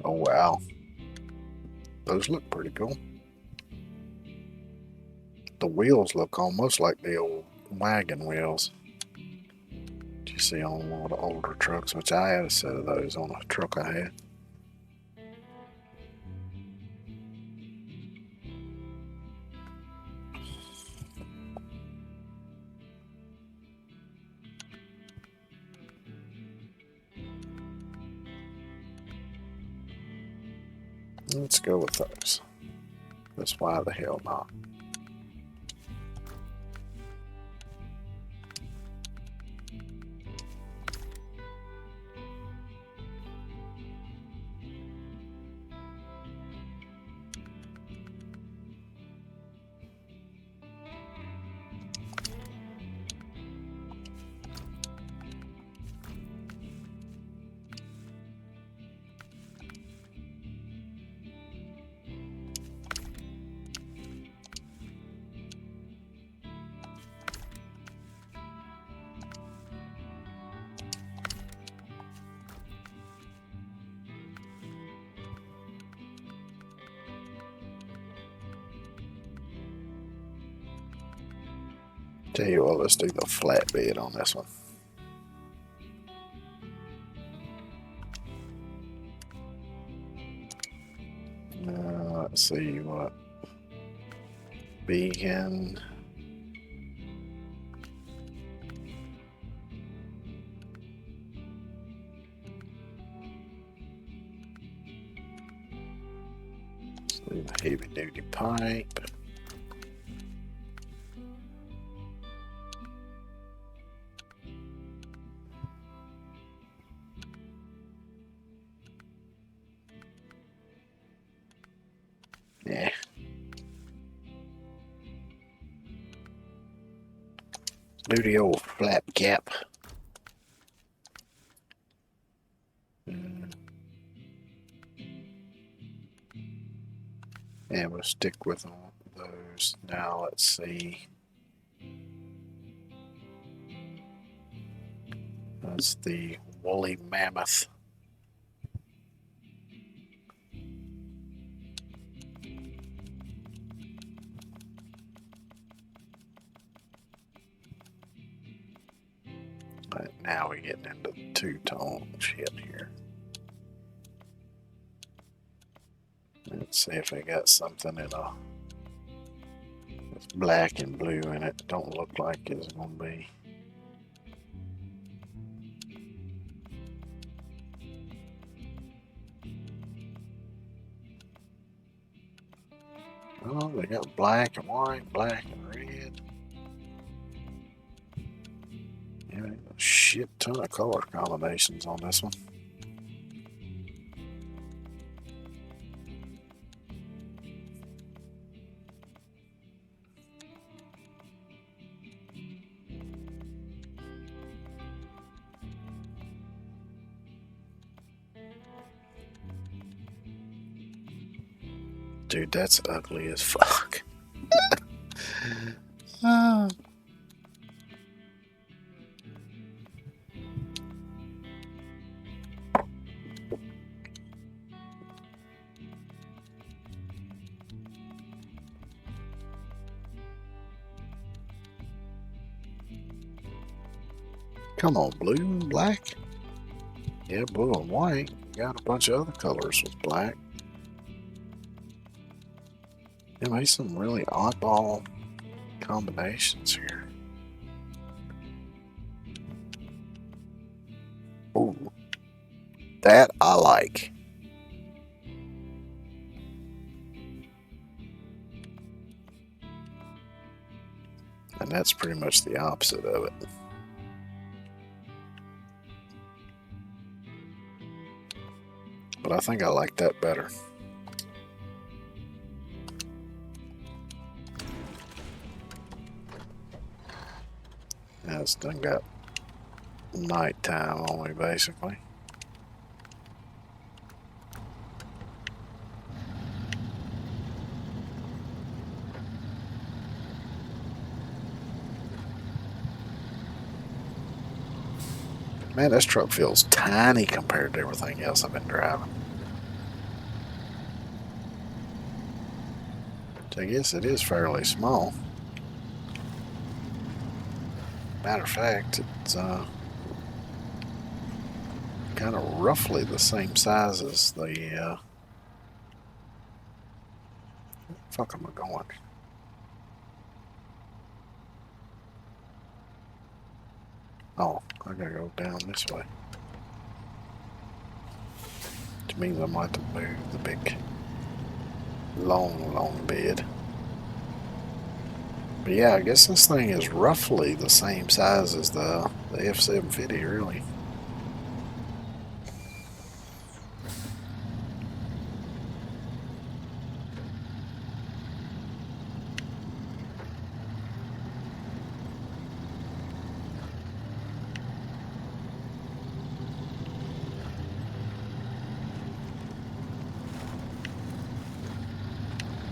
Oh wow, those look pretty cool. The wheels look almost like the old wagon wheels you see on a lot of older trucks, which I had a set of those on a truck I had. Let's go with those. That's why the hell not. Tell you what, let's do the flatbed on this one. Let's see what beacon. Let's do the heavy duty pipe. Yeah. Do the old flap cap. And we'll stick with all those. Now let's see. That's the woolly mammoth. But now we're getting into the two-tone shit here. Let's see if I got something in a with black and blue in it. Don't look like it's gonna be. Oh, they got black and white, black and red. Yeah, a shit ton of color combinations on this one. Dude, that's ugly as fuck. Come on, blue and black. Yeah, blue and white. You got a bunch of other colors with black. It made some really oddball combinations here. Ooh, that I like. And that's pretty much the opposite of it. But I think I like that better. Now it's done got nighttime on me, basically. Man, this truck feels tiny compared to everything else I've been driving. So I guess it is fairly small. Matter of fact, it's kind of roughly the same size as the. Fuck am I going? Oh, I gotta go down this way. Which means I might have to move the big, long bed. But yeah, I guess this thing is roughly the same size as the F-750, really.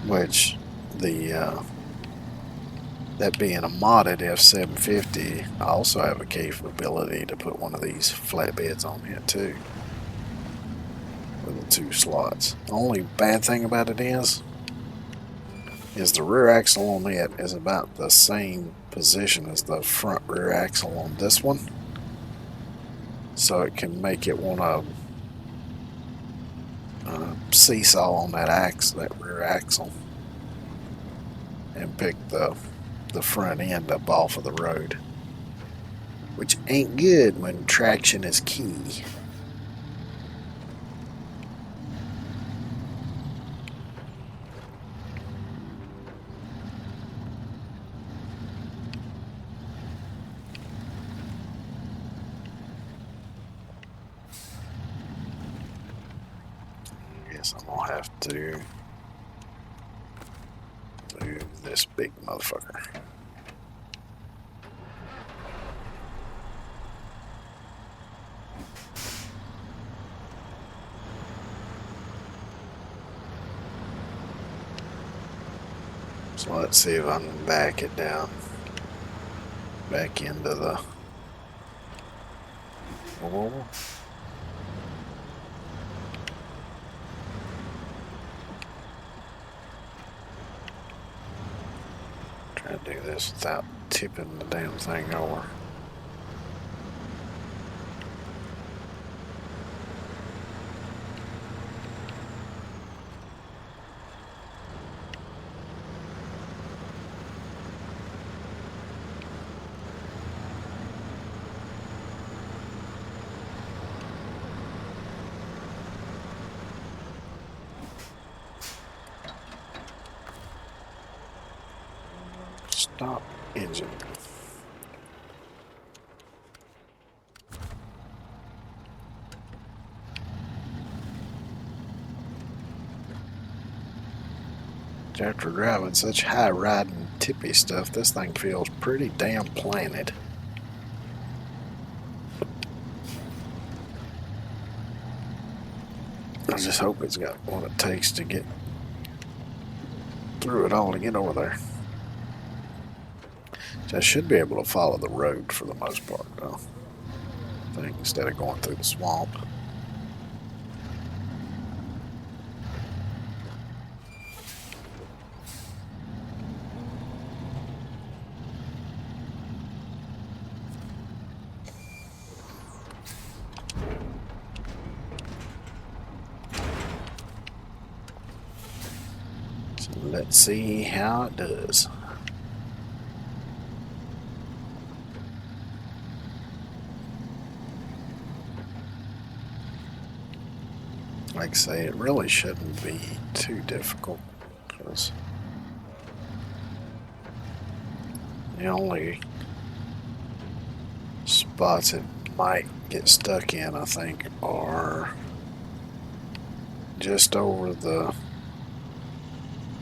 Which, that being a modded F-750, I also have a capability to put one of these flatbeds on here too. With the 2 slots. The only bad thing about it is the rear axle on it is about the same position as the front rear axle on this one. So it can make it want to seesaw on that rear axle, and pick the front end up off of the road, which ain't good when traction is key. I guess I'm gonna have to move this big motherfucker. So let's see if I can back it down. Back into the... Whoa. Try to do this without tipping the damn thing over. Stop engine. After driving such high riding tippy stuff, this thing feels pretty damn planted. I just hope it's got what it takes to get through it all to get over there. So I should be able to follow the road for the most part, though. I think instead of going through the swamp. Let's see how it does. Like I say, it really shouldn't be too difficult, because the only spots it might get stuck in, I think, are just over the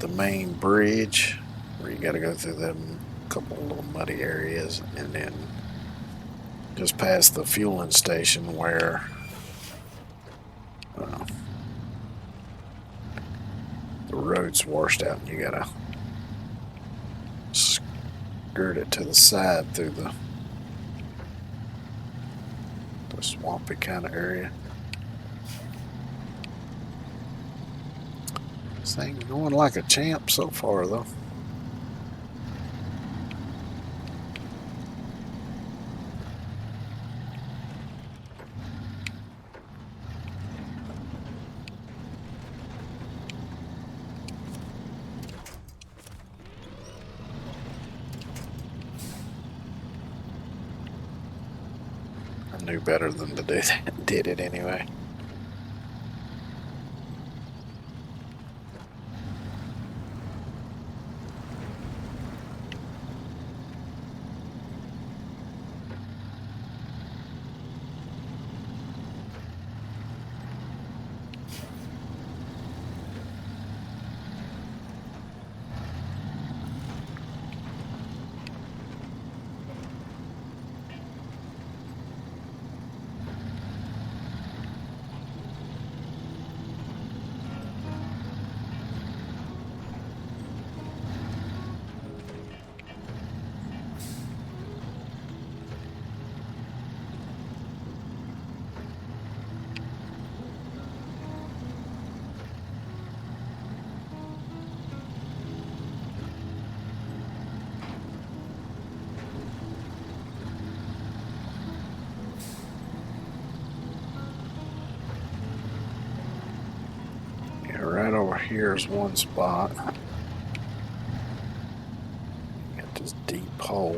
main bridge, where you got to go through them couple of little muddy areas, and then just past the fueling station where the road's washed out and you gotta skirt it to the side through the swampy kind of area. This thing's going like a champ so far, though. I knew better than to do that. Did it anyway. Right over here is one spot. Got this deep hole.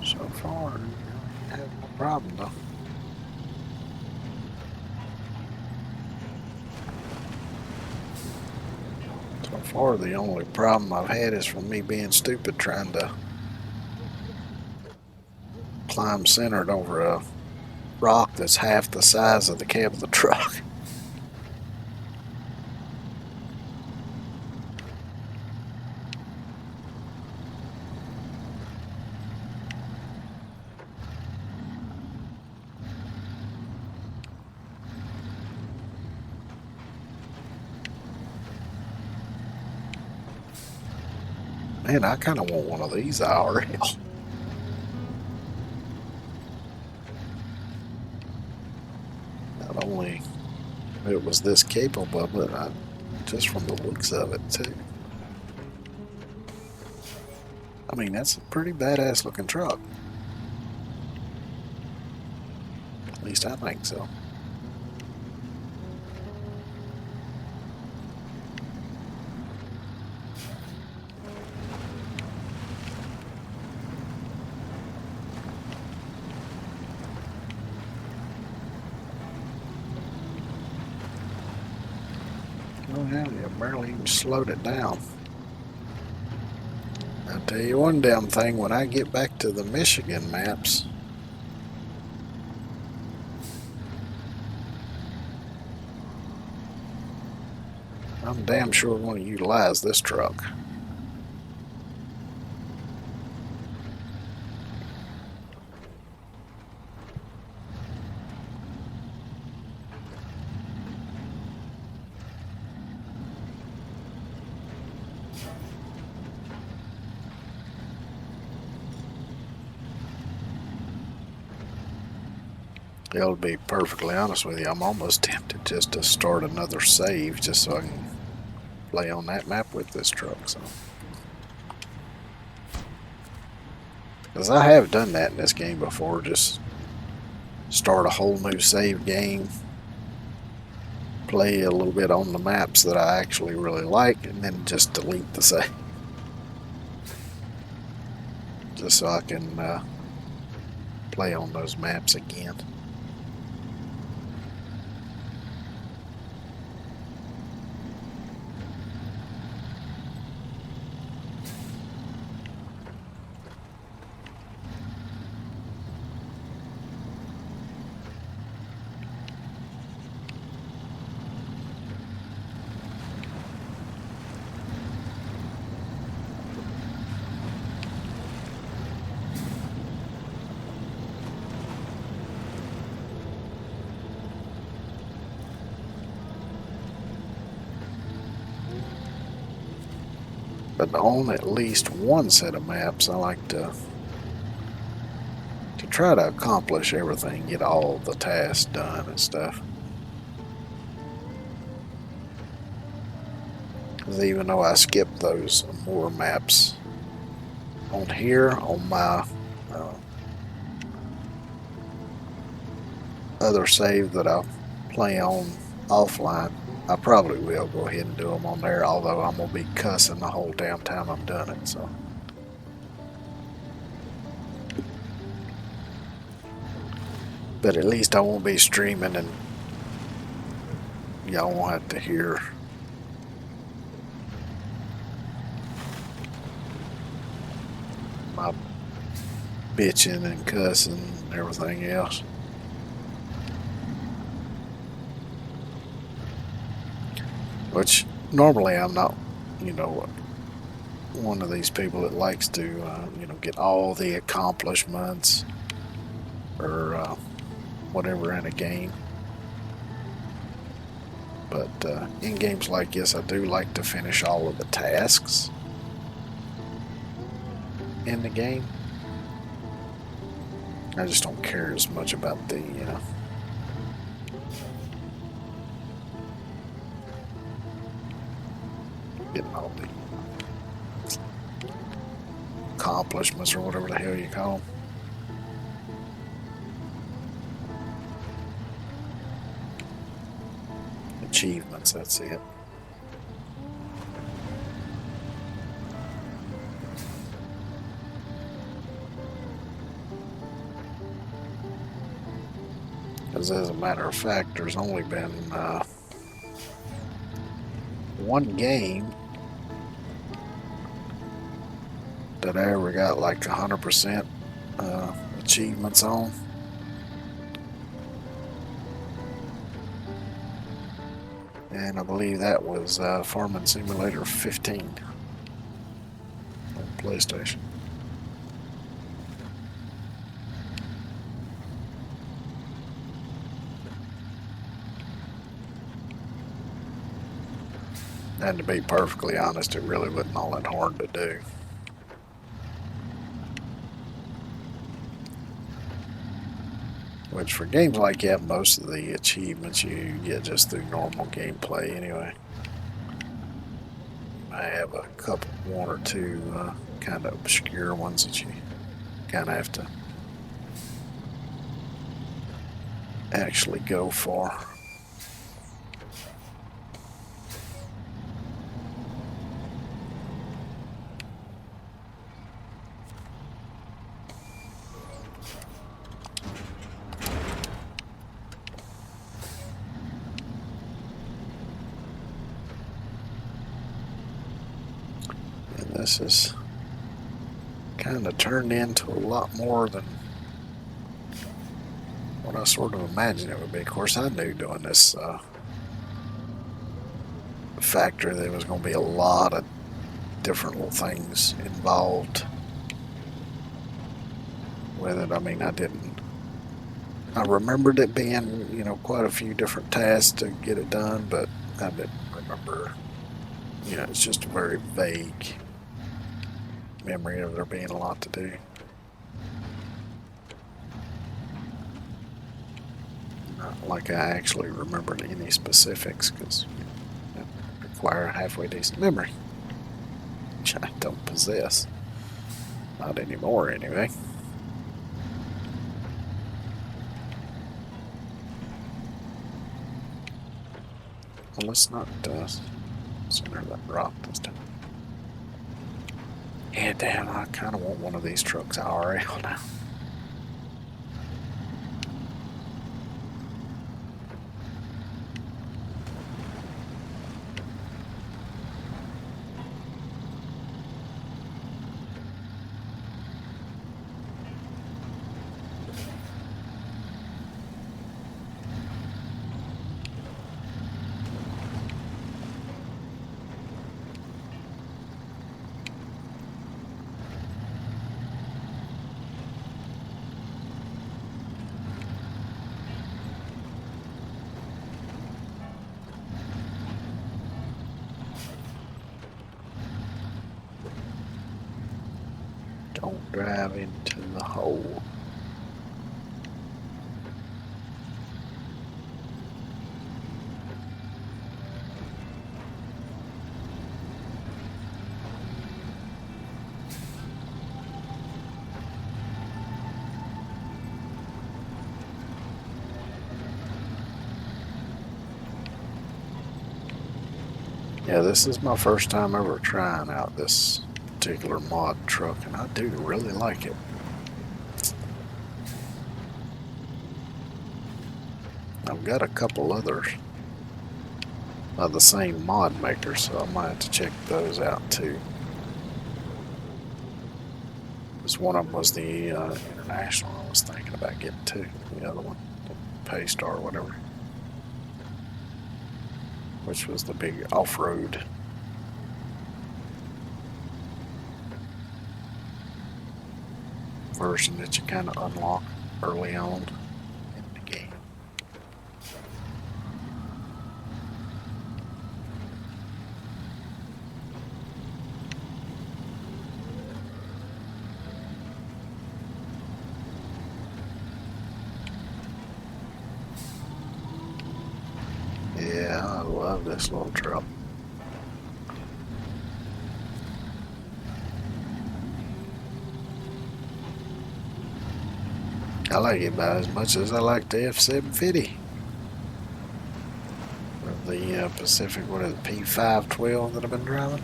So far, you have no problem though. So far, the only problem I've had is from me being stupid trying to climb centered over a rock that's half the size of the cab of the truck. Man, I kind of want one of these IRL. Not only it was this capable, but just from the looks of it too. I mean, that's a pretty badass looking truck. At least I think so. Oh hell, you barely even slowed it down. I'll tell you one damn thing, when I get back to the Michigan maps, I'm damn sure going to utilize this truck. To be perfectly honest with you, I'm almost tempted just to start another save just so I can play on that map with this truck. So, because I have done that in this game before, just start a whole new save game play a little bit on the maps that I actually really like, and then just delete the save. Just so I can play on those maps again. But on at least one set of maps, I like to try to accomplish everything, get all the tasks done and stuff. Because even though I skipped those more maps on here, on my other save that I play on offline, I probably will go ahead and do them on there, although I'm going to be cussing the whole damn time I'm doing it, so. But at least I won't be streaming and y'all won't have to hear my bitching and cussing and everything else. Which normally I'm not, you know, one of these people that likes to, you know, get all the accomplishments or whatever in a game. But in games like this, I do like to finish all of the tasks in the game. I just don't care as much about the, getting all the accomplishments or whatever the hell you call them. Achievements, that's it. Because as a matter of fact, there's only been one game that I ever got like 100% achievements on. And I believe that was Farming Simulator 15 on PlayStation. And to be perfectly honest, it really wasn't all that hard to do. Which for games like that, most of the achievements you get just through normal gameplay anyway. I have a couple, one or two kind of obscure ones that you kind of have to actually go for. This is kind of turned into a lot more than what I sort of imagined it would be. Of course, I knew doing this factory there was going to be a lot of different little things involved with it. I mean, I remembered it being, you know, quite a few different tasks to get it done, but I didn't remember, you know, it's just a very vague memory of there being a lot to do. Not like I actually remembered any specifics, because it require a halfway decent memory, which I don't possess. Not anymore, anyway. Well, let's not center that rock this time. Yeah, damn, I kind of want one of these trucks IRL now. Don't drive into the hole. Yeah, this is my first time ever trying out this particular mod truck, and I do really like it. I've got a couple others of the same mod maker, so I might have to check those out too. Because one of them was the international I was thinking about getting too. The other one, the Paystar or whatever, which was the big off-road. Version that you kind of unlock early on in the game. Yeah, I love this little truck. I like it about as much as I like the F-750. Or the Pacific, what is it, P512 that I've been driving.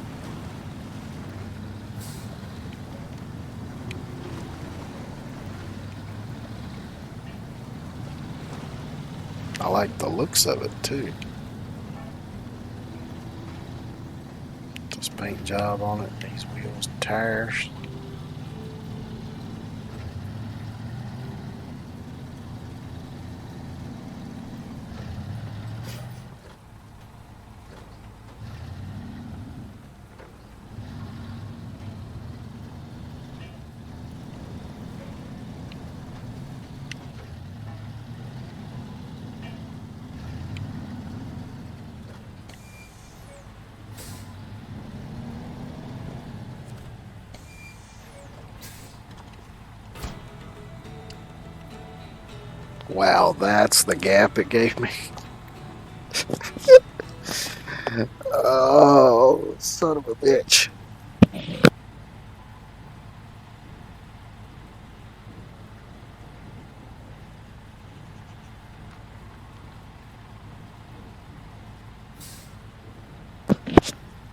I like the looks of it too. This paint job on it, these wheels and tires. Wow, that's the gap it gave me. Oh, son of a bitch.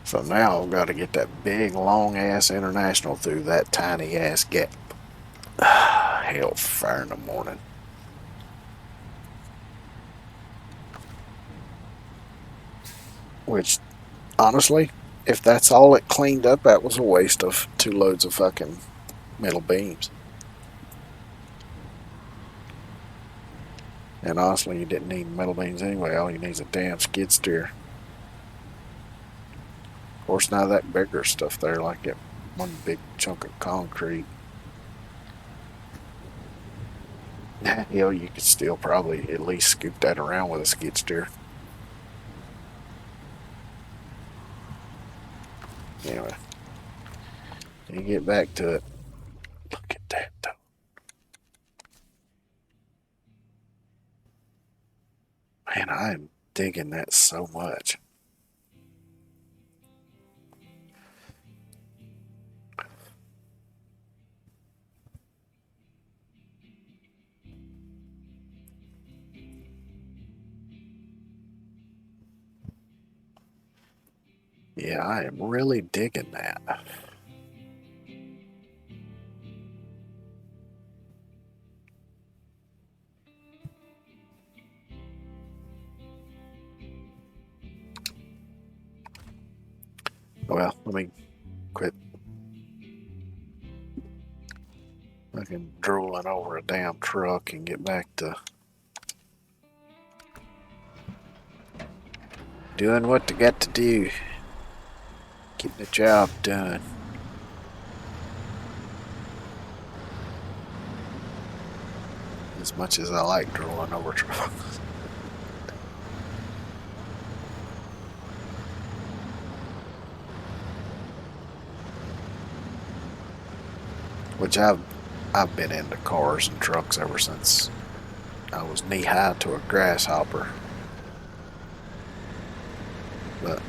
So now I've got to get that big, long ass international through that tiny ass gap. Hellfire in the morning. Which, honestly, if that's all it cleaned up, that was a waste of 2 loads of fucking metal beams. And honestly, you didn't need metal beams anyway. All you need is a damn skid steer. Of course, now that bigger stuff there, like that one big chunk of concrete. Hell, you could still probably at least scoop that around with a skid steer. Anyway, you get back to it. Look at that, though. Man, I am digging that so much. Yeah, I am really digging that. Well, let me quit fucking drooling over a damn truck and get back to doing what they got to do. Getting the job done. As much as I like drooling over trucks. Which I've been into cars and trucks ever since I was knee-high to a grasshopper. But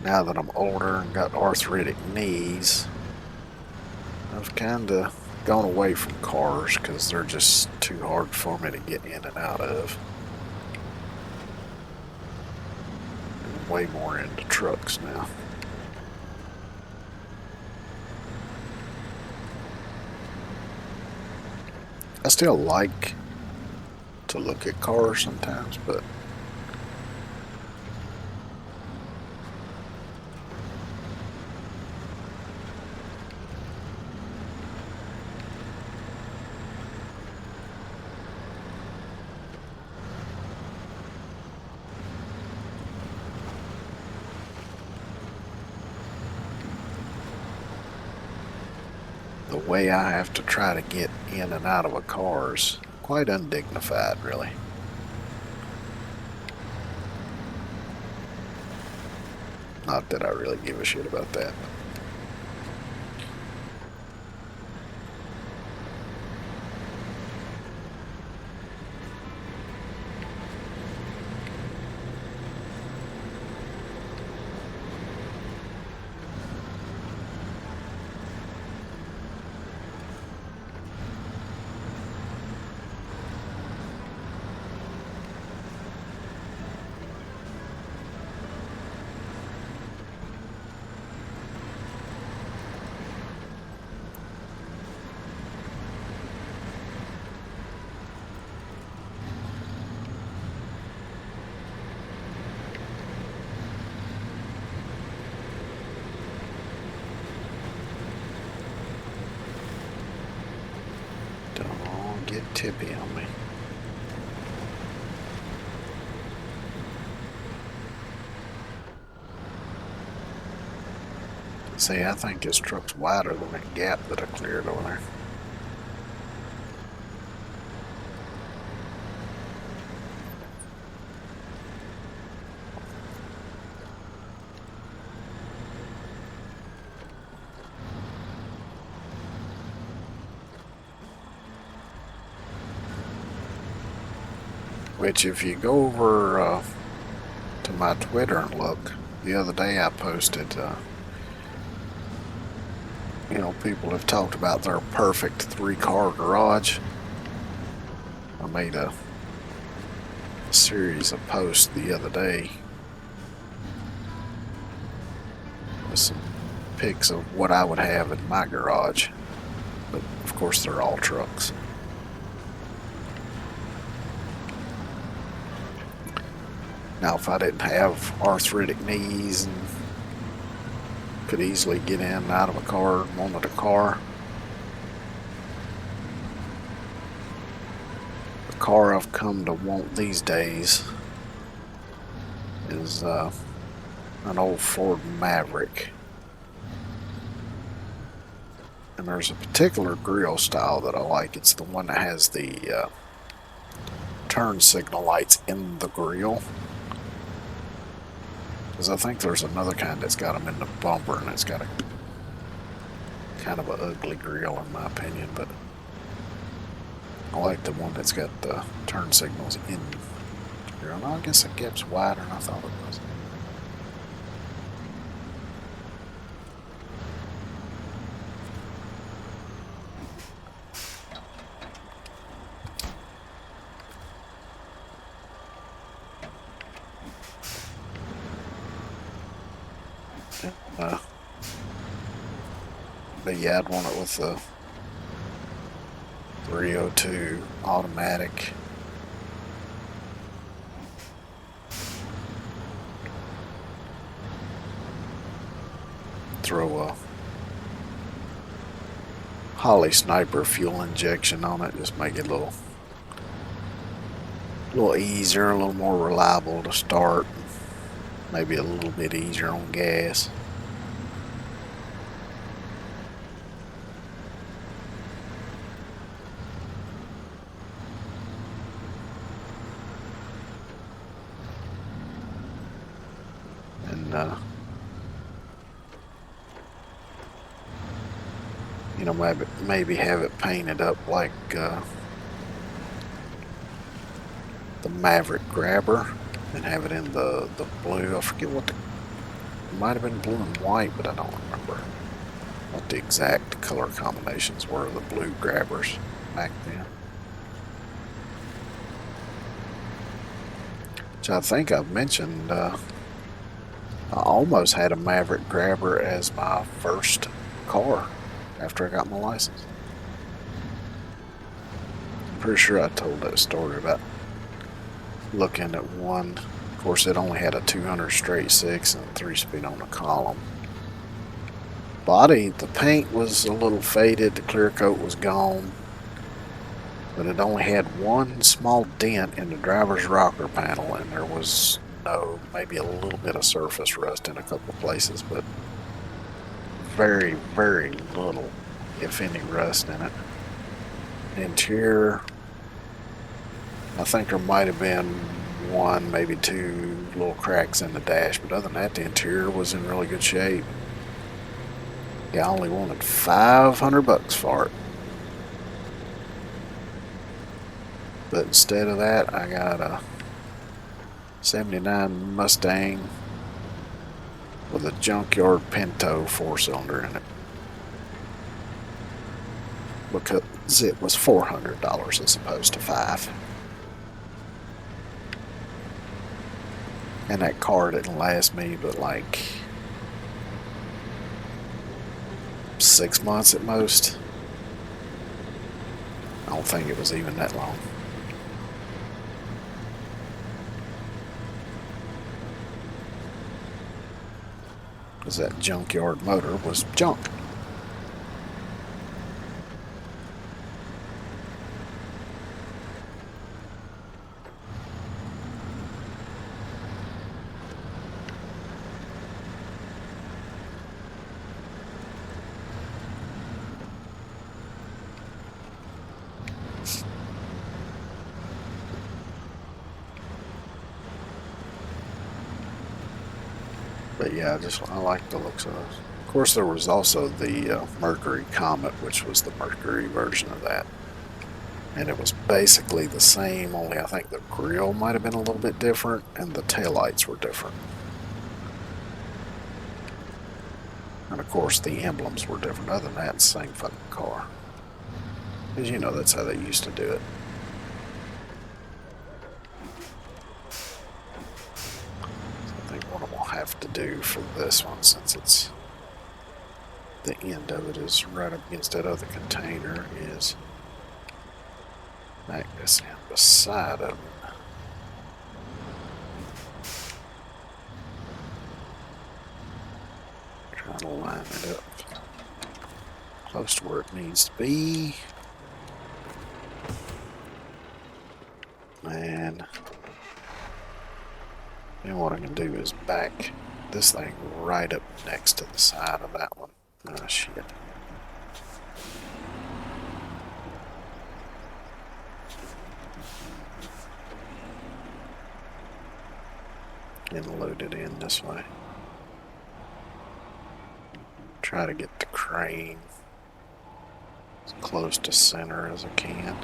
now that I'm older and got arthritic knees, I've kind of gone away from cars because they're just too hard for me to get in and out of. I'm way more into trucks now. I still like to look at cars sometimes, but the way I have to try to get in and out of a car is quite undignified, really. Not that I really give a shit about that. Don't get tippy on me. See, I think this truck's wider than that gap that I cleared over there. Which, if you go over to my Twitter and look, the other day I posted, you know, people have talked about their perfect 3-car garage. I made a series of posts the other day with some pics of what I would have in my garage. But, of course, they're all trucks. Now, if I didn't have arthritic knees and could easily get in and out of a car and wanted a car, the car I've come to want these days is an old Ford Maverick. And there's a particular grill style that I like. It's the one that has the turn signal lights in the grill. Because I think there's another kind that's got them in the bumper, and it's got a kind of an ugly grill in my opinion, but I like the one that's got the turn signals in the grill. No, I guess the gap's wider than I thought it was. But yeah, I'd want it with the 302 automatic. Throw a Holly Sniper fuel injection on it, just make it a little easier, a little more reliable to start, maybe a little bit easier on gas. And you know, maybe have it painted up like the Maverick Grabber, and have it in the blue. I forget what it might have been blue and white, but I don't remember what the exact color combinations were of the blue Grabbers back then. Which I think I've mentioned. I almost had a Maverick Grabber as my first car after I got my license. I'm pretty sure I told that story about looking at one. Of course, it only had a 200 straight six and 3-speed on the column. Body, the paint was a little faded, the clear coat was gone, but it only had one small dent in the driver's rocker panel, and there was maybe a little bit of surface rust in a couple of places, but very, very little, if any, rust in it. The interior, I think there might have been one, maybe two little cracks in the dash, but other than that, the interior was in really good shape. Yeah, I only wanted $500 for it. But instead of that, I got a 79 Mustang with a junkyard Pinto 4-cylinder in it, because it was $400 as opposed to $500. And that car didn't last me but like 6 months at most. I don't think it was even that long. Because that junkyard motor was junk. But yeah, I like the looks of those. Of course, there was also the Mercury Comet, which was the Mercury version of that. And it was basically the same, only I think the grille might have been a little bit different, and the taillights were different. And of course, the emblems were different. Other than that, same fucking car. Because you know that's how they used to do it. Have to do for this one, since it's the end of it is right up against that other container, is back this in beside of it. Trying to line it up close to where it needs to be. And then what I can do is back this thing right up next to the side of that one. Oh shit. And load it in this way. Try to get the crane as close to center as I can.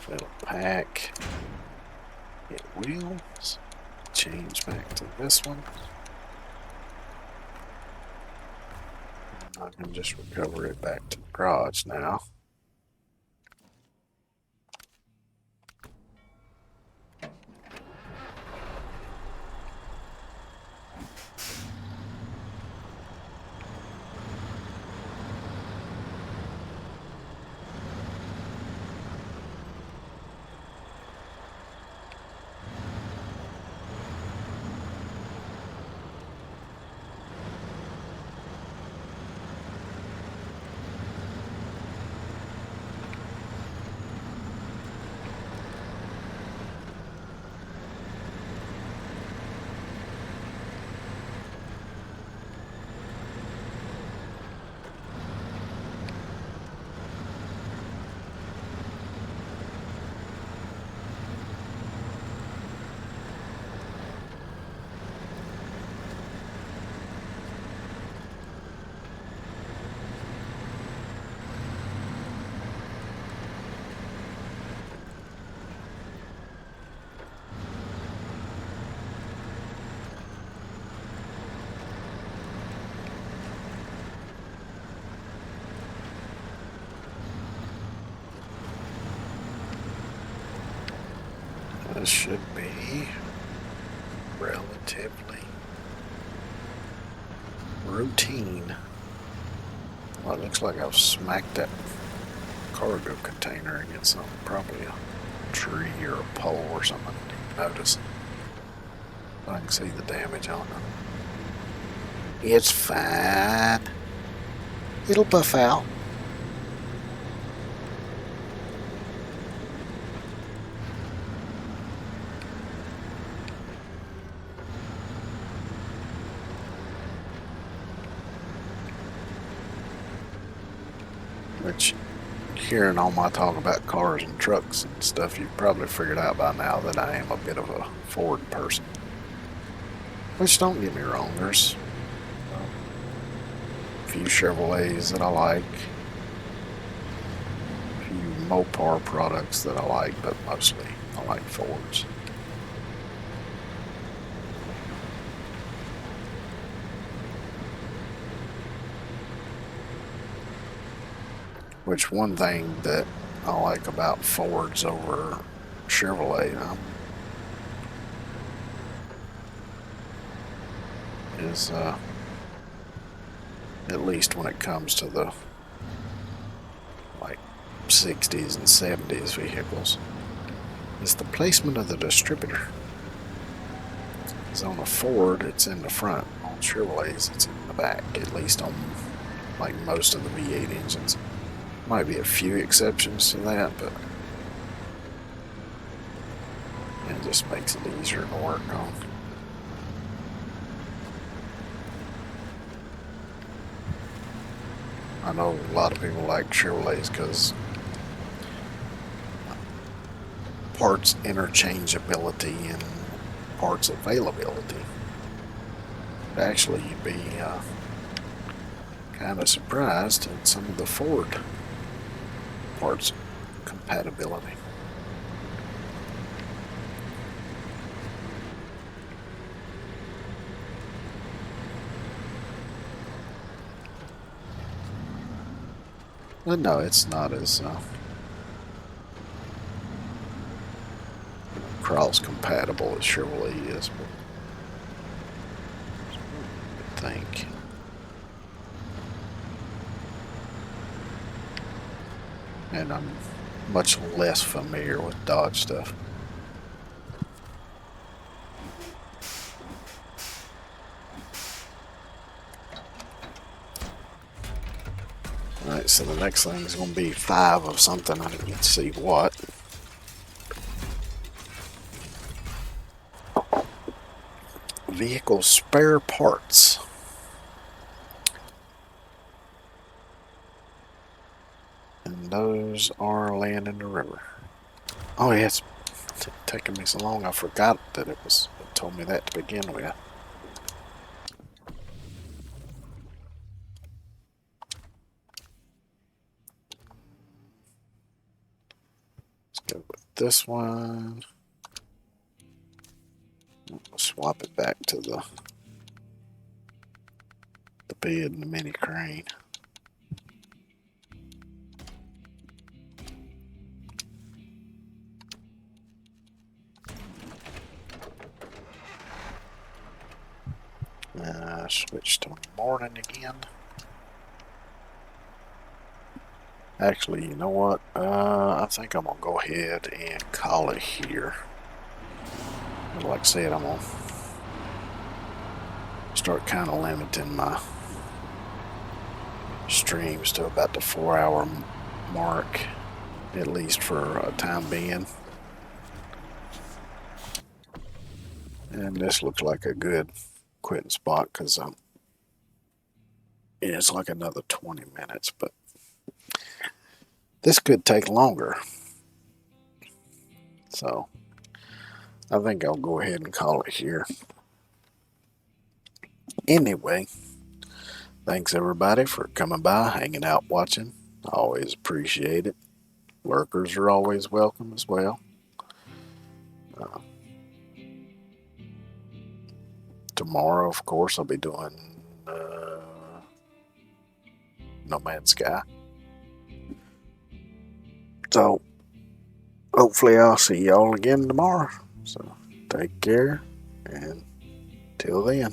Little pack. It wheels. Change back to this one. I can just recover it back to the garage now. This should be relatively routine. Well, it looks like I've smacked that cargo container against something, probably a tree or a pole or something. I didn't even notice. I can see the damage on it. It's fine. It'll buff out. Which, hearing all my talk about cars and trucks and stuff, you've probably figured out by now that I am a bit of a Ford person. Which, don't get me wrong, there's a few Chevrolets that I like, a few Mopar products that I like, but mostly I like Fords. Which, one thing that I like about Fords over Chevrolet is at least when it comes to the like 60s and 70s vehicles, is the placement of the distributor. Because on a Ford it's in the front, on Chevrolets it's in the back, at least on like most of the V8 engines. Might be a few exceptions to that, but it just makes it easier to work on. I know a lot of people like Chevrolets because parts interchangeability and parts availability. Actually, you'd be kind of surprised at some of the Ford parts compatibility. But no, it's not as cross compatible as Chevrolet is, but I think. And I'm much less familiar with Dodge stuff. Alright, so the next thing is going to be 5 of something. I didn't get to see what. Vehicle spare parts. And those are laying in the river. Oh yeah, it's taking me so long I forgot that it told me that to begin with. Let's go with this one. Swap it back to the bed and the mini crane. Switch to morning again. Actually, you know what? I think I'm gonna go ahead and call it here. Like I said, I'm gonna start kind of limiting my streams to about the 4-hour mark, at least for a time being. And this looks like a good quitting spot because yeah, it's like another 20 minutes, but this could take longer. So I think I'll go ahead and call it here. Anyway, thanks everybody for coming by, hanging out, watching. I always appreciate it. Lurkers are always welcome as well. Tomorrow, of course, I'll be doing No Man's Sky. So hopefully I'll see y'all again tomorrow. So take care, and till then.